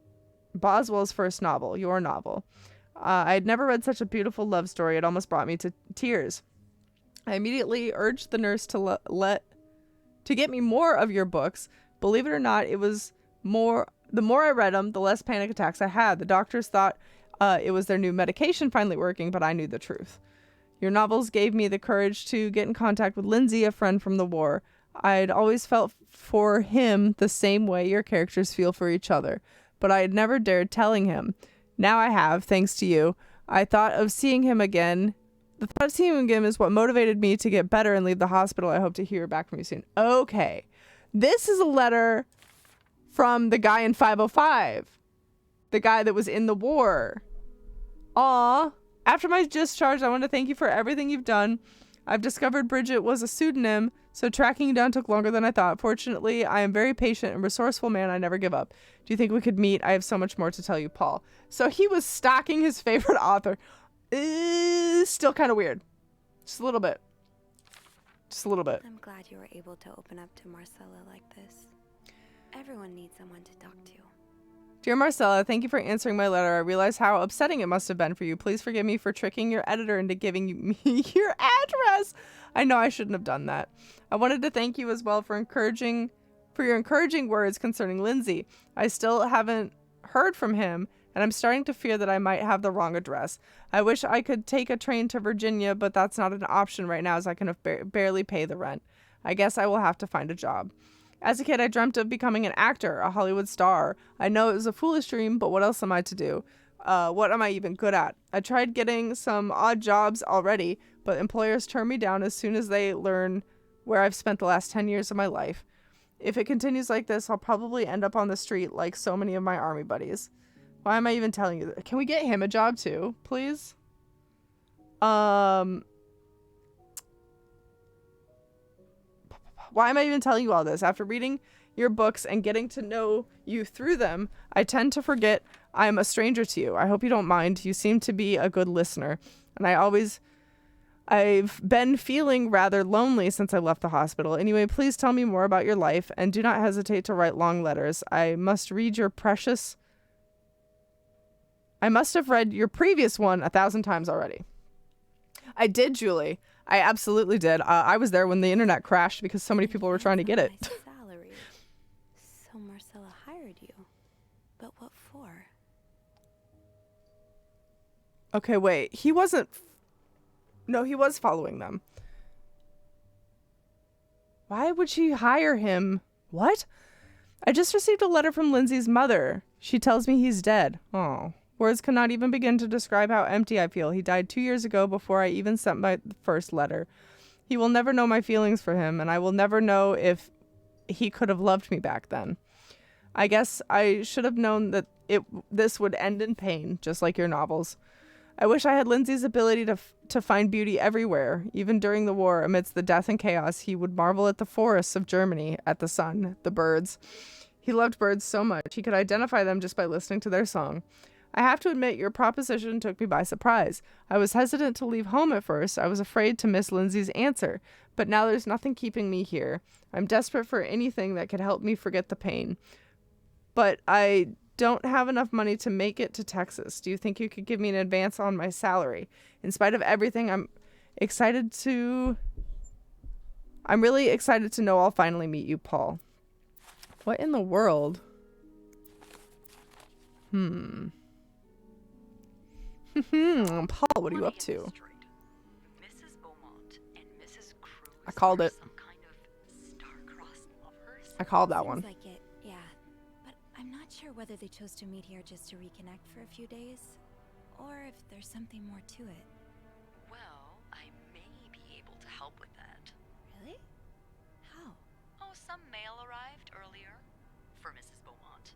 Boswell's first novel, your novel. I had never read such a beautiful love story. It almost brought me to tears. I immediately urged the nurse to get me more of your books. Believe it or not, it was the more I read them, the less panic attacks I had. The doctors thought it was their new medication finally working, but I knew the truth. Your novels gave me the courage to get in contact with Lindsay, a friend from the war. I'd always felt for him the same way your characters feel for each other, but I had never dared telling him. Now I have, thanks to you. I thought of seeing him again. The thought of seeing him again is what motivated me to get better and leave the hospital. I hope to hear back from you soon. Okay. This is a letter from the guy in 505. The guy that was in the war. Aw. After my discharge, I want to thank you for everything you've done. I've discovered Bridget was a pseudonym, so tracking you down took longer than I thought. Fortunately, I am a very patient and resourceful man. I never give up. Do you think we could meet? I have so much more to tell you, Paul. So he was stalking his favorite author. Still kind of weird. Just a little bit. Just a little bit. I'm glad you were able to open up to Marcella like this. Everyone needs someone to talk to. Dear Marcella, thank you for answering my letter. I realize how upsetting it must have been for you. Please forgive me for tricking your editor into giving me your address. I know I shouldn't have done that. I wanted to thank you as well for your encouraging words concerning Lindsay. I still haven't heard from him, and I'm starting to fear that I might have the wrong address. I wish I could take a train to Virginia, but that's not an option right now as I can barely pay the rent. I guess I will have to find a job. As a kid, I dreamt of becoming an actor, a Hollywood star. I know it was a foolish dream, but what else am I to do? What am I even good at? I tried getting some odd jobs already, but employers turn me down as soon as they learn where I've spent the last 10 years of my life. If it continues like this, I'll probably end up on the street like so many of my army buddies. Why am I even telling you that? Can we get him a job too, please? Why am I even telling you all this? After reading your books and getting to know you through them, I tend to forget I am a stranger to you. I hope you don't mind. You seem to be a good listener. And I've been feeling rather lonely since I left the hospital. Anyway, please tell me more about your life and do not hesitate to write long letters. I must have read your previous one 1,000 times already. I did, Julie. I absolutely did. I was there when the internet crashed because so many people were trying to get it. Salary. So Marcella hired you. But what for? Okay, wait. He wasn't... No, he was following them. Why would she hire him? What? I just received a letter from Lindsay's mother. She tells me he's dead. Oh. Words cannot even begin to describe how empty I feel. He died 2 years ago before I even sent my first letter. He will never know my feelings for him, and I will never know if he could have loved me back then. I guess I should have known that this would end in pain, just like your novels. I wish I had Lindsay's ability to find beauty everywhere. Even during the war, amidst the death and chaos, he would marvel at the forests of Germany, at the sun, the birds. He loved birds so much, he could identify them just by listening to their song. I have to admit, your proposition took me by surprise. I was hesitant to leave home at first. I was afraid to miss Lindsay's answer. But now there's nothing keeping me here. I'm desperate for anything that could help me forget the pain. But I don't have enough money to make it to Texas. Do you think you could give me an advance on my salary? In spite of everything, I'm really excited to know I'll finally meet you, Paul. What in the world? Paul, what are you up to? Mrs. Beaumont and Mrs. Cruz I called it. Some kind of star-crossed lovers. I called that one. Seems like it, yeah. But I'm not sure whether they chose to meet here just to reconnect for a few days, or if there's something more to it. Well, I may be able to help with that. Really? How? Oh, some mail arrived earlier for Mrs. Beaumont.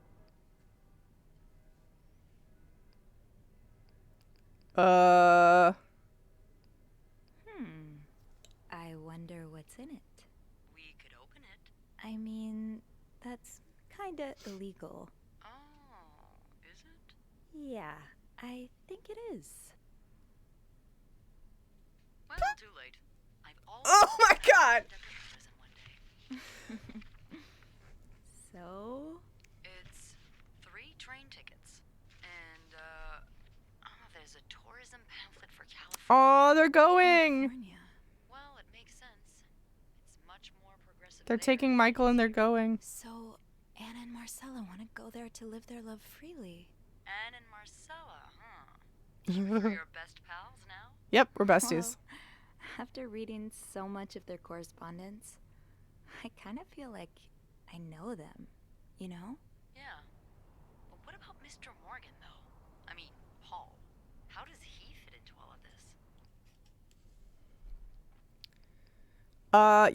I wonder what's in it. We could open it. I mean, that's kinda illegal. Oh, is it? Yeah, I think it is. Well, too late. I've always Oh my god! So? It's 3 train tickets. And, there's a tourism pamphlet for California. Oh, they're going! California. Well, it makes sense. It's much more progressive. They're there. taking Michael and they're going. So, Anna and Marcella want to go there to live their love freely. Anne and Marcella, huh? You're your best pals now? Yep, we're besties. Well, after reading so much of their correspondence, I kind of feel like I know them, you know? Yeah. But what about Mr. Morgan, though? I mean, Paul. How does he fit into all of this?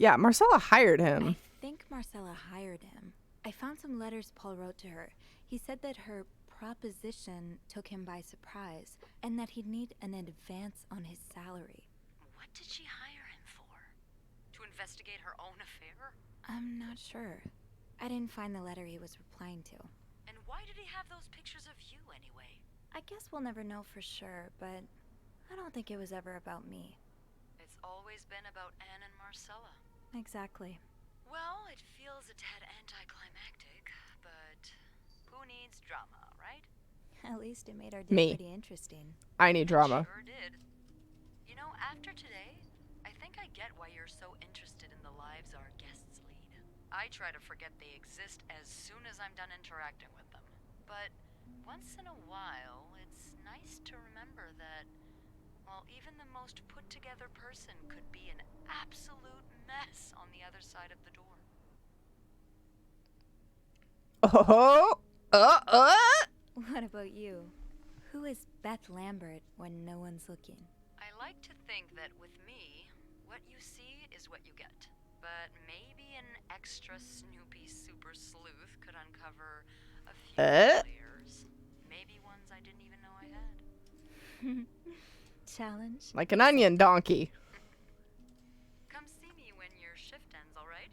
Yeah, Marcella hired him. I think Marcella hired him. I found some letters Paul wrote to her. He said that her proposition took him by surprise, and that he'd need an advance on his salary. What did she hire him for? To investigate her own affair? I'm not sure. I didn't find the letter he was replying to. And why did he have those pictures of you anyway? I guess we'll never know for sure, but I don't think it was ever about me. It's always been about Anne and Marcella. Exactly. Well, it feels a tad anticlimactic, but who needs drama, right? At least it made our day Me. pretty interesting. I need drama. Sure did. You know, after today, I think I get why you're so interested in the lives our guests lead. I try to forget they exist as soon as I'm done interacting with them. But once in a while, it's nice to remember that, well, even the most put-together person could be an absolute mess on the other side of the door. What about you? Who is Beth Lambert when no one's looking? I like to think that with me, what you see is what you get. but maybe an extra Snoopy super sleuth could uncover a few layers. Maybe ones I didn't even know I had. Challenge. Like an onion donkey. Come see me when your shift ends, all right?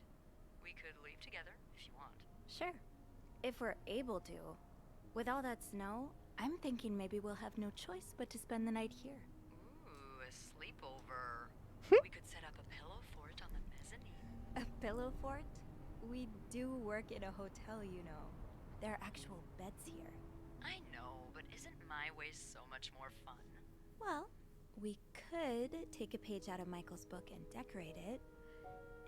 We could leave together if you want. Sure. If we're able to. With all that snow, I'm thinking maybe we'll have no choice but to spend the night here. Ooh, a sleepover. We could set up a pillow fort on the mezzanine. A pillow fort? We do work in a hotel, you know. There are actual beds here. I know, but isn't my way so much more fun? Well, we could take a page out of Michael's book and decorate it,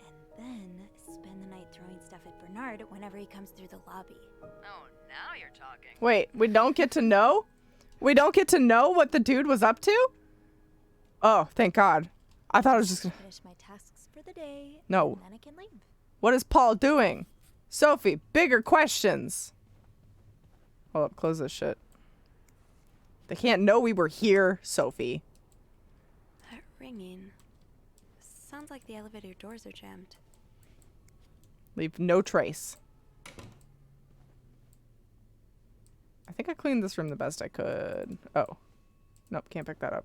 and then spend the night throwing stuff at Bernard whenever he comes through the lobby. Oh, now you're talking. Wait, we don't get to know? We don't get to know what the dude was up to? Oh, thank God. I thought it was just gonna... Finish my tasks for the day, No. and then I can leave. What is Paul doing? Sophie, bigger questions. Hold up, close this shit. They can't know we were here, Sophie. That ringing. Sounds like the elevator doors are jammed. Leave no trace. I think I cleaned this room the best I could. Oh. Nope, can't pick that up.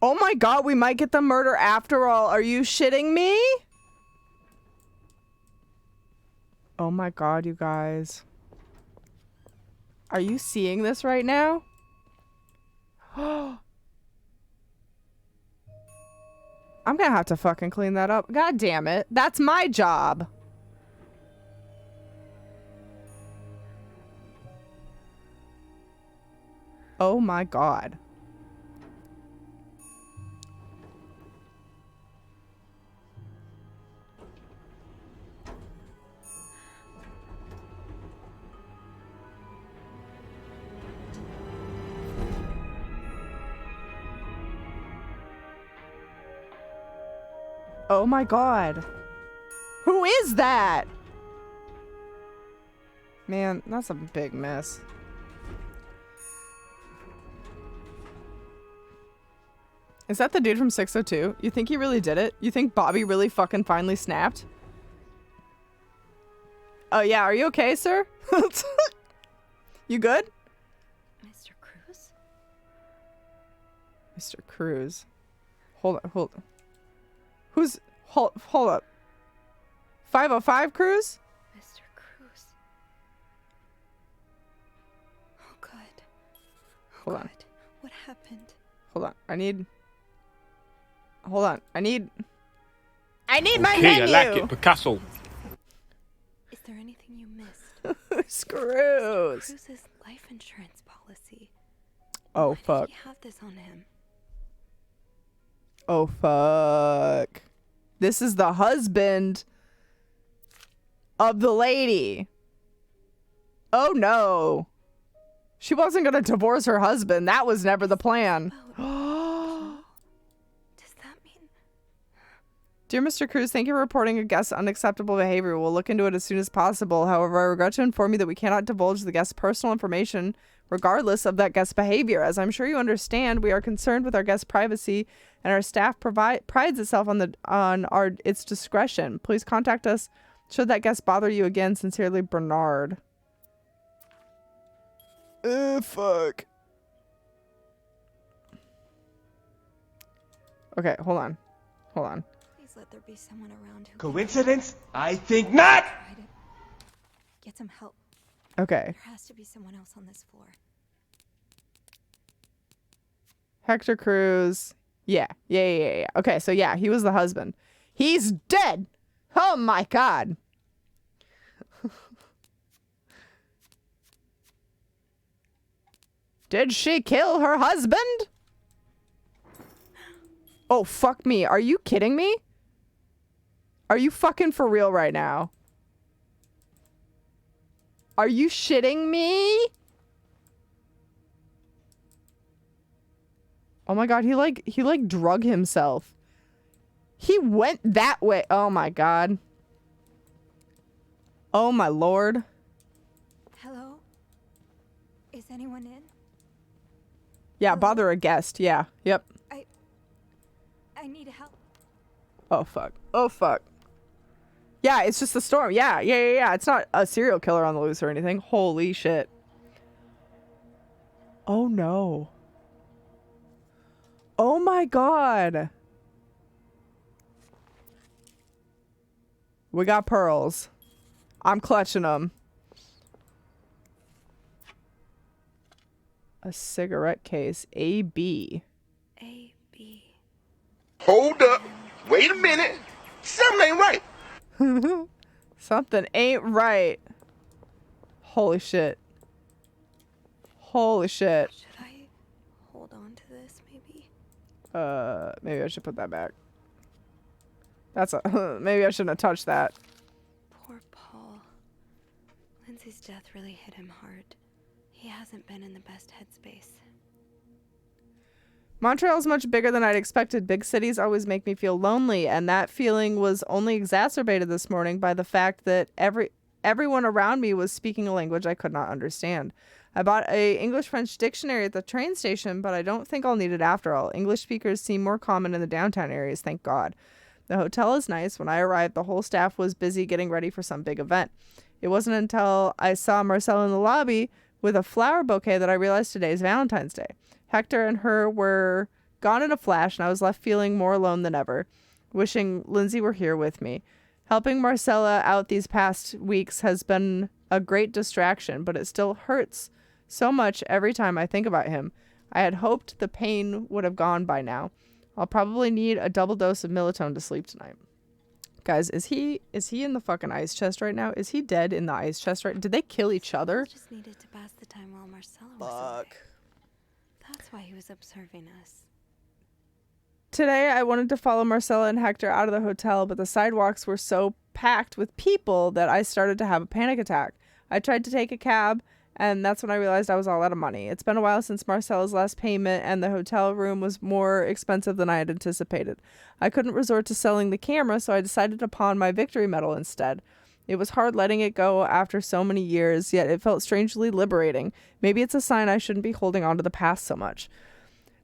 Oh my God, we might get the murder after all. Are you shitting me? Oh my God, you guys. Are you seeing this right now? I'm gonna have to fucking clean that up. God damn it. That's my job. Oh my God. Oh my God. Who is that? Man, that's a big mess. Is that the dude from 602? You think he really did it? You think Bobby really fucking finally snapped? Oh yeah, are you okay, sir? You good? Mr. Cruz? Mr. Cruz. Hold on. Who's... Hold up. 505 Cruz? Mr. Cruz. Oh God. Oh Hold God. on. What happened? Hold on. Hold on. I need my Okay, menu! I like it, Picasso. Is there anything you missed? Who's Cruz? Cruz's life insurance policy. Oh, Why fuck. did he have this on him? Oh, fuck. This is the husband of the lady. Oh, no. She wasn't going to divorce her husband. That was never the plan. Does that mean... Dear Mr. Cruz, thank you for reporting a guest's unacceptable behavior. We'll look into it as soon as possible. However, I regret to inform you that we cannot divulge the guest's personal information regardless of that guest's behavior. As I'm sure you understand, we are concerned with our guest's privacy, and our staff prides itself on its discretion. Please contact us should that guest bother you again. Sincerely, Bernard. Fuck. Okay, hold on. Please let there be someone around who... Coincidence? I think not! Try to get some help. Okay. There has to be someone else on this floor. Hector Cruz. Yeah. Okay, so yeah, he was the husband. He's dead! Oh my God. Did she kill her husband? Oh, fuck me. Are you kidding me? Are you fucking for real right now? Are you shitting me? Oh my God, he like drug himself. He went that way. Oh my God. Oh my lord. Hello? Is anyone in? Yeah, Hello? bother a guest. Yeah. Yep. I need help. Oh fuck. Oh fuck. Yeah, it's just the storm. Yeah. It's not a serial killer on the loose or anything. Holy shit. Oh no. Oh my god. We got pearls. I'm clutching them. A cigarette case. AB. A.B. Hold up. Wait a minute. Something ain't right. Something ain't right. Holy shit. Holy shit. Should I hold on to this, maybe? Maybe I should put that back. That's a maybe I shouldn't have touched that. Poor Paul. Lindsay's death really hit him hard. He hasn't been in the best headspace. Montreal's much bigger than I'd expected. Big cities always make me feel lonely, and that feeling was only exacerbated this morning by the fact that everyone around me was speaking a language I could not understand. I bought a English-French dictionary at the train station, but I don't think I'll need it after all. English speakers seem more common in the downtown areas, thank God. The hotel is nice. When I arrived, the whole staff was busy getting ready for some big event. It wasn't until I saw Marcel in the lobby with a flower bouquet that I realized today is Valentine's Day. Hector and her were gone in a flash, and I was left feeling more alone than ever, wishing Lindsay were here with me. Helping Marcella out these past weeks has been a great distraction, but it still hurts so much every time I think about him. I had hoped the pain would have gone by now. I'll probably need a double dose of Militone to sleep tonight. Guys, is he in the fucking ice chest right now? Is he dead in the ice chest right? Did they kill each other? I just needed to pass the time while Marcella was away. That's why he was observing us. Today, I wanted to follow Marcella and Hector out of the hotel, but the sidewalks were so packed with people that I started to have a panic attack. I tried to take a cab, and that's when I realized I was all out of money. It's been a while since Marcella's last payment, and the hotel room was more expensive than I had anticipated. I couldn't resort to selling the camera, so I decided to pawn my victory medal instead. It was hard letting it go after so many years, yet it felt strangely liberating. Maybe it's a sign I shouldn't be holding on to the past so much.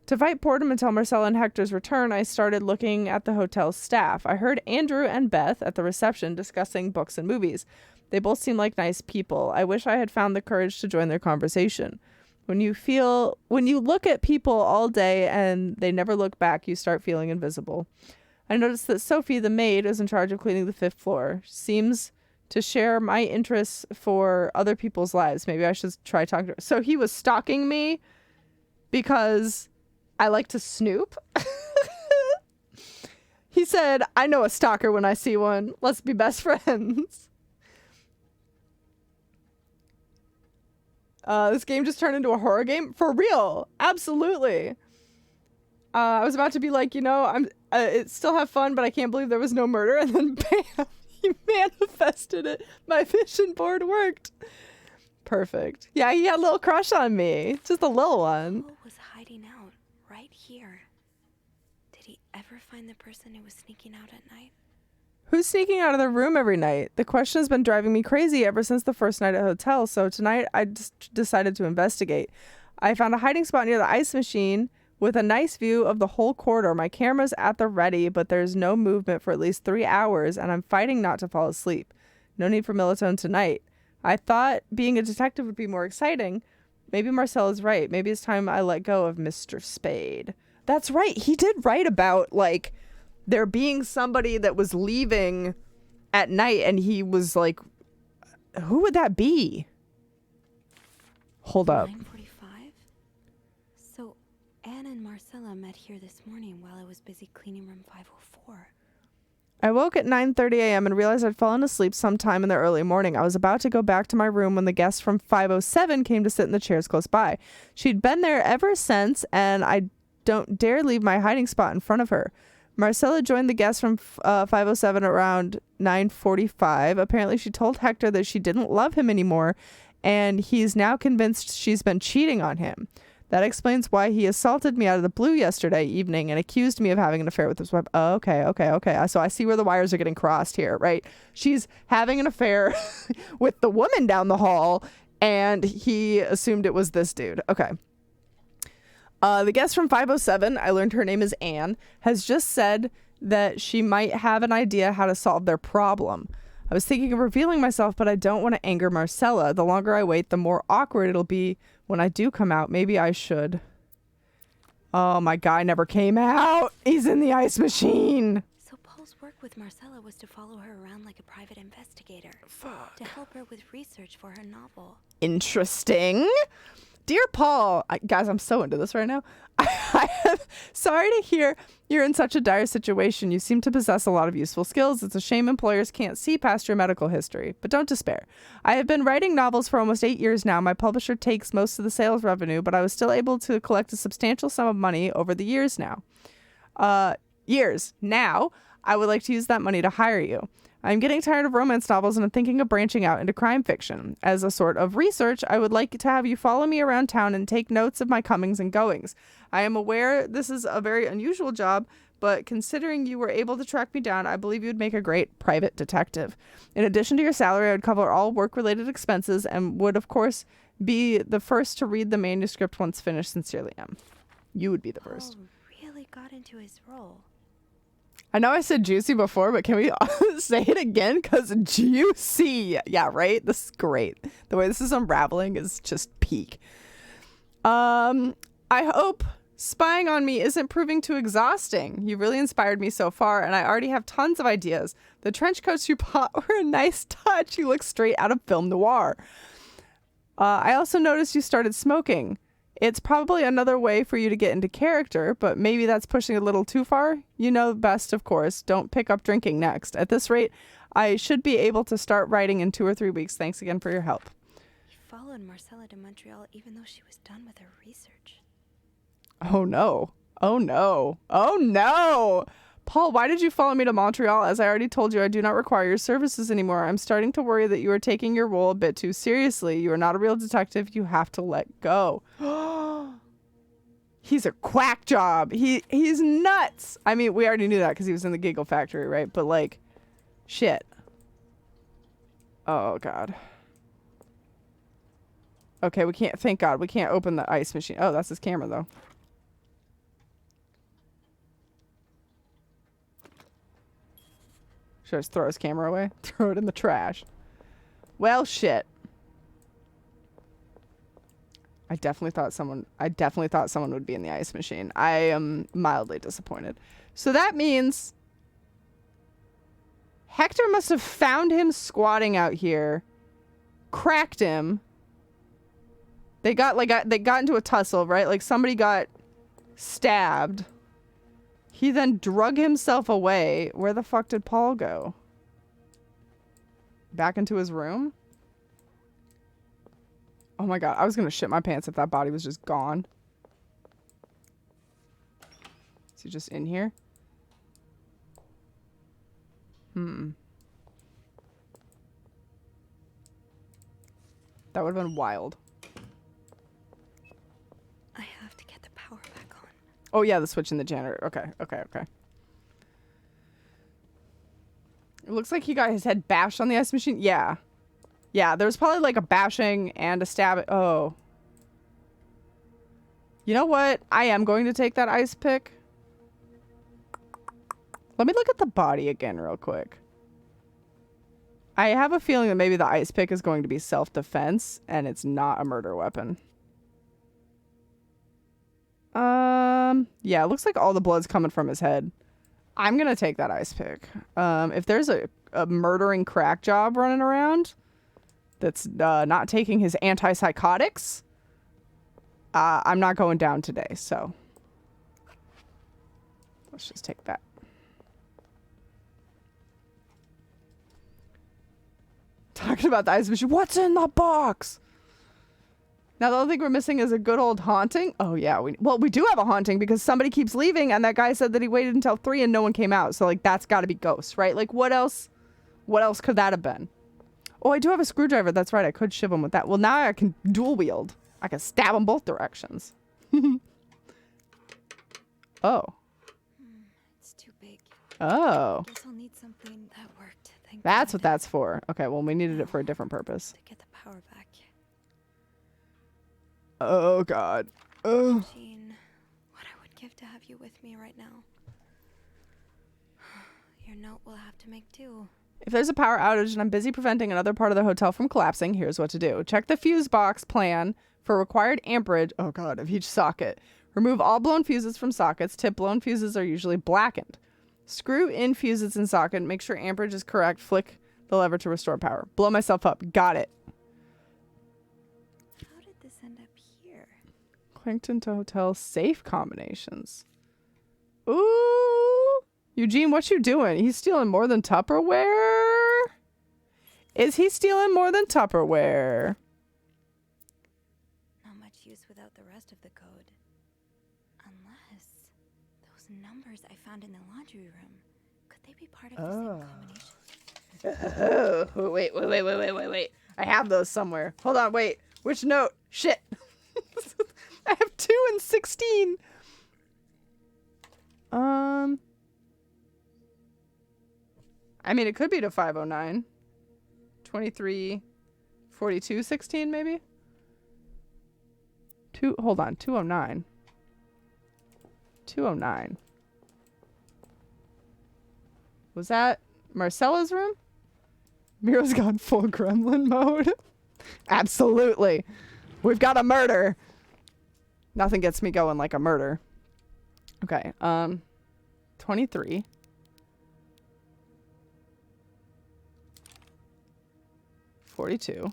To fight boredom until Marcella and Hector's return, I started looking at the hotel's staff. I heard Andrew and Beth at the reception discussing books and movies. They both seem like nice people. I wish I had found the courage to join their conversation. When you look at people all day and they never look back, you start feeling invisible. I noticed that Sophie, the maid, is in charge of cleaning the 5th floor. She seems to share my interests for other people's lives. Maybe I should try talking to her. So he was stalking me because I like to snoop. He said, I know a stalker when I see one. Let's be best friends. This game just turned into a horror game? For real. Absolutely. I was about to be like, it still have fun, but I can't believe there was no murder. And then bam, he manifested it. My vision board worked. Perfect. Yeah, he had a little crush on me. Just a little one. Paul was hiding out right here. Did he ever find the person who was sneaking out at night? Who's sneaking out of their room every night? The question has been driving me crazy ever since the first night at the hotel, so tonight I just decided to investigate. I found a hiding spot near the ice machine with a nice view of the whole corridor. My camera's at the ready, but there's no movement for at least 3 hours, and I'm fighting not to fall asleep. No need for Militone tonight. I thought being a detective would be more exciting. Maybe Marcel is right. Maybe it's time I let go of Mr. Spade. That's right. He did write about, like, there being somebody that was leaving at night, and he was like, who would that be? Hold up. 9:45? So Anne and Marcella met here this morning while I was busy cleaning room 504. I woke at 9:30 a.m. and realized I'd fallen asleep sometime in the early morning. I was about to go back to my room when the guest from 507 came to sit in the chairs close by. She'd been there ever since, and I don't dare leave my hiding spot in front of her. Marcella joined the guest from 507 around 9:45. Apparently, she told Hector that she didn't love him anymore, and he's now convinced she's been cheating on him. That explains why he assaulted me out of the blue yesterday evening and accused me of having an affair with his wife. Oh, okay. So I see where the wires are getting crossed here, right? She's having an affair with the woman down the hall, and he assumed it was this dude. Okay. The guest from 507, I learned her name is Anne, has just said that she might have an idea how to solve their problem. I was thinking of revealing myself, but I don't want to anger Marcella. The longer I wait, the more awkward it'll be when I do come out. Maybe I should. Oh, my guy never came out. He's in the ice machine. So Paul's work with Marcella was to follow her around like a private investigator. Fuck. To help her with research for her novel. Interesting. Dear Paul, guys, I'm so into this right now. I am sorry to hear you're in such a dire situation. You seem to possess a lot of useful skills. It's a shame employers can't see past your medical history, but don't despair. I have been writing novels for almost 8 years now. My publisher takes most of the sales revenue, but I was still able to collect a substantial sum of money over the years now. Now, I would like to use that money to hire you. I'm getting tired of romance novels and I'm thinking of branching out into crime fiction. As a sort of research, I would like to have you follow me around town and take notes of my comings and goings. I am aware this is a very unusual job, but considering you were able to track me down, I believe you would make a great private detective. In addition to your salary, I would cover all work-related expenses and would, of course, be the first to read the manuscript once finished. Sincerely, M. You would be the first. Paul really got into his role. I know I said juicy before, but can we say it again? Because juicy. Yeah, right? This is great. The way this is unraveling is just peak. I hope spying on me isn't proving too exhausting. You really inspired me so far, and I already have tons of ideas. The trench coats you bought were a nice touch. You look straight out of film noir. I also noticed you started smoking. It's probably another way for you to get into character, but maybe that's pushing a little too far. You know best, of course. Don't pick up drinking next. At this rate, I should be able to start writing in 2 or 3 weeks. Thanks again for your help. He followed Marcella to Montreal even though she was done with her research. Oh no. Oh no. Oh no. Paul, why did you follow me to Montreal? As I already told you, I do not require your services anymore. I'm starting to worry that you are taking your role a bit too seriously. You are not a real detective. You have to let go. He's a quack job. He's nuts. I mean, we already knew that because he was in the Giggle Factory, right? But like, shit. Oh, God. Okay, we can't, thank God, we can't open the ice machine. Oh, that's his camera, though. Should I just throw his camera away? Throw it in the trash. Well, shit. I definitely thought someone would be in the ice machine. I am mildly disappointed. So that means Hector must have found him squatting out here, cracked him. They got into a tussle, right? Like somebody got stabbed. He then drug himself away. Where the fuck did Paul go? Back into his room? Oh my God, I was gonna shit my pants if that body was just gone. Is he just in here? That would have been wild. I have to get the power back on. Oh yeah, the switch in the janitor. Okay. It looks like he got his head bashed on the ice machine. Yeah. Yeah, there's probably like a bashing and a stab. Oh. You know what? I am going to take that ice pick. Let me look at the body again real quick. I have a feeling that maybe the ice pick is going to be self-defense and it's not a murder weapon. Yeah, it looks like all the blood's coming from his head. I'm gonna take that ice pick. If there's a murdering crack job running around that's not taking his antipsychotics, I'm not going down today, so let's just take that. Talking about the ice machine. What's in the box? Now, the only thing we're missing is a good old haunting. Oh, yeah. We do have a haunting because somebody keeps leaving and that guy said that he waited until 3 and no one came out. So, like, that's got to be ghosts, right? Like, what else could that have been? Oh, I do have a screwdriver. That's right. I could shiv him with that. Well, now I can dual wield. I can stab him both directions. Oh. It's too big. Oh. Guess I'll need something that worked. Thank That's God. what that's for. Okay, well, we needed it for a different purpose. To get the power back. Oh, God. Oh. Eugene, what I would give to have you with me right now. Your note will have to make do. If there's a power outage and I'm busy preventing another part of the hotel from collapsing, here's what to do. Check the fuse box plan for required amperage, oh God, of each socket. Remove all blown fuses from sockets. Tip blown fuses are usually blackened. Screw in fuses in socket. Make sure amperage is correct. Flick the lever to restore power. Blow myself up. Got it. How did this end up here? Clicked into hotel safe combinations. Ooh. Eugene, what you doing? He's stealing more than Tupperware? Is he stealing more than Tupperware? Not much use without the rest of the code. Unless those numbers I found in the laundry room, could they be part of the same combination? Oh, wait. I have those somewhere. Hold on, wait. Which note? Shit. I have 2 and 16. I mean, it could be to 509. 23, 42, 16 maybe? Hold on, 209. 209. Was that Marcella's room? Mira's gone full gremlin mode. Absolutely. We've got a murder. Nothing gets me going like a murder. Okay, 23. 42.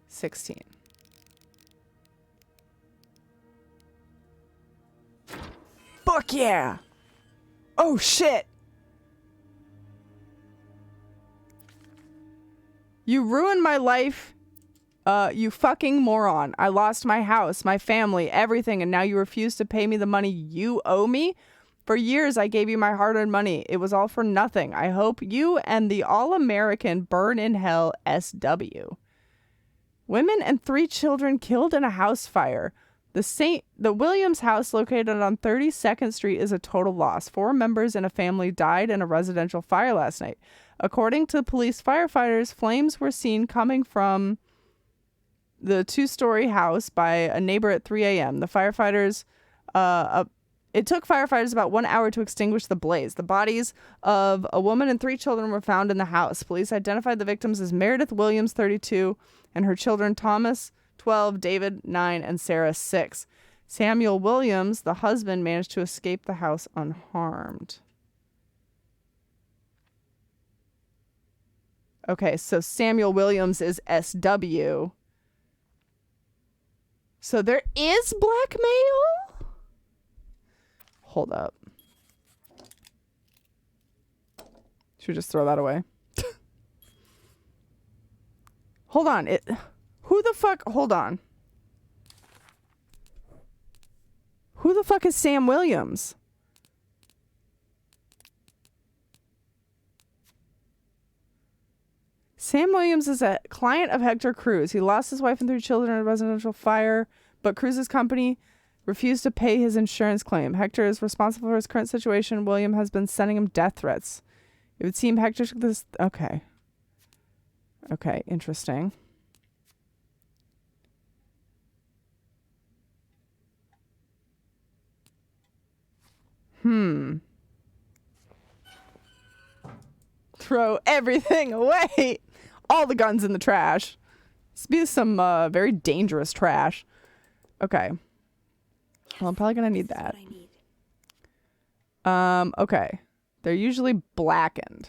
16. Fuck yeah! Oh shit! You ruined my life, you fucking moron. I lost my house, my family, everything, and now you refuse to pay me the money you owe me? For years, I gave you my hard-earned money. It was all for nothing. I hope you and the all-American burn in hell, SW. Women and 3 children killed in a house fire. The Williams house located on 32nd Street is a total loss. 4 members in a family died in a residential fire last night. According to police firefighters, flames were seen coming from the 2-story house by a neighbor at 3 a.m. The firefighters, it took firefighters about 1 hour to extinguish the blaze. The bodies of a woman and 3 children were found in the house. Police identified the victims as Meredith Williams, 32, and her children Thomas, 12, David, 9, and Sarah, 6. Samuel Williams, the husband, managed to escape the house unharmed. Okay, so Samuel Williams is SW. So there is blackmail? Hold up. Should we just throw that away? Hold on. Who the fuck? Hold on. Who the fuck is Sam Williams? Sam Williams is a client of Hector Cruz. He lost his wife and 3 children in a residential fire, but Cruz's company refused to pay his insurance claim. Hector is responsible for his current situation. William has been sending him death threats. It would seem Hector took this... Okay. Okay, interesting. Throw everything away. All the guns in the trash. This be some very dangerous trash. Okay. Well, I'm probably gonna need that. Okay. They're usually blackened.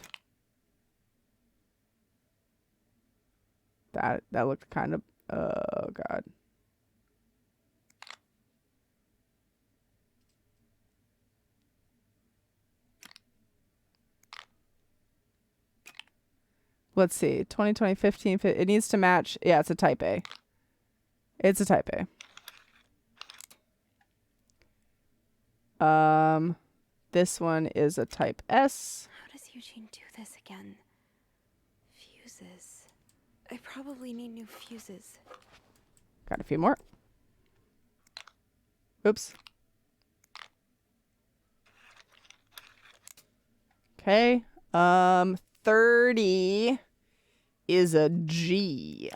That looked kind of... Oh, God. Let's see. 2020, 15, it needs to match. Yeah, it's a type A. It's a type A. This one is a type S. How does Eugene do this again? Fuses. I probably need new fuses. Got a few more. Oops. Okay. 30 is a G.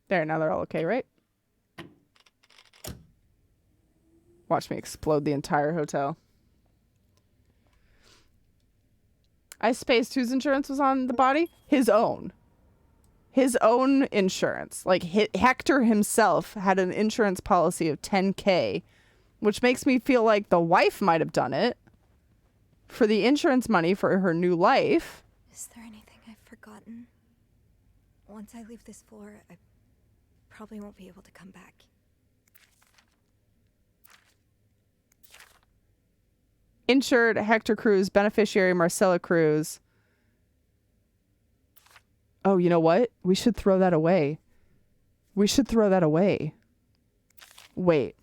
There, now they're all okay, right? Watch me explode the entire hotel. I spaced whose insurance was on the body? His own. His own insurance. Like, Hector himself had an insurance policy of $10K, which makes me feel like the wife might have done it for the insurance money for her new life. Is there anything I've forgotten? Once I leave this floor, I probably won't be able to come back. Insured Hector Cruz, beneficiary Marcella Cruz. Oh, you know what? We should throw that away. We should throw that away. Wait.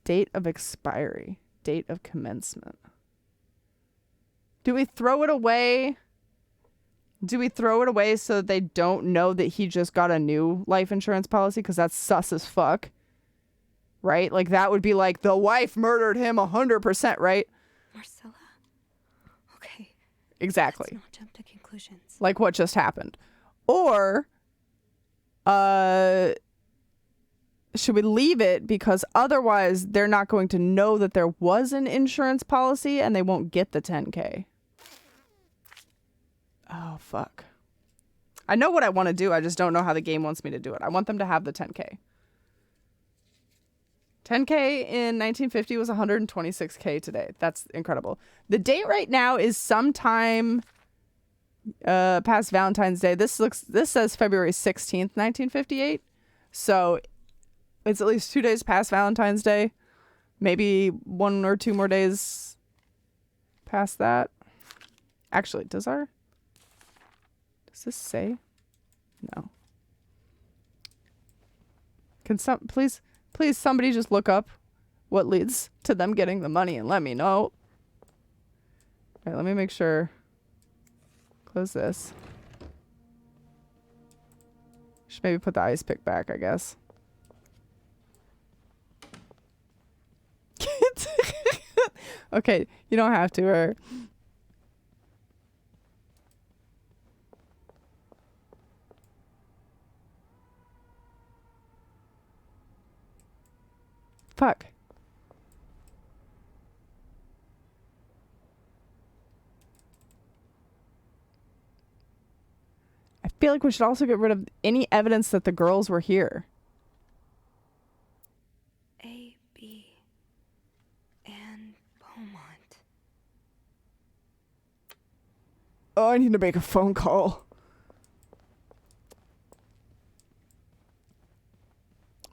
Date of expiry. Date of commencement. Do we throw it away? Do we throw it away so that they don't know that he just got a new life insurance policy? Because that's sus as fuck. Right? Like, that would be like, the wife murdered him 100%, right? Marcella? Okay. Exactly. Let's not jump to conclusions. Like what just happened. Or, should we leave it because otherwise they're not going to know that there was an insurance policy and they won't get the 10K? Oh, fuck. I know what I want to do. I just don't know how the game wants me to do it. I want them to have the 10K. 10K in 1950 was 126K today. That's incredible. The date right now is sometime past Valentine's Day. This says February 16th, 1958. So it's at least 2 days past Valentine's Day. Maybe 1 or 2 more days past that. Actually, does this say? No. Can please somebody just look up what leads to them getting the money and let me know. All right, let me make sure. Close this. Should maybe put the ice pick back, I guess. Okay, you don't have to, or... Fuck. I feel like we should also get rid of any evidence that the girls were here. A, B, and Beaumont. Oh, I need to make a phone call.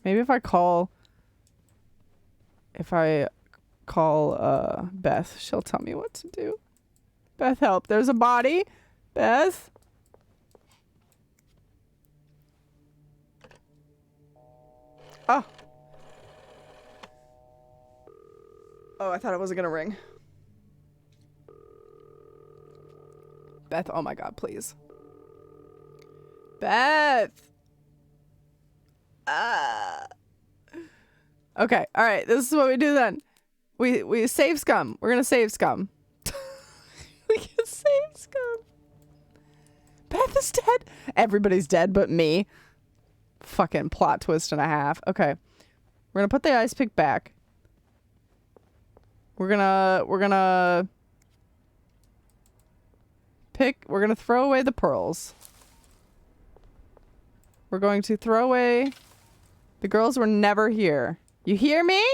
Maybe if I call Beth, she'll tell me what to do. Beth, help. There's a body. Beth. Oh. Oh, I thought it wasn't going to ring. Beth, oh my God, please. Beth. Okay, all right. This is what we do then. We save scum. We're gonna save scum. We can save scum. Beth is dead. Everybody's dead but me. Fucking plot twist and a half. Okay, we're gonna put the ice pick back. We're gonna throw away the pearls. We're going to throw away. The girls were never here. You hear me?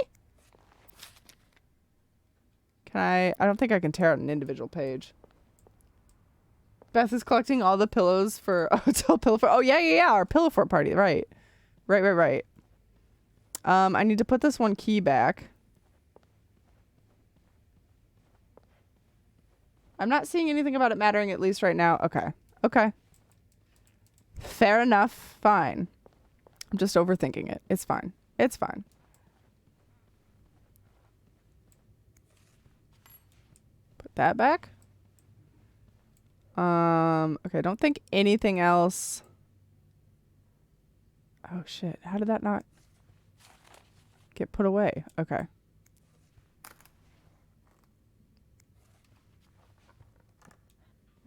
I don't think I can tear out an individual page. Beth is collecting all the pillows for a hotel pillow fort. Oh, yeah. Our pillow fort party. Right. I need to put this one key back. I'm not seeing anything about it mattering, at least right now. Okay. Fair enough. Fine. I'm just overthinking it. It's fine. that back. Okay, I don't think anything else. Oh shit, how did that not get put away? Okay.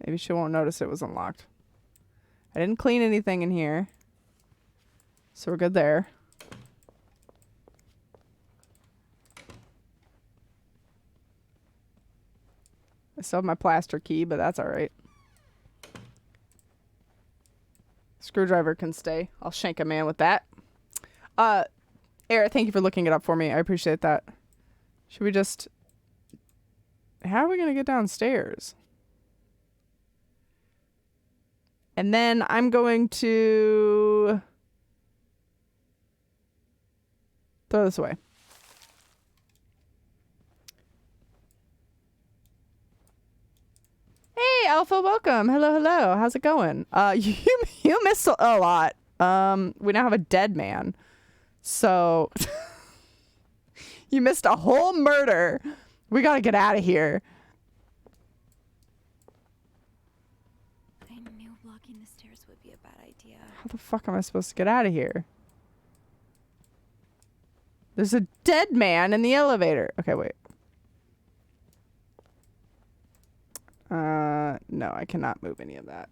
Maybe she won't notice it was unlocked. I didn't clean anything in here. So we're good there. I still have my plaster key, but that's alright. Screwdriver can stay. I'll shank a man with that. Eric, thank you for looking it up for me. I appreciate that. Should we just... How are we going to get downstairs? And then I'm going to... throw this away. Hey, Alpha, welcome. Hello, hello. How's it going? You missed a lot. We now have a dead man. So you missed a whole murder. We gotta get out of here. I knew blocking the stairs would be a bad idea. How the fuck am I supposed to get out of here? There's a dead man in the elevator. Okay, wait. No, I cannot move any of that.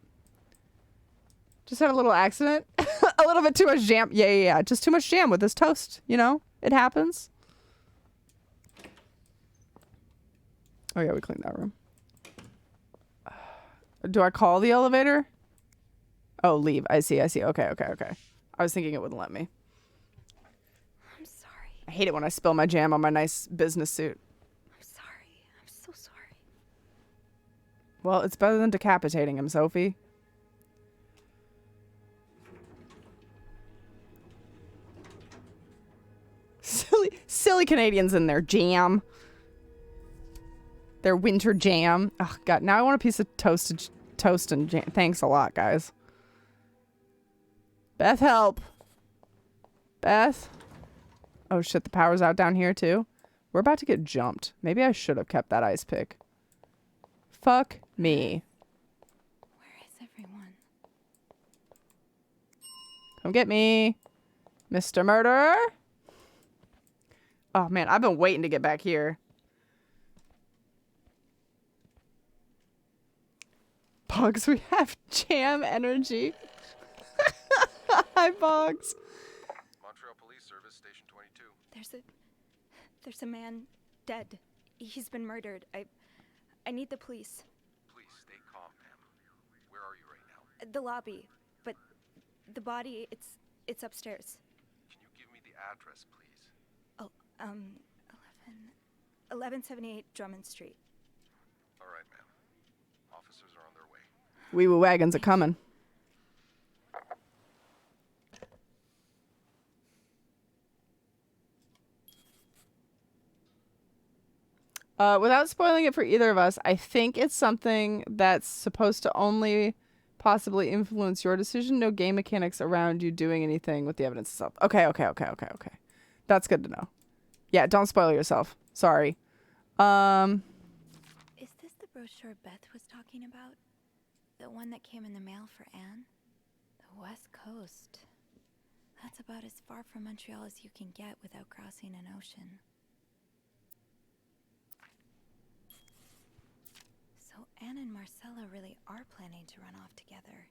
Just had a little accident. A little bit too much jam. Yeah. Just too much jam with this toast. You know, it happens. Oh yeah, we cleaned that room. Do I call the elevator? Oh, leave. I see. Okay. I was thinking it wouldn't let me. I'm sorry. I hate it when I spill my jam on my nice business suit. I'm sorry. I'm so sorry. Well, it's better than decapitating him, Sophie. Silly Canadians in their jam. Their winter jam. Oh, God. Now I want a piece of toast and jam. Thanks a lot, guys. Beth, help. Beth. Oh, shit. The power's out down here, too. We're about to get jumped. Maybe I should have kept that ice pick. Fuck me. Where is everyone? Come get me, Mr. Murderer. Oh, man, I've been waiting to get back here. Bugs, we have jam energy. Hi, Bugs. Montreal Police Service, Station 22. There's a man dead. He's been murdered. I need the police. Please stay calm, ma'am. Where are you right now? The lobby, but the body, it's upstairs. Can you give me the address, please? Oh, 1178 Drummond Street. All right, ma'am. Officers are on their way. Wee woo wagons are coming. Without spoiling it for either of us, I think it's something that's supposed to only possibly influence your decision. No game mechanics around you doing anything with the evidence itself. Okay. That's good to know. Yeah, don't spoil yourself. Sorry. Is this the brochure Beth was talking about? The one that came in the mail for Anne? The West Coast. That's about as far from Montreal as you can get without crossing an ocean. So Anne and Marcella really are planning to run off together.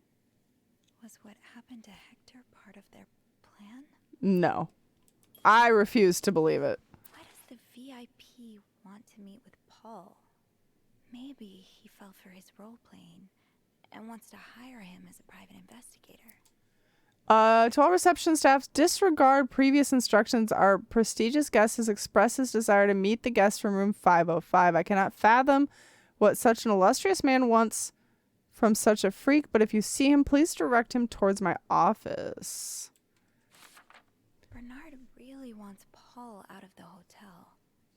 Was what happened to Hector part of their plan? No. I refuse to believe it. Why does the VIP want to meet with Paul? Maybe he fell for his role-playing and wants to hire him as a private investigator. To all reception staffs, disregard previous instructions. Our prestigious guest has expressed his desire to meet the guest from room 505. I cannot fathom what such an illustrious man wants from such a freak, but if you see him, please direct him towards my office. Bernard really wants Paul out of the hotel.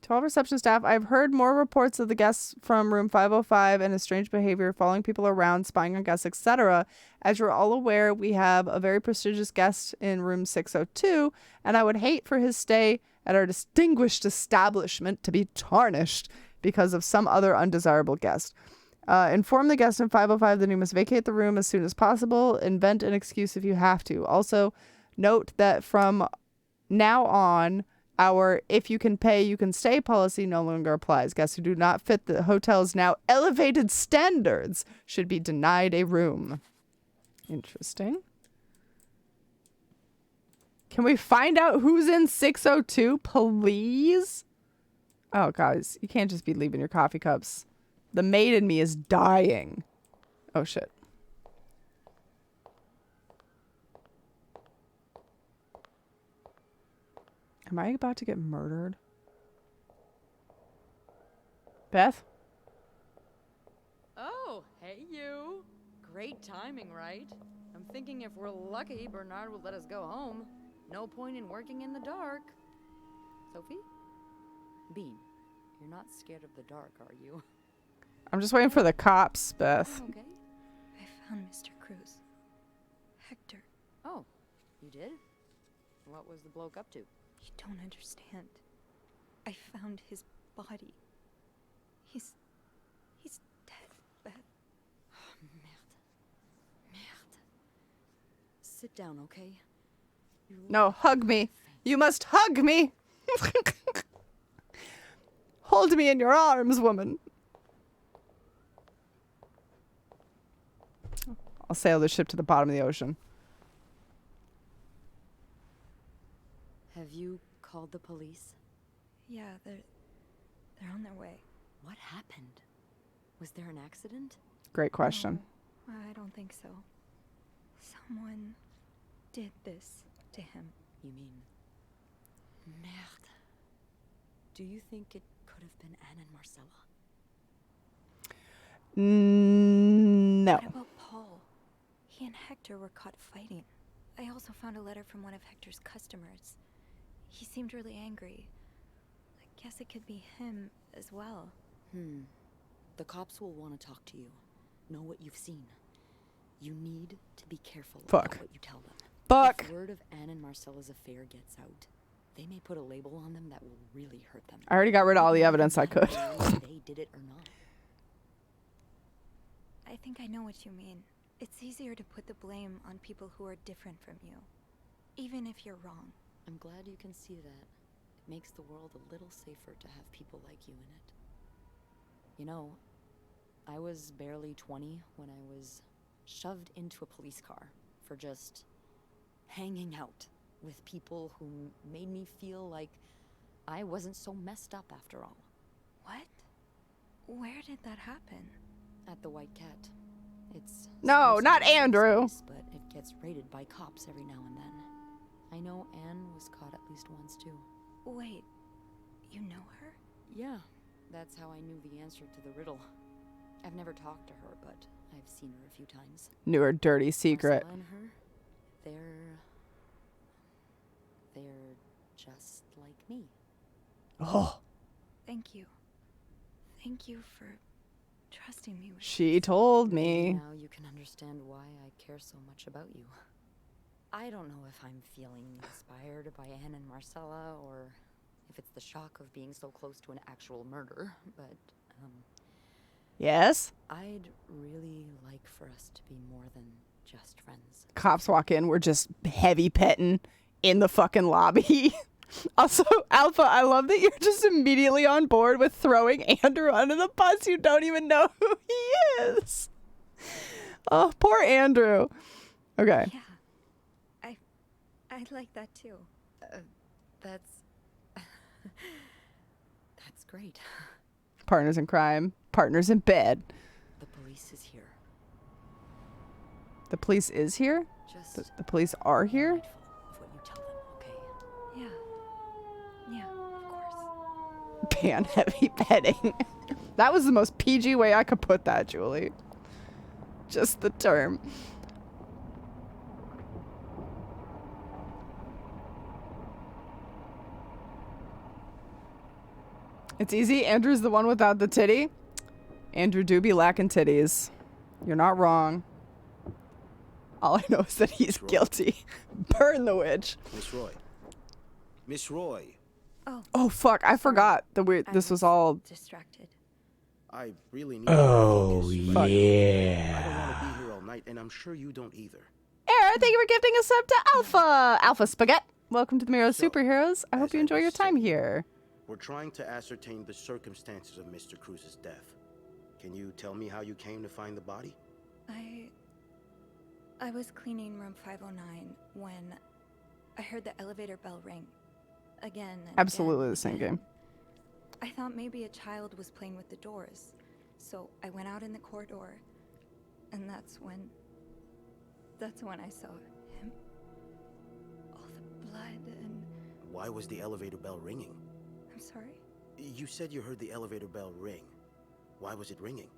To all reception staff, I've heard more reports of the guests from room 505 and his strange behavior, following people around, spying on guests, etc. As you're all aware, we have a very prestigious guest in room 602, and I would hate for his stay at our distinguished establishment to be tarnished. because of some other undesirable guest. Inform the guest in 505 that he must vacate the room as soon as possible. Invent an excuse if you have to. Also, note that from now on, our if you can pay, you can stay policy no longer applies. Guests who do not fit the hotel's now elevated standards should be denied a room. Interesting. Can we find out who's in 602, please? Oh, guys, you can't just be leaving your coffee cups. The maid in me is dying. Oh, shit. Am I about to get murdered? Beth? Oh, hey you. Great timing, right? I'm thinking if we're lucky, Bernard will let us go home. No point in working in the dark. Sophie? Bean, you're not scared of the dark, are you? I'm just waiting for the cops, Beth. Okay. I found Mr. Cruz. Hector. Oh, you did? What was the bloke up to? You don't understand. I found his body. He's dead, Beth. Oh, merde. Merde. Sit down, okay? No, hug me. You must hug me. Hold me in your arms, woman. I'll sail this ship to the bottom of the ocean. Have you called the police? Yeah, they're on their way. What happened? Was there an accident? Great question. No, I don't think so. Someone did this to him. You mean... Merde. Do you think it could have been Anne and Marcella? No. What about Paul? He and Hector were caught fighting. I also found a letter from one of Hector's customers. He seemed really angry. I guess it could be him as well. The cops will want to talk to you. Know what you've seen. You need to be careful about what you tell them. Fuck. If word of Anne and Marcella's affair gets out, they may put a label on them that will really hurt them. I already got rid of all the evidence I could. They did it or not. I think I know what you mean. It's easier to put the blame on people who are different from you, even if you're wrong. I'm glad you can see that. It makes the world a little safer to have people like you in it. You know, I was barely 20 when I was shoved into a police car for just hanging out with people who made me feel like I wasn't so messed up after all. What? Where did that happen? At the White Cat. It's no, not Andrew. Space, but it gets raided by cops every now and then. I know Anne was caught at least once too. Wait, you know her? Yeah, that's how I knew the answer to the riddle. I've never talked to her, but I've seen her a few times. Knew her dirty secret. Marcella and her, they're just like me. Oh. Thank you. Thank you for trusting me with She this. told me. Now you can understand why I care so much about you. I don't know if I'm feeling inspired by Anne and Marcella, or if it's the shock of being so close to an actual murder, but, Yes? I'd really like for us to be more than just friends. Cops walk in, we're just heavy petting in the fucking lobby. Also, Alpha, I love that you're just immediately on board with throwing Andrew under the bus. You don't even know who he is. Oh, poor Andrew. Okay. Yeah. I'd like that too. That's great. Partners in crime, partners in bed. The police is here. The police is here? Just the police are here? Mindful of what you tell them, okay? Yeah, of course. Ban heavy petting. That was the most PG way I could put that, Julie. Just the term. It's easy. Andrew's the one without the titty. Andrew do be lacking titties. You're not wrong. All I know is that he's guilty. Burn the witch. Miss Roy. Miss Roy. Oh fuck! I forgot that this was all distracted. I really need Oh, to focus, but yeah. I don't want to be here all night, and I'm sure you don't either. Aaron, thank you for gifting a sub to Alpha Spaghetti. Welcome to the Mirror of Superheroes. I hope you enjoy your time here. We're trying to ascertain the circumstances of Mr. Cruz's death. Can you tell me how you came to find the body? I was cleaning room 509 when I heard the elevator bell ring. Again and Absolutely again, the same game. I thought maybe a child was playing with the doors, so I went out in the corridor, and that's when I saw him. All the blood and... Why was the elevator bell ringing? I'm sorry? You said you heard the elevator bell ring. Why was it ringing?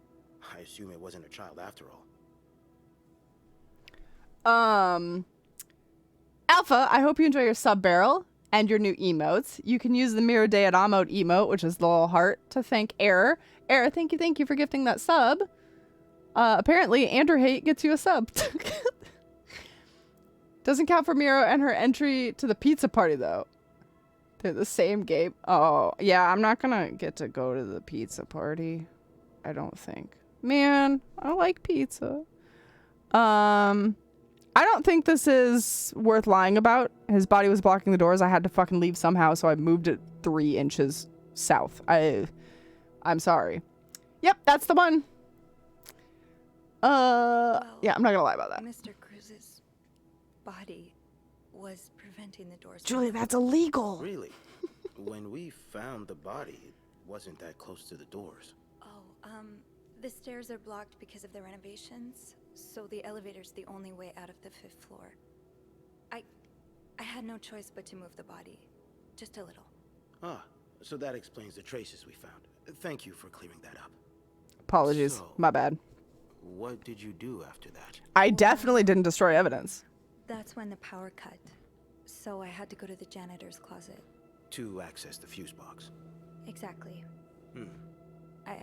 I assume it wasn't a child after all. Alpha, I hope you enjoy your sub barrel and your new emotes. You can use the Mirror Day at Amode emote, which is the little heart, to thank Error. Error, thank you for gifting that sub. Apparently, Andrew Hate gets you a sub. Doesn't count for Miro and her entry to the pizza party, though. They're the same game. Oh, yeah, I'm not gonna get to go to the pizza party. I don't think. Man, I like pizza. I don't think this is worth lying about. His body was blocking the doors. I had to fucking leave somehow, so I moved it 3 inches south. I'm sorry. Yep, that's the one. Yeah, I'm not gonna lie about that. Mr. Cruz's body was preventing the doors. Julia, that's illegal. Really? When we found the body, it wasn't that close to the doors. The stairs are blocked because of the renovations, so the elevator's the only way out of the 5th floor. I had no choice but to move the body. Just a little. Ah, so that explains the traces we found. Thank you for clearing that up. Apologies. So, my bad. What did you do after that? I definitely didn't destroy evidence. That's when the power cut, so I had to go to the janitor's closet. To access the fuse box. Exactly.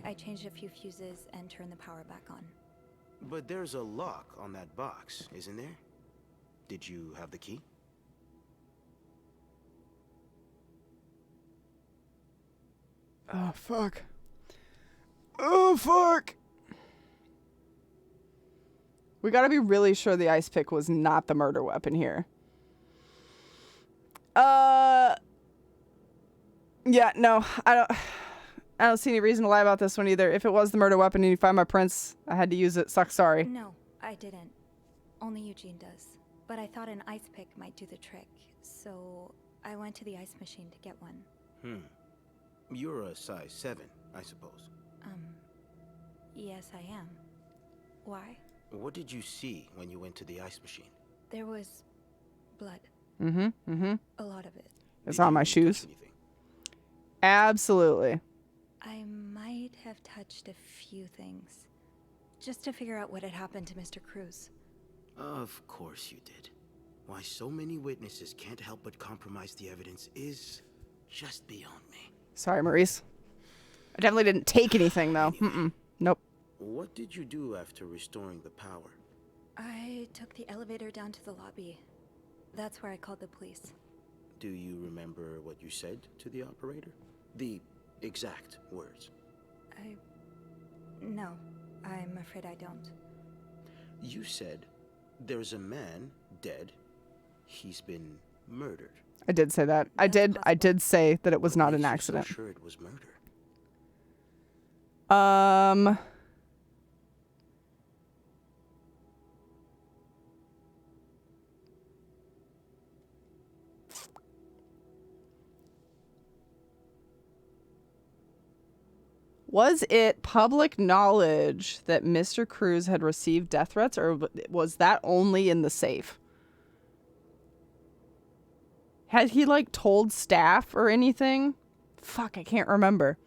I changed a few fuses and turned the power back on. But there's a lock on that box, isn't there? Did you have the key? Oh, fuck. Oh, fuck. We gotta be really sure the ice pick was not the murder weapon here. Yeah, no, I don't see any reason to lie about this one either. If it was the murder weapon and you find my prints, I had to use it. Suck, sorry. No, I didn't. Only Eugene does. But I thought an ice pick might do the trick, so I went to the ice machine to get one. You're a size 7, I suppose. Yes, I am. Why? What did you see when you went to the ice machine? There was blood. A lot of it. It's on my shoes. Absolutely. I might have touched a few things, just to figure out what had happened to Mr. Cruz. Of course you did. Why so many witnesses can't help but compromise the evidence is just beyond me. Sorry, Maurice. I definitely didn't take anything, though. Anyway, Nope. What did you do after restoring the power? I took the elevator down to the lobby. That's where I called the police. Do you remember what you said to the operator? The exact words. No, I'm afraid I don't. You said, there's a man dead. He's been murdered. I did say that. I did say that it was not an accident. So sure it was murder. Was it public knowledge that Mr. Cruz had received death threats, or was that only in the safe? Had he, like, told staff or anything? Fuck, I can't remember.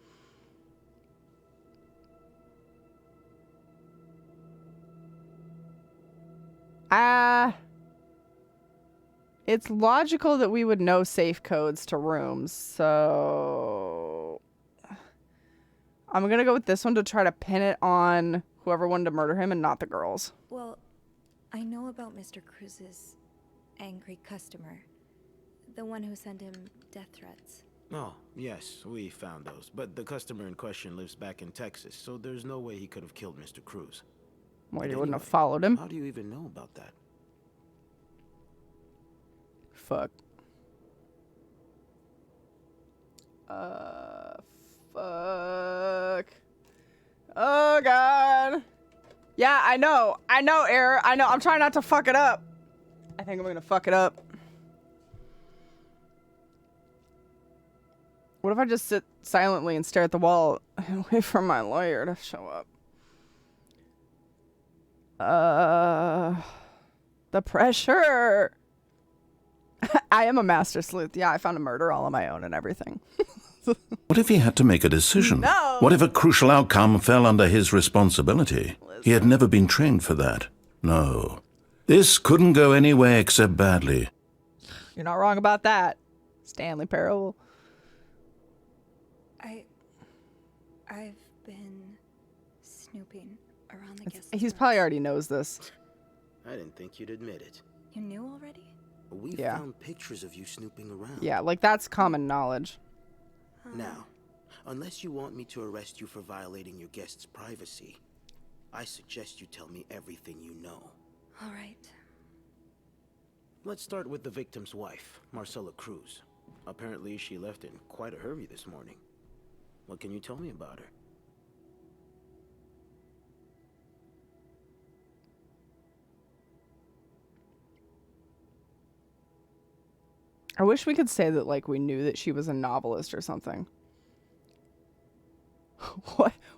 It's logical that we would know safe codes to rooms, so I'm gonna go with this one to try to pin it on whoever wanted to murder him and not the girls. Well, I know about Mr. Cruz's angry customer. The one who sent him death threats. Oh, yes, we found those. But the customer in question lives back in Texas, so there's no way he could have killed Mr. Cruz. Well, But you wouldn't have anyway, followed him. How do you even know about that? Fuck. Fuck. Oh, God. Yeah, I know. I know, Error. I know. I'm trying not to fuck it up. I think I'm gonna fuck it up. What if I just sit silently and stare at the wall and wait for my lawyer to show up? The pressure. I am a master sleuth. Yeah, I found a murder all on my own and everything. What if he had to make a decision? No. What if a crucial outcome fell under his responsibility? He had never been trained for that. No. This couldn't go any way except badly. You're not wrong about that, Stanley Parable. I've been snooping around the guest He's probably already knows this. I didn't think you'd admit it. You knew already? We Yeah. found pictures of you snooping around. Yeah, like that's common knowledge. Now, unless you want me to arrest you for violating your guest's privacy, I suggest you tell me everything you know. All right. Let's start with the victim's wife, Marcella Cruz. Apparently, she left in quite a hurry this morning. What can you tell me about her? I wish we could say that, like, we knew that she was a novelist or something.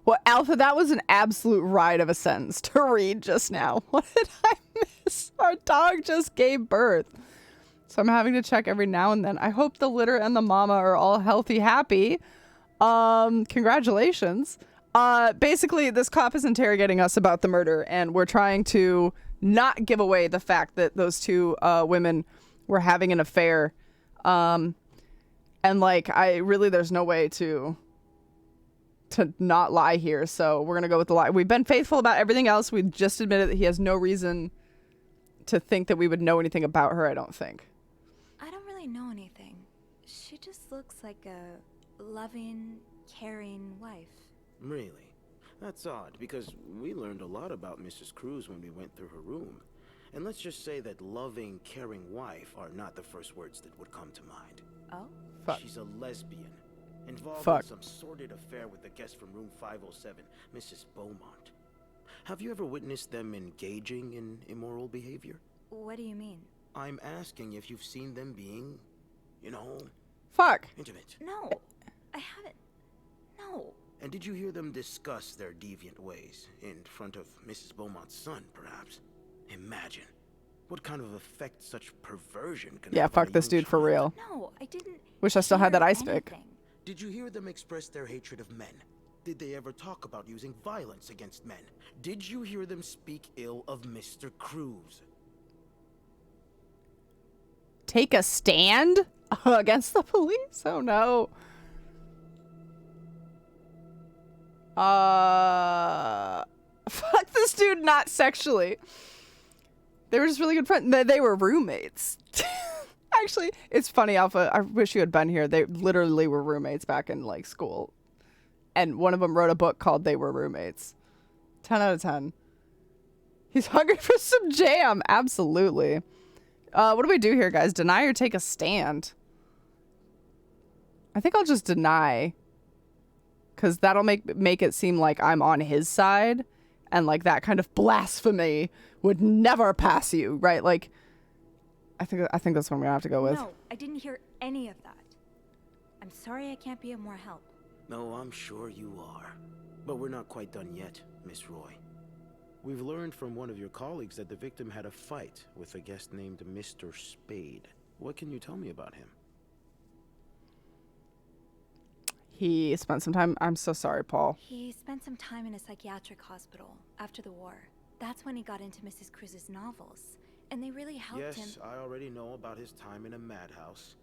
What, Alpha? That was an absolute ride of a sentence to read just now. What did I miss? Our dog just gave birth. So I'm having to check every now and then. I hope the litter and the mama are all healthy, happy. Congratulations. Basically, this cop is interrogating us about the murder, and we're trying to not give away the fact that those two women were having an affair. And like, there's no way to not lie here. So we're going to go with the lie. We've been faithful about everything else. We just admitted that he has no reason to think that we would know anything about her, I don't think. I don't really know anything. She just looks like a loving, caring wife. Really? That's odd, because we learned a lot about Mrs. Cruz when we went through her room. And let's just say that loving, caring wife are not the first words that would come to mind. Oh? Fuck. She's a lesbian, involved Fuck. in some sordid affair with the guest from room 507, Mrs. Beaumont. Have you ever witnessed them engaging in immoral behavior? What do you mean? I'm asking if you've seen them being, Fuck. intimate. No, I haven't. No. And did you hear them discuss their deviant ways in front of Mrs. Beaumont's son, perhaps? Imagine what kind of effect such perversion can Yeah, have on fuck a this young dude for child. real. No, I didn't. Wish I still had that ice pick. Did you hear them express their hatred of men? Did they ever talk about using violence against men? Did you hear them speak ill of Mr. Cruz? Take a stand against the police? Oh no. Fuck this dude, not sexually. They were just really good friends. They were roommates. Actually, it's funny, Alpha. I wish you had been here. They literally were roommates back in like school. And one of them wrote a book called They Were Roommates. 10 out of 10. He's hungry for some jam. Absolutely. What do we do here, guys? Deny or take a stand? I think I'll just deny. Because that'll make it seem like I'm on his side. And like that kind of blasphemy would never pass you, right? Like, I think that's what I'm going to have to go with. No, I didn't hear any of that. I'm sorry I can't be of more help. No, I'm sure you are. But we're not quite done yet, Miss Roy. We've learned from one of your colleagues that the victim had a fight with a guest named Mr. Spade. What can you tell me about him? He spent some time... I'm so sorry, Paul. He spent some time in a psychiatric hospital after the war. That's when he got into Mrs. Cruz's novels. And they really helped him. Yes, I already know about his time in a madhouse.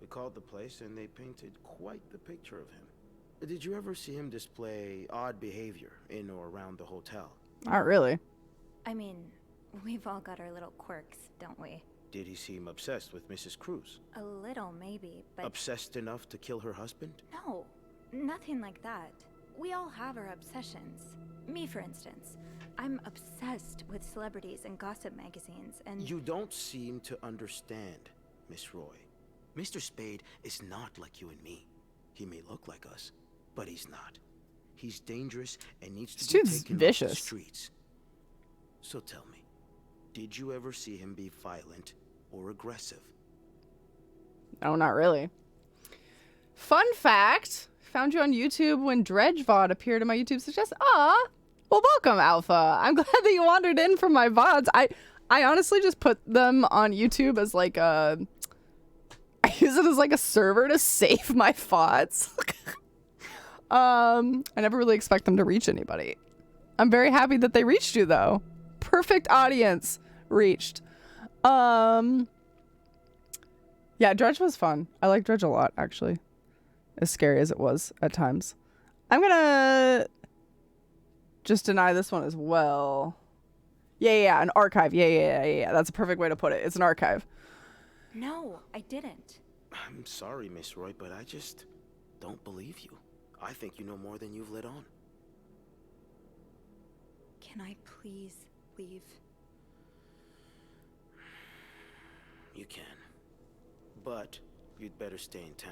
We called the place and they painted quite the picture of him. Did you ever see him display odd behavior in or around the hotel? Not really. I mean, we've all got our little quirks, don't we? Did he seem obsessed with Mrs. Cruz? A little, maybe, but... Obsessed enough to kill her husband? No, nothing like that. We all have our obsessions. Me, for instance. I'm obsessed with celebrities and gossip magazines, and... You don't seem to understand, Miss Roy. Mr. Spade is not like you and me. He may look like us, but he's not. He's dangerous and needs to be taken off the streets. So tell me, did you ever see him be violent or aggressive? No, not really. Fun fact, found you on YouTube when Dredge VOD appeared in my YouTube suggest. Aw, well, welcome, Alpha. I'm glad that you wandered in from my VODs. I honestly just put them on YouTube as like a... I use it as like a server to save my VODs. I never really expect them to reach anybody. I'm very happy that they reached you, though. Perfect audience reached. Yeah, Dredge was fun. I like Dredge a lot, actually. As scary as it was at times. I'm gonna just deny this one as well. Yeah, an archive. Yeah. That's a perfect way to put it. It's an archive. No, I didn't. I'm sorry, Miss Roy, but I just don't believe you. I think you know more than you've let on. Can I please leave? You can. But you'd better stay in town.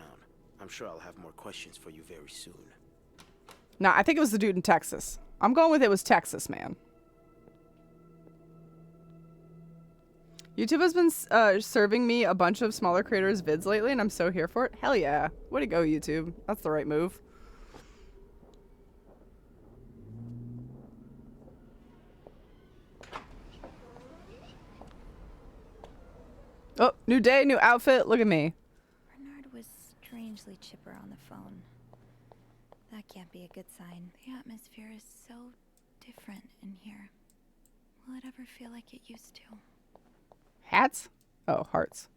I'm sure I'll have more questions for you very soon. Nah, I think it was the dude in Texas. I'm going with it was Texas, man. YouTube has been serving me a bunch of smaller creators' vids lately, and I'm so here for it. Hell yeah. Way to go, YouTube. That's the right move. Oh, new day, new outfit. Look at me. Bernard was strangely chipper on the phone. That can't be a good sign. The atmosphere is so different in here. Will it ever feel like it used to? Hats? Oh, hearts.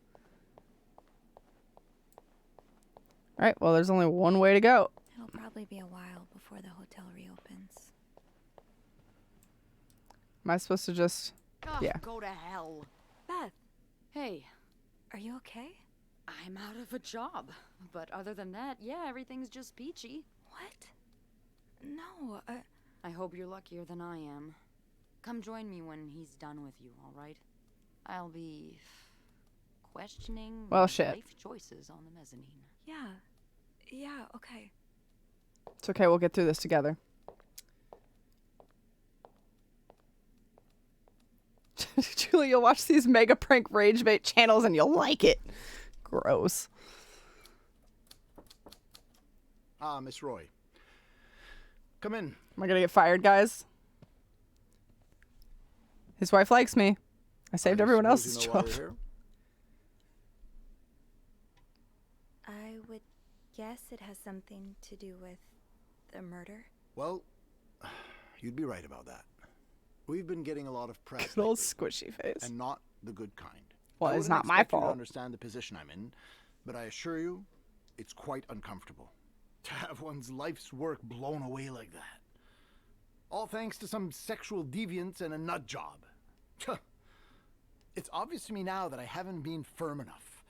Alright, well, there's only one way to go. It'll probably be a while before the hotel reopens. Am I supposed to just... Yeah. Go to hell. Beth. Hey. Are you okay? I'm out of a job. But other than that, yeah, everything's just peachy. What? No, I hope you're luckier than I am. Come join me when he's done with you, all right? I'll be questioning life choices on the mezzanine. Yeah, okay. It's okay, we'll get through this together. Julie, you'll watch these mega prank rage bait channels and you'll like it. Gross. Ah, Miss Roy. Come in. Am I gonna get fired, guys? His wife likes me. I saved everyone else's job. I would guess it has something to do with the murder. Well, you'd be right about that. We've been getting a lot of press. Good old squishy face. And not the good kind. Well, it's not my fault. I understand the position I'm in, but I assure you, it's quite uncomfortable to have one's life's work blown away like that. All thanks to some sexual deviance and a nut job. It's obvious to me now that I haven't been firm enough.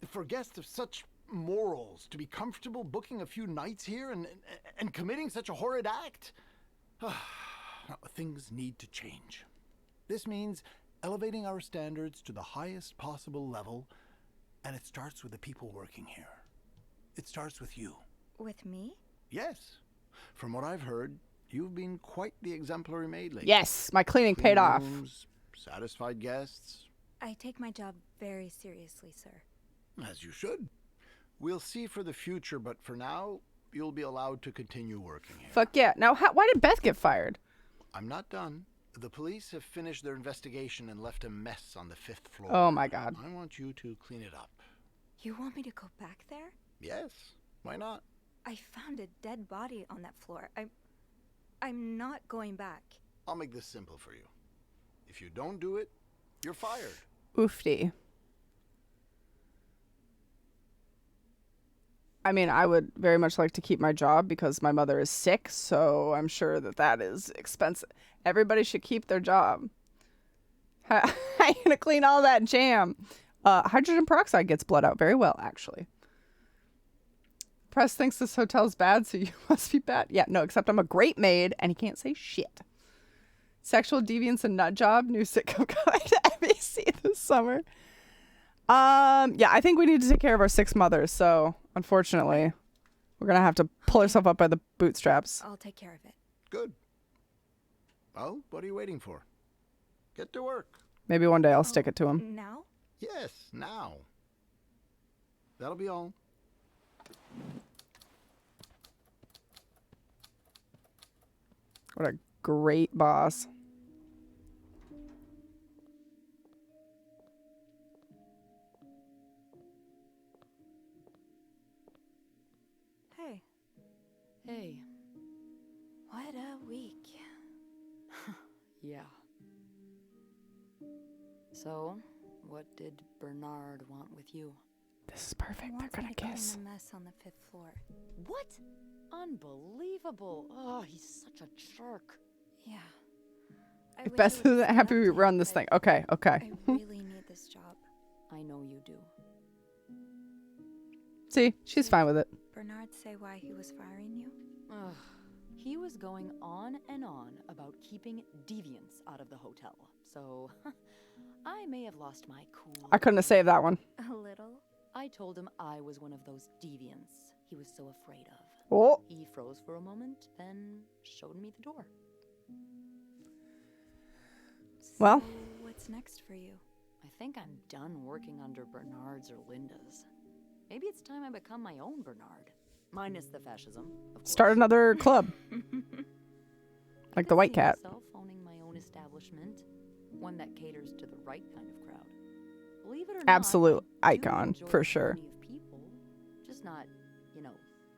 For guests of such morals to be comfortable booking a few nights here and committing such a horrid act. Things need to change. This means elevating our standards to the highest possible level, and it starts with the people working here. It starts with you. With me? Yes. From what I've heard, you've been quite the exemplary maid lately. Yes, my cleaning paid off. Satisfied guests. I take my job very seriously, sir. As you should. We'll see for the future, but for now, you'll be allowed to continue working here. Fuck yeah. Now, why did Beth get fired? I'm not done. The police have finished their investigation and left a mess on the 5th floor. Oh my god. I want you to clean it up. You want me to go back there? Yes. Why not? I found a dead body on that floor. I'm not going back. I'll make this simple for you. If you don't do it, you're fired. Oofty. I mean, I would very much like to keep my job because my mother is sick, so I'm sure that is expensive. Everybody should keep their job. How are you gonna clean all that jam? Hydrogen peroxide gets blood out very well, actually. Press thinks this hotel's bad, so you must be bad. Yeah, no, except I'm a great maid, and he can't say shit. Sexual Deviance and Nut Job, new sitcom coming to NBC this summer. Yeah, I think we need to take care of our 6 mothers, so unfortunately, we're gonna have to pull ourselves up by the bootstraps. I'll take care of it. Good. Well, what are you waiting for? Get to work. Maybe one day I'll stick it to him. Now? Yes, now. That'll be all. What a great boss. Hey. Hey. What a week. Yeah. So, what did Bernard want with you? This is perfect. They're gonna kiss. A mess on the 5th floor. What? Unbelievable. Oh, he's such a jerk. Yeah. Beth isn't happy we run this thing. Okay, okay. I really need this job. I know you do. See, she's fine with it. Bernard say why he was firing you? Ugh. He was going on and on about keeping deviants out of the hotel. So, I may have lost my cool. I couldn't have saved that one. A little. I told him I was one of those deviants he was so afraid of. Oh. He froze for a moment, then showed me the door. Well. So what's next for you? I think I'm done working under Bernard's or Linda's. Maybe it's time I become my own Bernard. Minus the fascism, of course. Start another club. Like the White Cat. Myself owning my own establishment, one that caters to the right kind of crowd. Believe it or Absolute not, icon, for sure. Of people, just not, you know,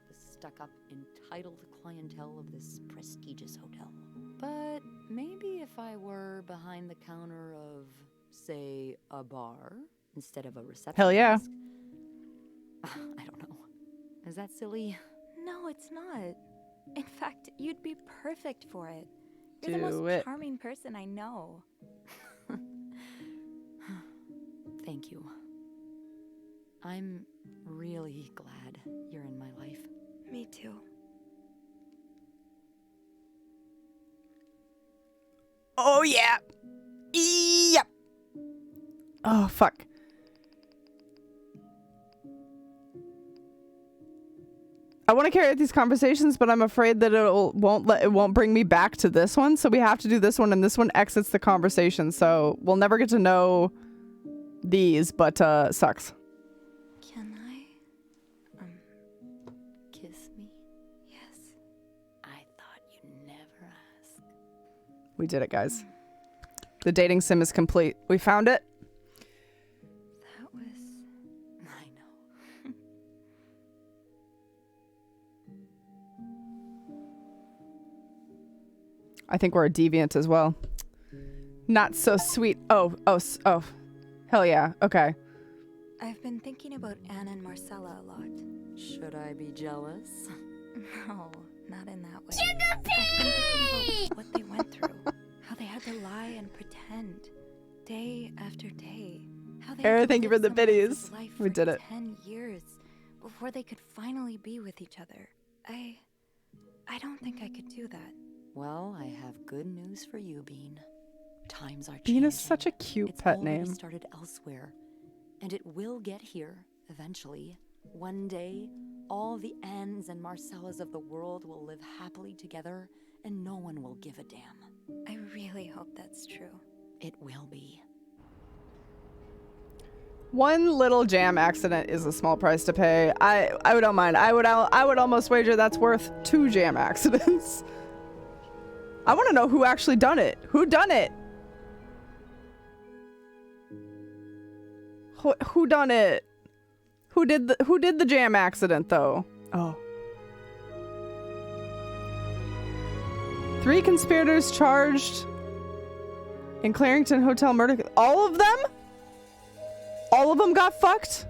the stuck-up, entitled clientele of this prestigious hotel. But maybe if I were behind the counter of, say, a bar instead of a reception Hell yeah. desk. I don't know. Is that silly? No, it's not. In fact, you'd be perfect for it. You're Do the most it. charming person I know. Thank you. I'm really glad you're in my life. Me too. Oh, yeah. Yep. Oh, fuck. I want to carry out these conversations, but I'm afraid that it won't bring me back to this one. So we have to do this one, and this one exits the conversation. So we'll never get to know these, but sucks. Can I kiss me? Yes. I thought you'd never ask. We did it, guys. The dating sim is complete. We found it. That was... I know. I think we're a deviant as well. Not so sweet. Oh. Hell yeah. Okay. I've been thinking about Anne and Marcella a lot. Should I be jealous? No, not in that way. I've been thinking about what they went through. How they had to lie and pretend. Day after day. How they Era, had to thank you for live the someone else's biddies. life We for did it. 10 years before they could finally be with each other. I don't think I could do that. Well, I have good news for you, Bean. Times are changing. Bean is such a cute It's pet already name. started elsewhere, and it will get here eventually. One day, all the Annes and Marcellas of the world will live happily together, and no one will give a damn. I really hope that's true. It will be. One little jam accident is a small price to pay. I don't mind. I would almost wager that's worth 2 jam accidents. I want to know who actually done it. Who done it? Who done it? Who did the jam accident though? Oh. 3 conspirators charged in Clarington Hotel murder. All of them? All of them got fucked?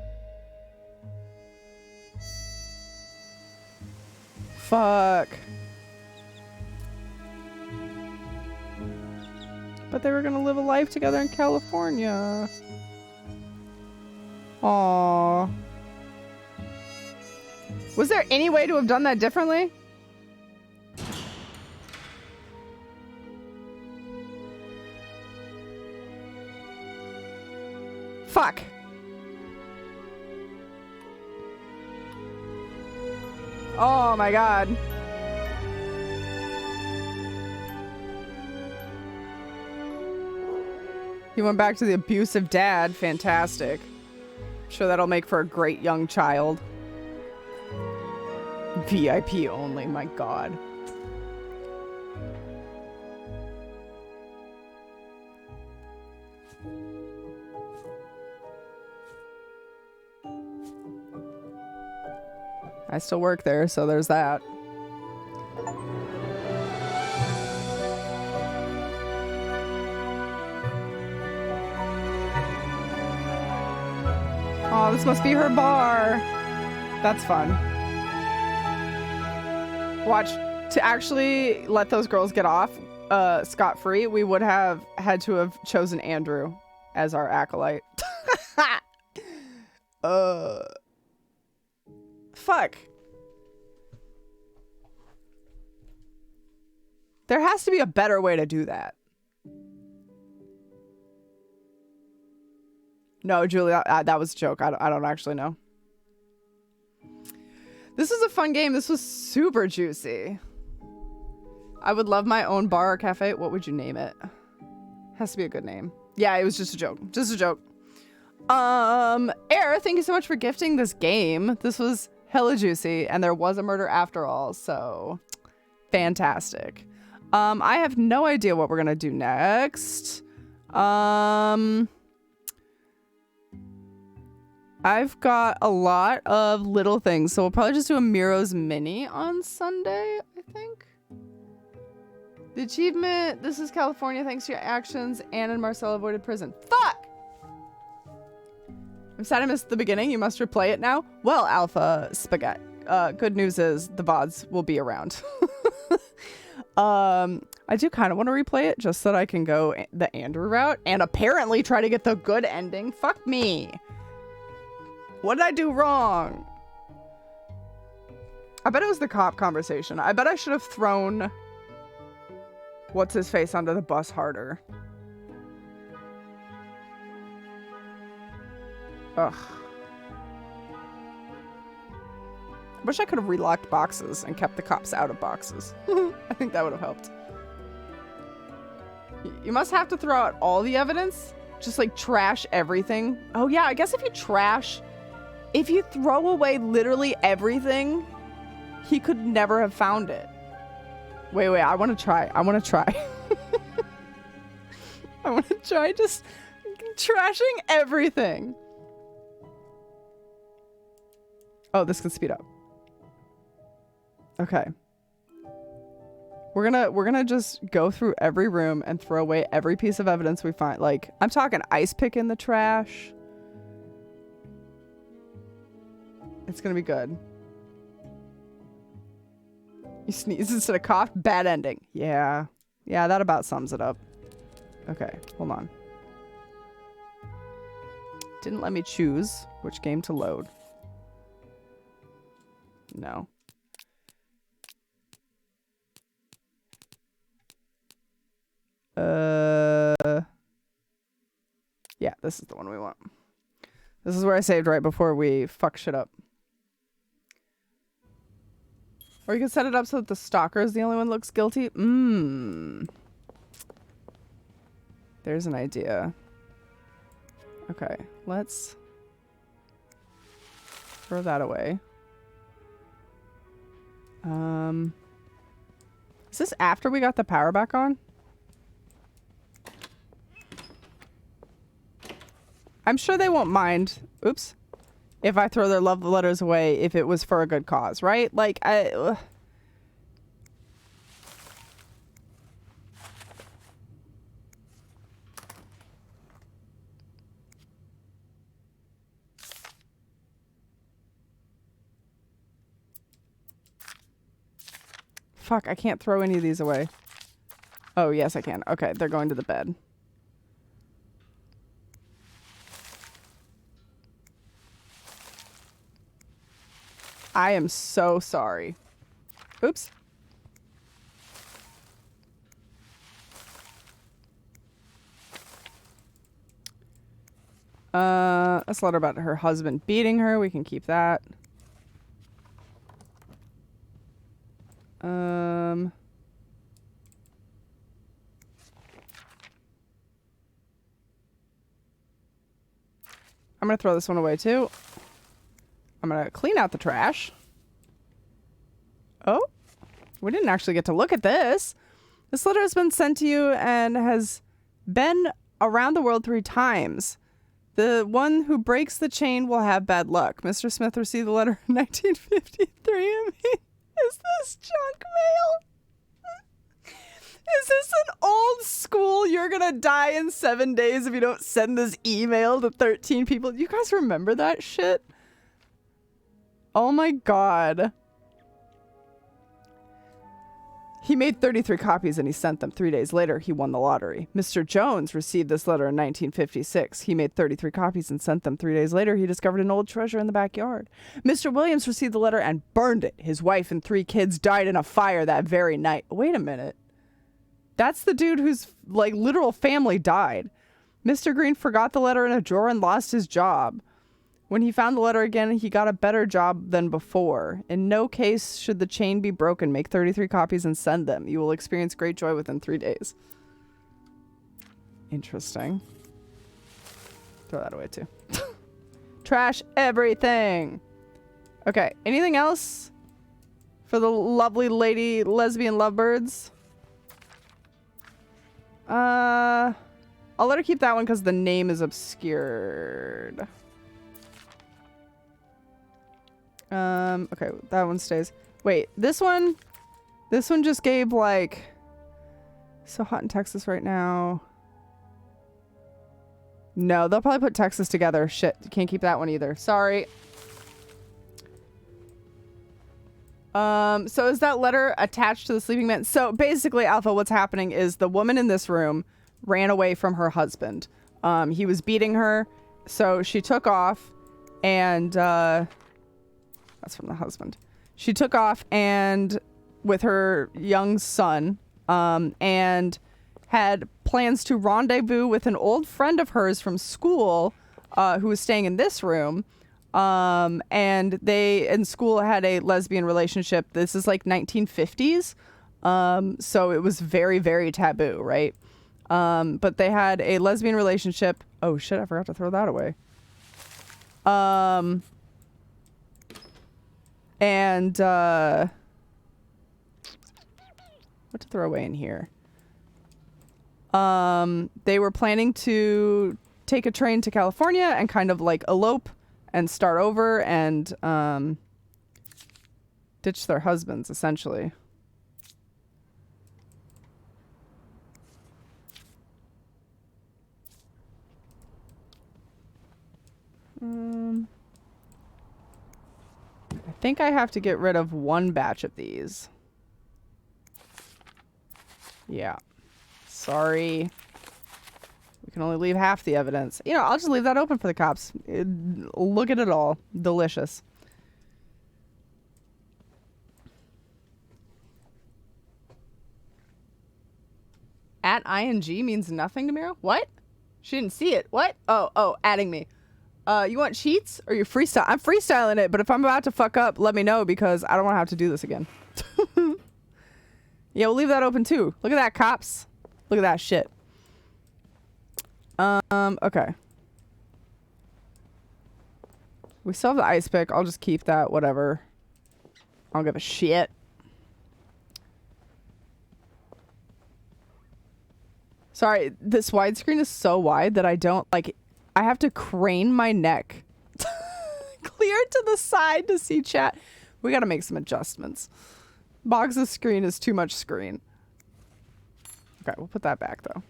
Fuck. But they were gonna live a life together in California. Aww. Was there any way to have done that differently? Fuck. Oh my god. He went back to the abusive dad. Fantastic. I'm sure that'll make for a great young child. VIP only, my god. I still work there, so there's that. Oh, this must be her bar. That's fun. Watch, to actually let those girls get off scot-free, we would have had to have chosen Andrew as our acolyte. Fuck. There has to be a better way to do that. No, Julia, that was a joke. I don't actually know. This was a fun game. This was super juicy. I would love my own bar or cafe. What would you name it? Has to be a good name. Yeah, it was just a joke. Just a joke. Air, thank you so much for gifting this game. This was hella juicy, and there was a murder after all, so fantastic. I have no idea what we're gonna do next. I've got a lot of little things, so we'll probably just do a Miro's Mini on Sunday, I think. The achievement, this is California thanks to your actions. Anne and Marcel avoided prison. Fuck! I'm sad I missed the beginning. You must replay it now. Well, Alpha Spaghetti. Good news is the VODs will be around. I do kind of want to replay it just so that I can go the Andrew route and apparently try to get the good ending. Fuck me. What did I do wrong? I bet it was the cop conversation. I bet I should have thrown what's his face under the bus harder. Ugh. I wish I could have relocked boxes and kept the cops out of boxes. I think that would have helped. You must have to throw out all the evidence? Just like trash everything? Oh yeah, I guess if you throw away literally everything, he could never have found it. Wait, I want to try. I want to try just trashing everything. Oh, this can speed up. Okay. We're gonna just go through every room and throw away every piece of evidence we find. Like, I'm talking ice pick in the trash. It's gonna be good. You sneeze instead of cough. Bad ending. Yeah. Yeah, that about sums it up. Okay, hold on. Didn't let me choose which game to load. No. Yeah, this is the one we want. This is where I saved right before we fuck shit up. Or you can set it up so that the stalker is the only one who looks guilty. There's an idea. Okay, let's throw that away. Is this after we got the power back on? I'm sure they won't mind. Oops. If I throw their love letters away, if it was for a good cause, right? Like, fuck, I can't throw any of these away. Oh, yes, I can. Okay, they're going to the bed. I am so sorry. Oops. This letter about her husband beating her. We can keep that. I'm gonna throw this one away too. I'm gonna clean out the trash. Oh, we didn't actually get to look at this. This letter has been sent to you and has been around the world 3 times. The one who breaks the chain will have bad luck. Mr. Smith received the letter in 1953. I mean, is this junk mail? Is this an old school, you're gonna die in 7 days if you don't send this email to 13 people? You guys remember that shit? Oh my god. He made 33 copies and he sent them. 3 days later, he won the lottery. Mr. Jones received this letter in 1956. He made 33 copies and sent them. 3 days later, he discovered an old treasure in the backyard. Mr. Williams received the letter and burned it. His wife and 3 kids died in a fire that very night. Wait a minute. That's the dude whose, like, literal family died. Mr. Green forgot the letter in a drawer and lost his job. When he found the letter again, he got a better job than before. In no case should the chain be broken. Make 33 copies and send them. You will experience great joy within 3 days. Interesting. Throw that away too. Trash everything. Okay, anything else for the lovely lady lesbian lovebirds? I'll let her keep that one because the name is obscured. Okay, that one stays. Wait, this one just gave, like, so hot in Texas right now. No, they'll probably put Texas together. Shit, can't keep that one either. Sorry. So is that letter attached to the sleeping man? So basically, Alpha, what's happening is the woman in this room ran away from her husband. He was beating her, so she took off and, that's from the husband. She took off and with her young son, and had plans to rendezvous with an old friend of hers from school, who was staying in this room. And they in school had a lesbian relationship. This is like 1950s. So it was very, very taboo, right? But they had a lesbian relationship. Oh shit, I forgot to throw that away. And what to throw away in here? They were planning to take a train to California and kind of like elope and start over and ditch their husbands, essentially. I think I have to get rid of one batch of these. Yeah. Sorry. We can only leave half the evidence. You know, I'll just leave that open for the cops. Look at it all. Delicious. At ing means nothing to Mira? What? She didn't see it. What? Oh, adding me. You want cheats or you freestyle? I'm freestyling it, but if I'm about to fuck up, let me know because I don't want to have to do this again. Yeah, we'll leave that open too. Look at that, cops. Look at that shit. Okay. We still have the ice pick. I'll just keep that, whatever. I don't give a shit. Sorry, this widescreen is so wide that I don't, like, I have to crane my neck clear to the side to see chat. We gotta make some adjustments. Boggs' screen is too much screen. Okay, we'll put that back, though.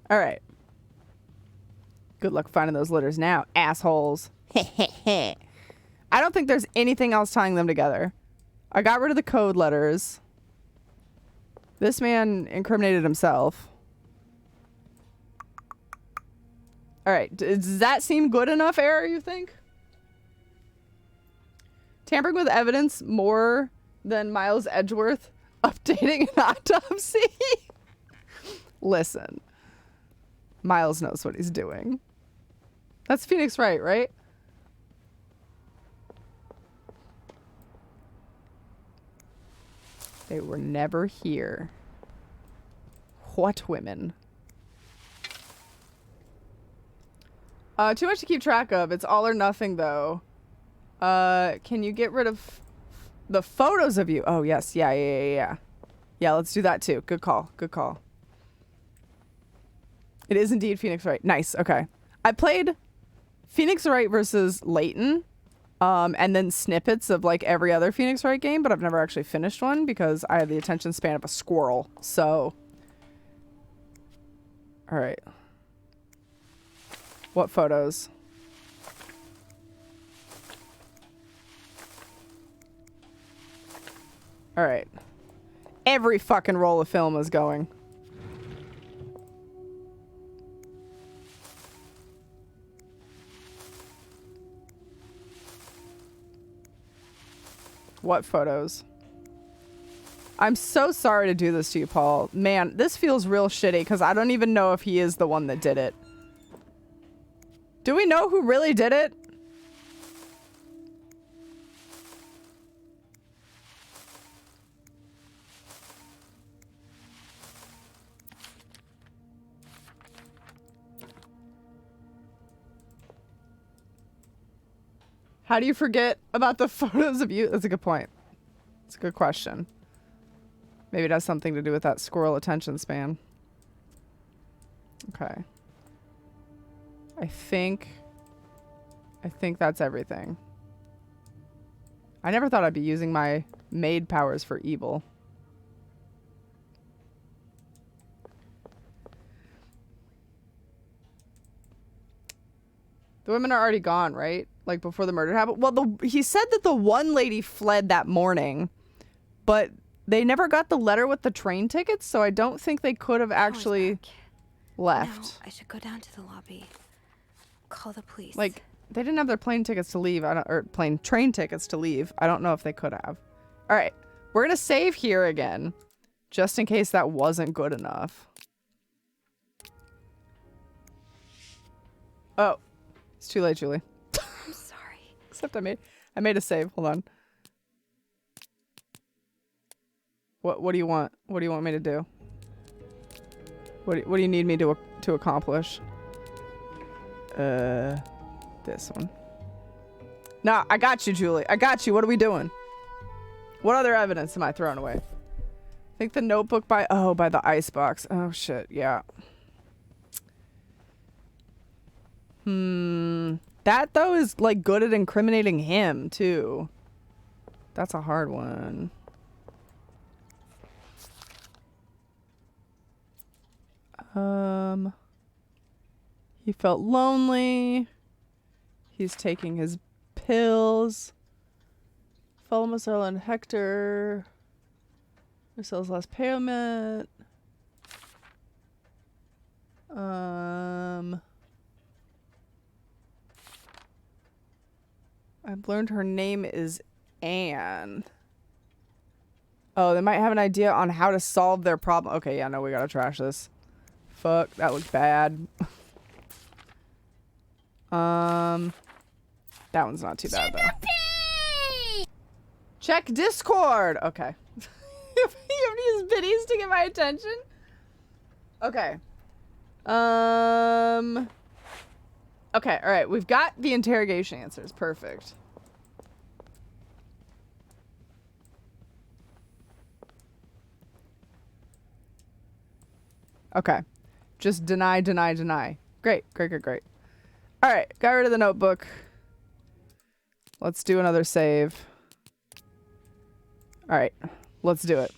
All right. Good luck finding those letters now, assholes. I don't think there's anything else tying them together. I got rid of the code letters. This man incriminated himself. All right. Does that seem good enough, Era, you think? Tampering with evidence more than Miles Edgeworth updating an autopsy? Listen. Miles knows what he's doing. That's Phoenix Wright, right? They were never here. What women? Too much to keep track of. It's all or nothing, though. Can you get rid of the photos of you? Oh, yes. Yeah. Yeah, let's do that, too. Good call. Good call. It is indeed Phoenix Wright. Nice. Okay. I played Phoenix Wright versus Layton, and then snippets of like every other Phoenix Wright game, but I've never actually finished one because I have the attention span of a squirrel. So, all right. What photos? All right. Every fucking roll of film is going. What photos? I'm so sorry to do this to you, Paul. Man, this feels real shitty because I don't even know if he is the one that did it. Do we know who really did it? How do you forget about the photos of you? That's a good point. It's a good question. Maybe it has something to do with that squirrel attention span. Okay. I think that's everything. I never thought I'd be using my maid powers for evil. The women are already gone, right? Like before the murder happened? Well, he said that the one lady fled that morning, but they never got the letter with the train tickets, so I don't think they could have actually left. No, I should go down to the lobby. Call the police. Like, they didn't have their plane tickets to leave. Or train tickets to leave. I don't know if they could have. All right. We're going to save here again, just in case that wasn't good enough. Oh. It's too late, Julie. I'm sorry. Except I made a save. Hold on. What do you want? What do you want me to do? What do you need me to accomplish? This one. Nah, I got you, Julie. I got you. What are we doing? What other evidence am I throwing away? I think the notebook by the icebox. Oh shit, yeah. That though is like good at incriminating him too. That's a hard one. He felt lonely. He's taking his pills. Follow Marcel and Hector. Marcel's last payment. I've learned her name is Anne. Oh, they might have an idea on how to solve their problem. Okay, yeah, no, we gotta trash this. Fuck, that looked bad. That one's not too bad, though. Check Discord! Okay. You have to use biddies to get my attention? Okay. Okay, alright. We've got the interrogation answers. Perfect. Okay. Just deny, deny, deny. Great, great, great, great. Alright, got rid of the notebook. Let's do another save. Alright, let's do it.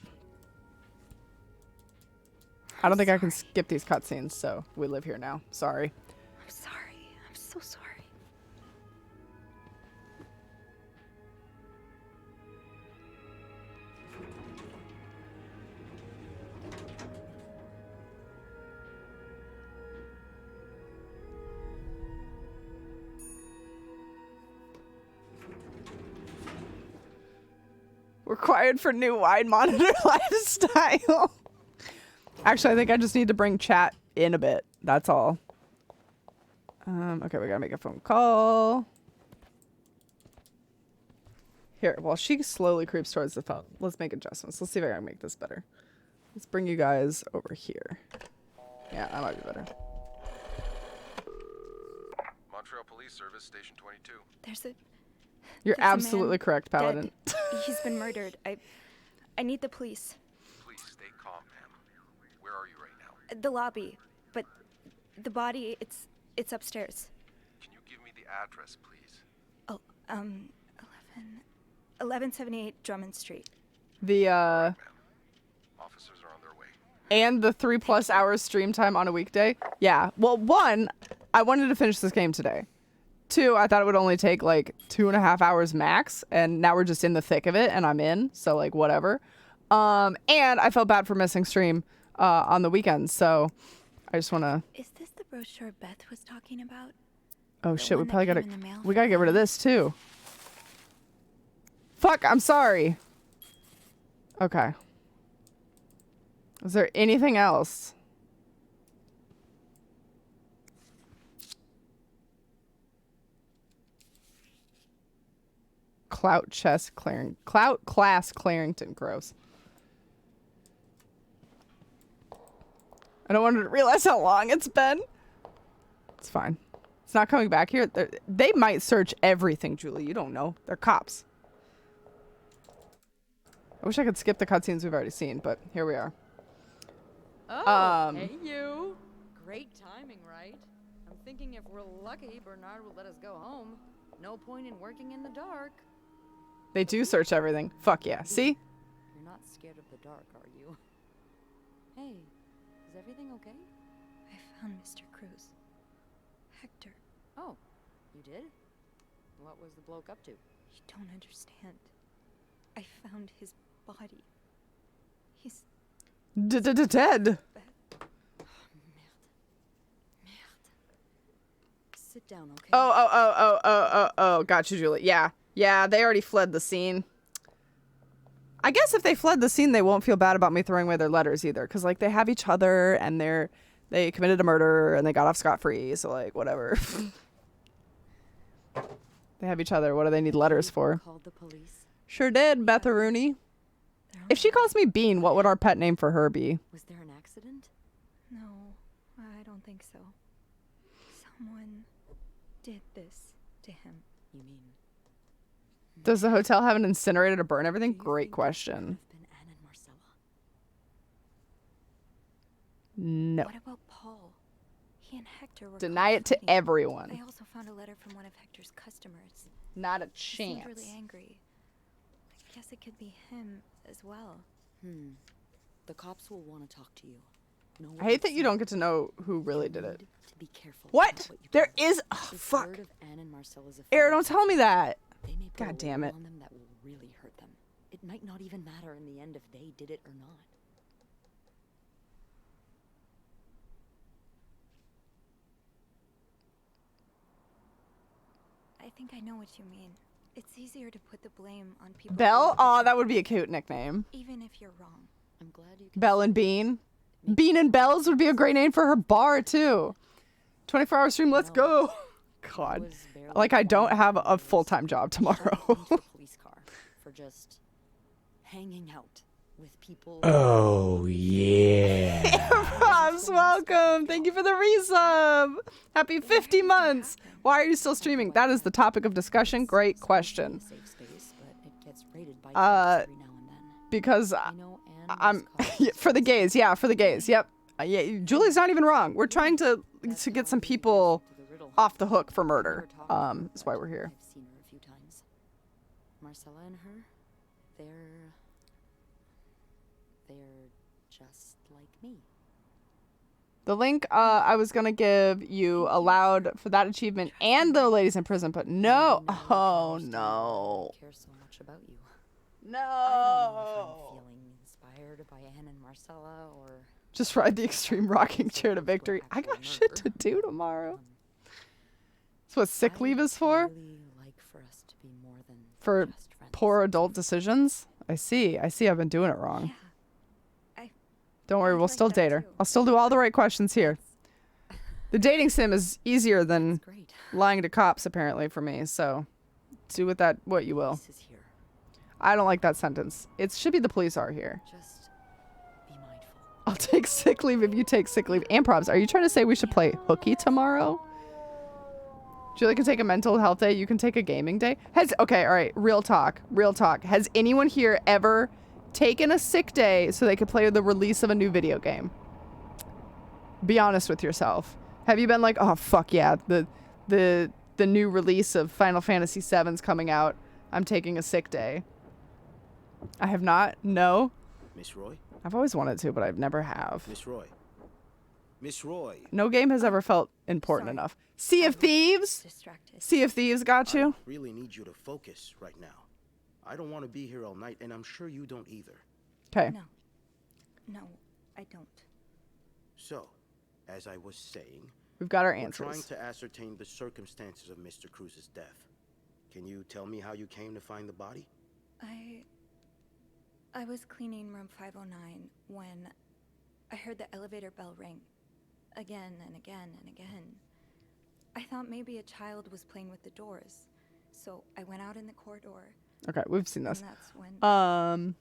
I don't think I can skip these cutscenes, so we live here now. Sorry. I'm sorry. I'm so sorry. Required for new wide monitor lifestyle. Actually, I think I just need to bring chat in a bit. That's all. Okay, we gotta make a phone call. Here, while she slowly creeps towards the phone, let's make adjustments. Let's see if I can make this better. Let's bring you guys over here. Yeah, that might be better. Montreal Police Service, Station 22. You're There's a absolutely man correct, Paladin. dead. He's been murdered. I need the police. Please stay calm, ma'am. Where are you right now? The lobby, but the body, it's upstairs. Can you give me the address, please? Oh, 1178 Drummond Street. The Officers are on their way. and the 3+ hours stream time on a weekday. Yeah. Well, 1, I wanted to finish this game today. 2, I thought it would only take like 2.5 hours max, and now we're just in the thick of it, and I'm in, so like whatever. And I felt bad for missing stream on the weekends, so I just want to. Is this the brochure Beth was talking about? Oh The shit, we one that probably came gotta. in the mail We for gotta get rid of this too. Fuck, I'm sorry. Okay. Is there anything else? Clout chest clearing. Clout class Clarington. Gross. I don't want to realize how long it's been. It's fine. It's not coming back here. They might search everything, Julie. You don't know. They're cops. I wish I could skip the cutscenes we've already seen, but here we are. Oh, hey you. Great timing, right? I'm thinking if we're lucky, Bernard will let us go home. No point in working in the dark. They do search everything. Fuck yeah. See? You're not scared of the dark, are you? Hey, is everything okay? I found Mr. Cruz. Hector. Oh, you did? What was the bloke up to? You don't understand. I found his body. He's Dead. Sit down, okay? Oh. Got you, Julie. Yeah, they already fled the scene. I guess if they fled the scene, they won't feel bad about me throwing away their letters either. Because, like, they have each other, and they committed a murder, and they got off scot-free, so, like, whatever. They have each other. What do they need letters for? Called the police. Sure did, Betharuni. If she calls me Bean, what would our pet name for her be? Was there an accident? No, I don't think so. Someone did this to him. You mean? Does the hotel have an incinerator to burn everything? Great question. No. What about Paul? He and Hector were Deny it to fighting. everyone. I also found a letter from one of Hector's customers. Not a He seemed chance. really angry. I guess it could be him as well. The cops will want to talk to you. No I hate that you don't get to know who really did it. To be careful. What? There is. Oh, fuck. Word of Anne and Marcella's Aaron, don't tell me that. They may put God a damn label it. on them that will really hurt them. It might not even matter in the end if they did it or not. I think I know what you mean. It's easier to put the blame on people. Belle? who- Aw, that would be a cute nickname. Even if you're wrong. I'm glad you can. Belle and Bean. Bean and Bells would be a great name for her bar, too. 24-hour stream, let's go. God. Like, I don't have a full-time job tomorrow. Police car for just hanging out with people. Oh, yeah. Robs, welcome. Thank you for the resub. Happy 50 months. Why are you still streaming? That is the topic of discussion. Great question. Safe space, but it gets raided by cops every now and then. Because I'm for the gays. Yeah, for the gays. Yep. Yeah, Julie's not even wrong. We're trying to get some people off the hook for murder. That's why we're here. I've seen her a few times. Marcella and her, they're just like me. The link I was gonna give you allowed for that achievement and the ladies in prison, but no. Oh no. I care so much about you. No. I don't know if I'm feeling inspired by Anne and Marcella or Just ride the extreme rocking chair to victory. I got shit to do tomorrow. That's what sick leave is for? really like for us to be more than For just friends. poor adult decisions? I see. I've been doing it wrong. Yeah. Don't worry, we'll still date her. I'll still do all the right questions here. The dating sim is easier than lying to cops, apparently, for me. So do with that what you will. I don't like that sentence. It should be the police are here. Just be mindful. I'll take sick leave if you take sick leave. And probs, are you trying to say we should play hooky tomorrow? Julie can take a mental health day. You can take a gaming day. Okay, all right. Real talk. Has anyone here ever taken a sick day so they could play the release of a new video game? Be honest with yourself. Have you been like, oh fuck yeah, the new release of Final Fantasy VII's coming out. I'm taking a sick day. I have not. No. Miss Roy? I've always wanted to, but I've never have. Miss Roy. Miss Roy. No game has ever felt important enough. Sea of Thieves? Distracted. Sea of Thieves got you? I really need you to focus right now. I don't want to be here all night, and I'm sure you don't either. Okay. No, I don't. So, as I was saying, we've got our we're answers. trying to ascertain the circumstances of Mr. Cruz's death. Can you tell me how you came to find the body? I was cleaning room 509 when I heard the elevator bell ring. Again and again and again. I thought maybe a child was playing with the doors. So I went out in the corridor. Okay, we've seen this. And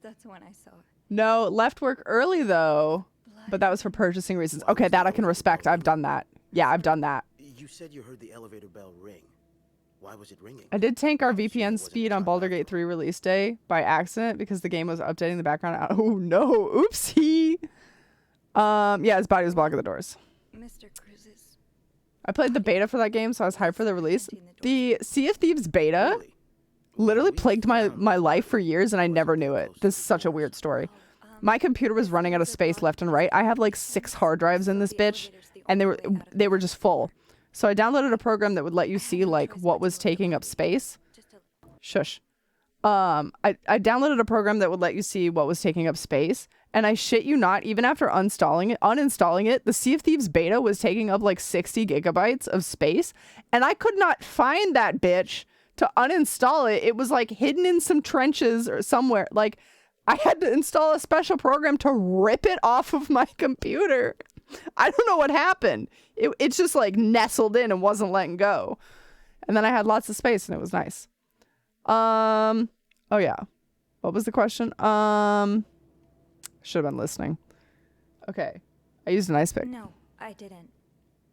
that's when I saw it. No, left work early though. But that was for purchasing reasons. Okay, that I can respect. I've done that. Yeah, I've done that. You said you heard the elevator bell ring. Why was it ringing? I did tank our VPN speed on Baldur's Gate 3 release day by accident because the game was updating the background. Oh no, oopsie. Yeah, his body was blocking the doors. Mr. Cruz's. I played the beta for that game, so I was hyped for the release. The Sea of Thieves beta literally plagued my life for years, and I never knew it. This is such a weird story. My computer was running out of space left and right. I have like 6 hard drives in this bitch, and they were just full. So I downloaded a program that would let you see like what was taking up space. Shush. I downloaded a program that would let you see what was taking up space, and I shit you not, even after uninstalling it, the Sea of Thieves beta was taking up like 60 gigabytes of space, and I could not find that bitch to uninstall it. It was like hidden in some trenches or somewhere. Like I had to install a special program to rip it off of my computer. I don't know what happened. It's just like nestled in and wasn't letting go. And then I had lots of space and it was nice. Oh yeah. What was the question? Should have been listening. Okay. I used an ice pick. No, I didn't.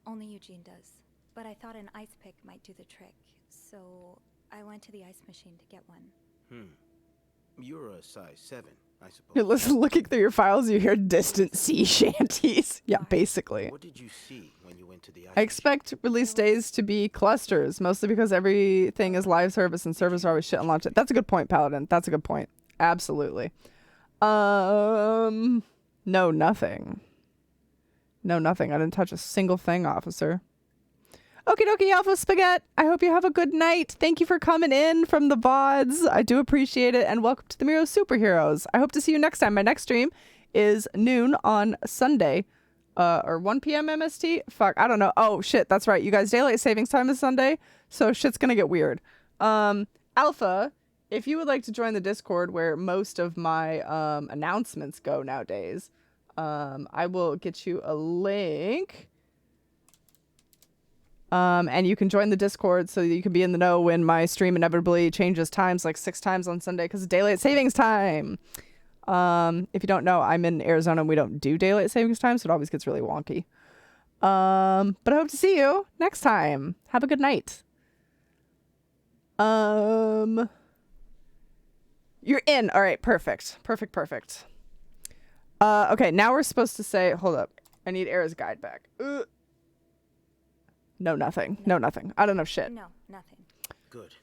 Only Eugene does. But I thought an ice pick might do the trick. So I went to the ice machine to get one. You're a size 7, I suppose. You're looking through your files, you hear distant sea shanties. Yeah, basically. What did you see when you went to the ice I expect release days to be clusters, mostly because everything is live service and servers are always shit on launch. That's a good point, Paladin. That's a good point. Absolutely. No, nothing. No, nothing. I didn't touch a single thing, officer. Okie dokie, Alpha Spaghetti. I hope you have a good night. Thank you for coming in from the VODs. I do appreciate it. And welcome to the Miro Superheroes. I hope to see you next time. My next stream is noon on Sunday. Or 1 p.m. MST? Fuck, I don't know. Oh, shit, that's right. You guys, daylight savings time is Sunday, so shit's gonna get weird. Alpha, if you would like to join the Discord where most of my announcements go nowadays, I will get you a link. And you can join the Discord so you can be in the know when my stream inevitably changes times like 6 times on Sunday because of daylight savings time. If you don't know, I'm in Arizona and we don't do daylight savings time, so it always gets really wonky. But I hope to see you next time. Have a good night. You're in. All right, perfect. Perfect. Okay, now we're supposed to say, hold up. I need Era's guide back. No, nothing. No, nothing. I don't know shit. No, nothing. Good.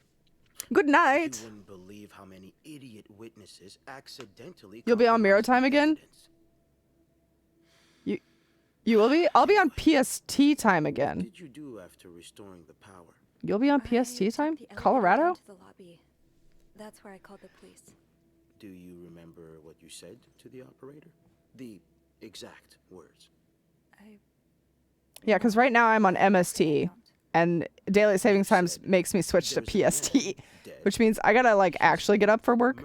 Good night. You wouldn't believe how many idiot witnesses accidentally. You'll be on Miro time again? You will be? I'll be on PST time again. What did you do after restoring the power? You'll be on PST time? Colorado? To the lobby. That's where I called the police. Do you remember what you said to the operator? The exact words. Yeah, because right now I'm on MST, and daylight savings times makes me switch to PST, which means I gotta like actually get up for work,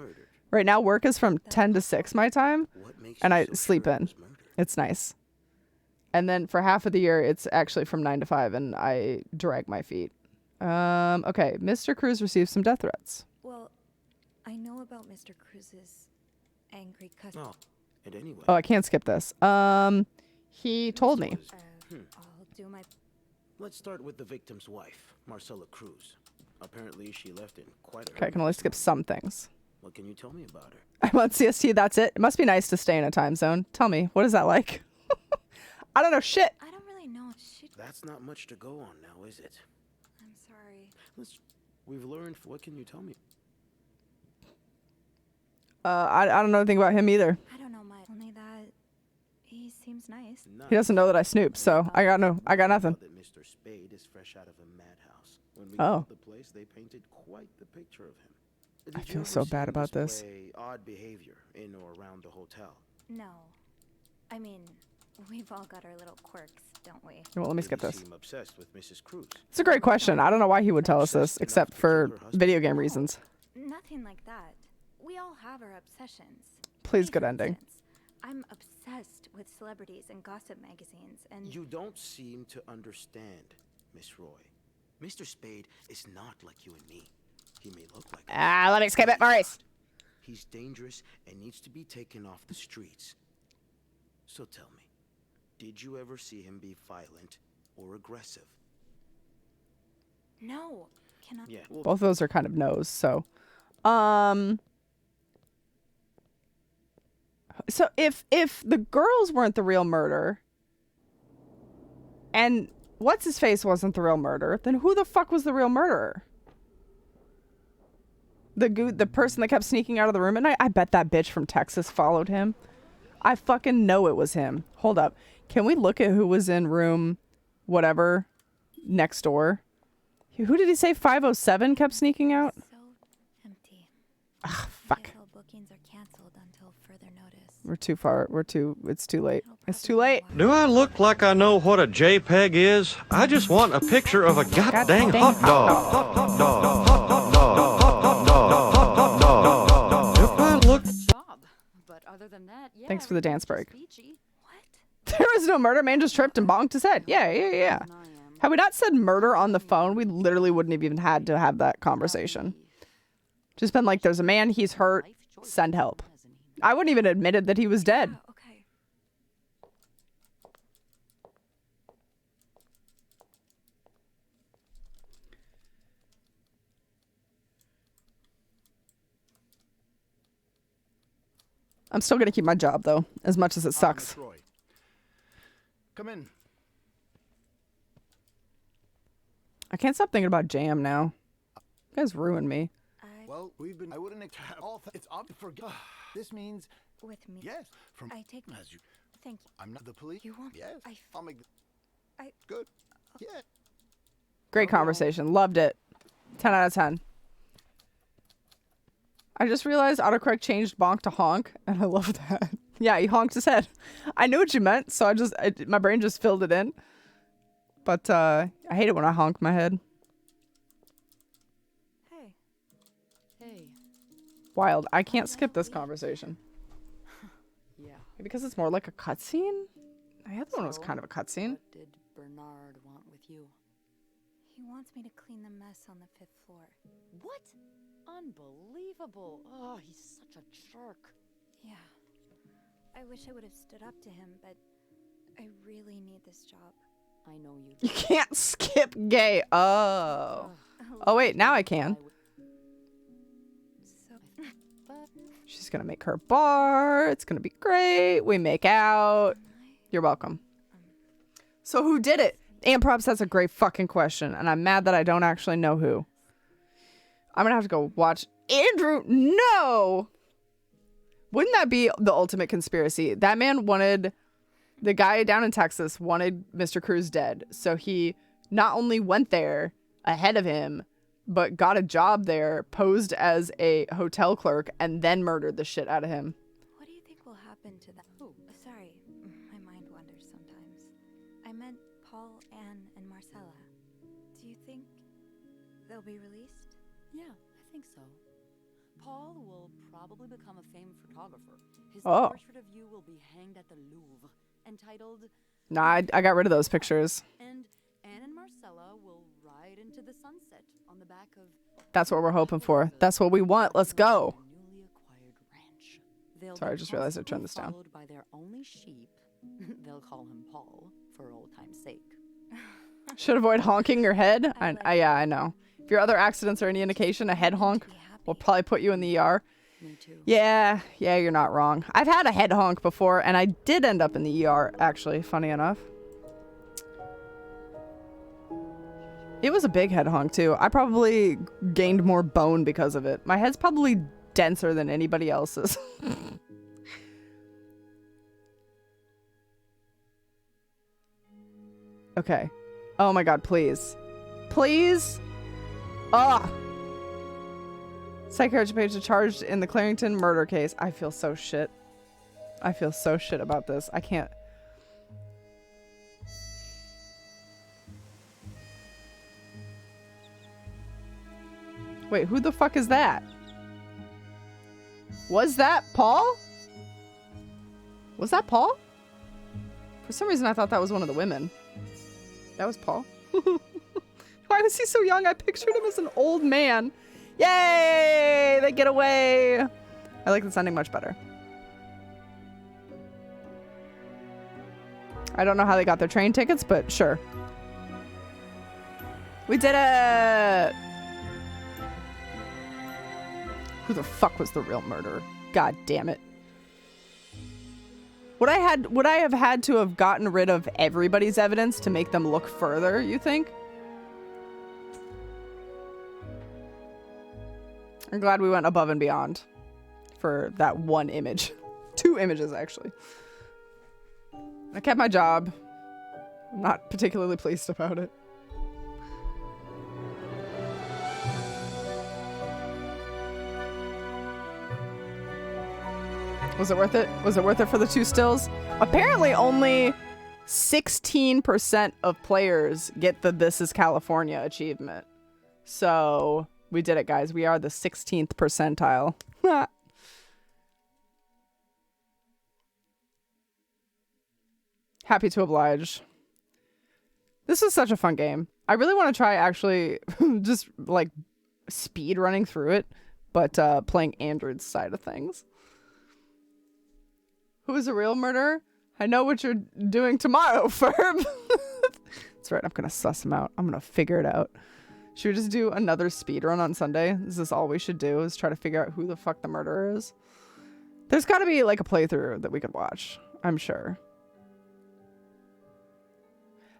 Right now, work is from 10 to 6 my time, and I sleep in. It's nice. And then for half of the year, it's actually from 9 to 5, and I drag my feet. Okay, Mr. Cruz received some death threats. Well, I know about Mr. Cruz's angry customer. And anyway. Oh, I can't skip this. He told me. I'll do my... Let's start with the victim's wife, Marcella Cruz. Apparently, she left in quite a Okay, I can only skip some things. What can you tell me about her? I'm on CST, that's it. It must be nice to stay in a time zone. Tell me, what is that like? I don't know shit. I don't really know. That's not much to go on now, is it? I'm sorry. We've learned. What can you tell me? I don't know anything about him either. I don't know much. Only that he seems nice. He doesn't know that I snoop, so I got nothing. That Mr. Spade is fresh out of a madhouse. When we Oh. got the place, they painted quite the picture of him. I Did you feel ever so see bad him about this. display odd behavior in or around the hotel? No. I mean, we've all got our little quirks, don't we? Well, let me Did skip he this. seem obsessed with Mrs. Cruz? It's a great question. I don't know why he would tell us this, except for video game reasons. Nothing like that. We all have our obsessions. Please, Me, good for ending. instance, I'm obsessed with celebrities and gossip magazines, and You don't seem to understand, Miss Roy. Mr. Spade is not like you and me. He may look like us. Let me skip it, Maurice. He's dangerous and needs to be taken off the streets. So tell me, did you ever see him be violent or aggressive? no, cannot. Yeah. Well, Both of those are kind of no's, so. So if the girls weren't the real murder, and what's his face wasn't the real murderer, then who the fuck was the real murderer? The person that kept sneaking out of the room at night? I bet that bitch from Texas followed him. I fucking know it was him. Hold up. Can we look at who was in room whatever next door? Who did he say 507 kept sneaking out? So empty. Ah, fuck. All bookings are canceled until further notice. We're too far. It's too late. It's too late. Do I look like I know what a JPEG is? I just want a picture of a goddamn hot dog. If I look... But other than that, yeah. Thanks for the dance break. Beachy. There was no murder. Man just tripped and bonked his head. Yeah. Had we not said murder on the phone, we literally wouldn't have even had to have that conversation. Just been like, there's a man, he's hurt, send help. I wouldn't even admitted that he was dead. Okay. I'm still going to keep my job, though, as much as it sucks. Roy. Come in. I can't stop thinking about Jam now. You guys ruined me. Well, we've been. I wouldn't accept all. It's up for. This means. With me. Yes. From. I take. As you. Thank you. I'm not the police. You won't. Yes. I'll make. I. Good. Yeah. Great conversation. Loved it. 10 out of 10. I just realized autocorrect changed bonk to honk, and I love that. Yeah, he honked his head. I knew what you meant, so my brain just filled it in. But I hate it when I honk my head. Hey. Wild. I can't skip this conversation. Yeah. Maybe because it's more like a cutscene? The other one was kind of a cutscene. What did Bernard want with you? He wants me to clean the mess on the 5th floor. What? Unbelievable. Oh, he's such a jerk. Yeah. I wish I would have stood up to him, but I really need this job. I know you. You can't skip gay. Oh. Oh, wait. Now I can. She's going to make her bar. It's going to be great. We make out. You're welcome. So who did it? And props, that's a great fucking question. And I'm mad that I don't actually know who. I'm going to have to go watch. Andrew, no! Wouldn't that be the ultimate conspiracy? That man wanted, the guy down in Texas wanted Mr. Cruz dead. So he not only went there ahead of him, but got a job there, posed as a hotel clerk, and then murdered the shit out of him. What do you think will happen to them? Oh, sorry. My mind wanders sometimes. I meant Paul, Anne, and Marcella. Do you think they'll be released? Yeah, I think so. Paul will probably become a famed photographer. His Oh. portrait of you will be hanged at the Louvre, entitled... Nah, I got rid of those pictures. And Anne and Marcella will ride into the sunset on the back of... That's what we're hoping for. That's what we want. Let's go. They'll Sorry, I be just realized I turned this constantly down. followed by their only sheep. They'll call him Paul, for old time's sake. Should avoid honking your head. Yeah, I know. If your other accidents are any indication, a head honk will probably put you in the ER. Me too. Yeah, you're not wrong. I've had a head honk before, and I did end up in the ER, actually, funny enough. It was a big head honk, too. I probably gained more bone because of it. My head's probably denser than anybody else's. Okay. Oh my god, please. Please? Ah! Psychiatrist patient charged in the Clarington murder case. I feel so shit. I feel so shit about this. I can't. Wait, who the fuck is that? Was that Paul? Was that Paul? For some reason I thought that was one of the women. That was Paul. Why was he so young? I pictured him as an old man. Yay! They get away. I like this ending much better. I don't know how they got their train tickets, but sure. We did it! Who the fuck was the real murderer? God damn it. Would I have had to have gotten rid of everybody's evidence to make them look further, you think? I'm glad we went above and beyond for that one image. 2 images, actually. I kept my job. I'm not particularly pleased about it. Was it worth it? Was it worth it for the 2 stills? Apparently only 16% of players get the This is California achievement. So we did it, guys. We are the 16th percentile. Happy to oblige. This was such a fun game. I really want to try actually just like speed running through it, but playing Android's side of things. Who is a real murderer? I know what you're doing tomorrow, Ferb. That's right, I'm gonna suss him out. I'm gonna figure it out. Should we just do another speed run on Sunday? Is this all we should do, is try to figure out who the fuck the murderer is? There's gotta be like a playthrough that we could watch, I'm sure.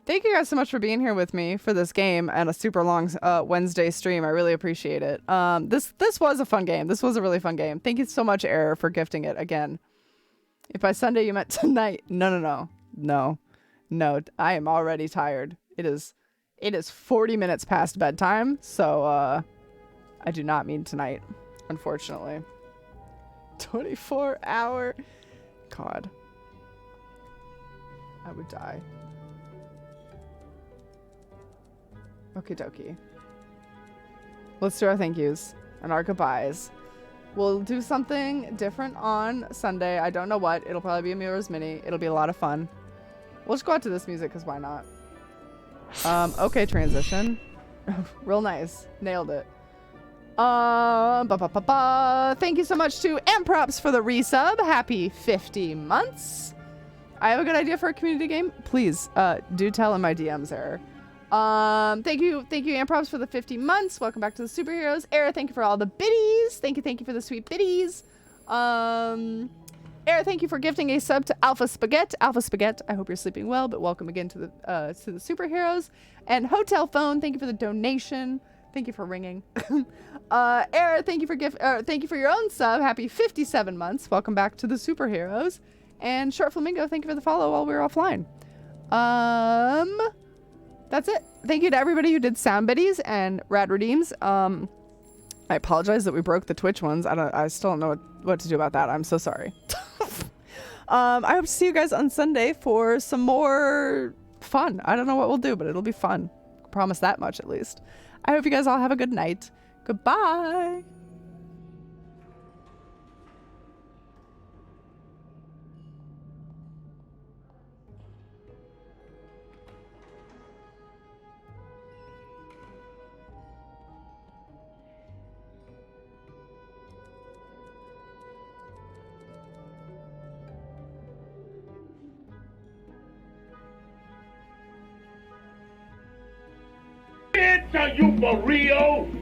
Thank you guys so much for being here with me for this game and a super long Wednesday stream. I really appreciate it. This was a fun game. This was a really fun game. Thank you so much, Error, for gifting it again. If by Sunday you meant tonight, no. I am already tired. It is 40 minutes past bedtime, so I do not mean tonight, unfortunately. 24-hour. God. I would die. Okie dokie. Let's do our thank yous and our goodbyes. We'll do something different on Sunday. I don't know what. It'll probably be a Mirror's Mini. It'll be a lot of fun. We'll just go out to this music, because why not? Okay, transition. Real nice. Nailed it. Thank you so much to Amprops for the resub. Happy 50 months. I have a good idea for a community game. Please, do tell in my DMs, Error. Thank you, Amprops, for the 50 months. Welcome back to the superheroes. Era, thank you for all the biddies. Thank you for the sweet biddies. Era, thank you for gifting a sub to Alpha Spaghetti. Alpha Spaghetti, I hope you're sleeping well, but welcome again to the superheroes. And Hotel Phone, thank you for the donation. Thank you for ringing. Era, thank you for your own sub. Happy 57 months. Welcome back to the superheroes. And Short Flamingo, thank you for the follow while we were offline. That's it. Thank you to everybody who did sound biddies and rad redeems. I apologize that we broke the Twitch ones. I still don't know what to do about that. I'm so sorry. I hope to see you guys on Sunday for some more fun. I don't know what we'll do, but it'll be fun. Promise that much at least. I hope you guys all have a good night. Goodbye. Buster, you for real?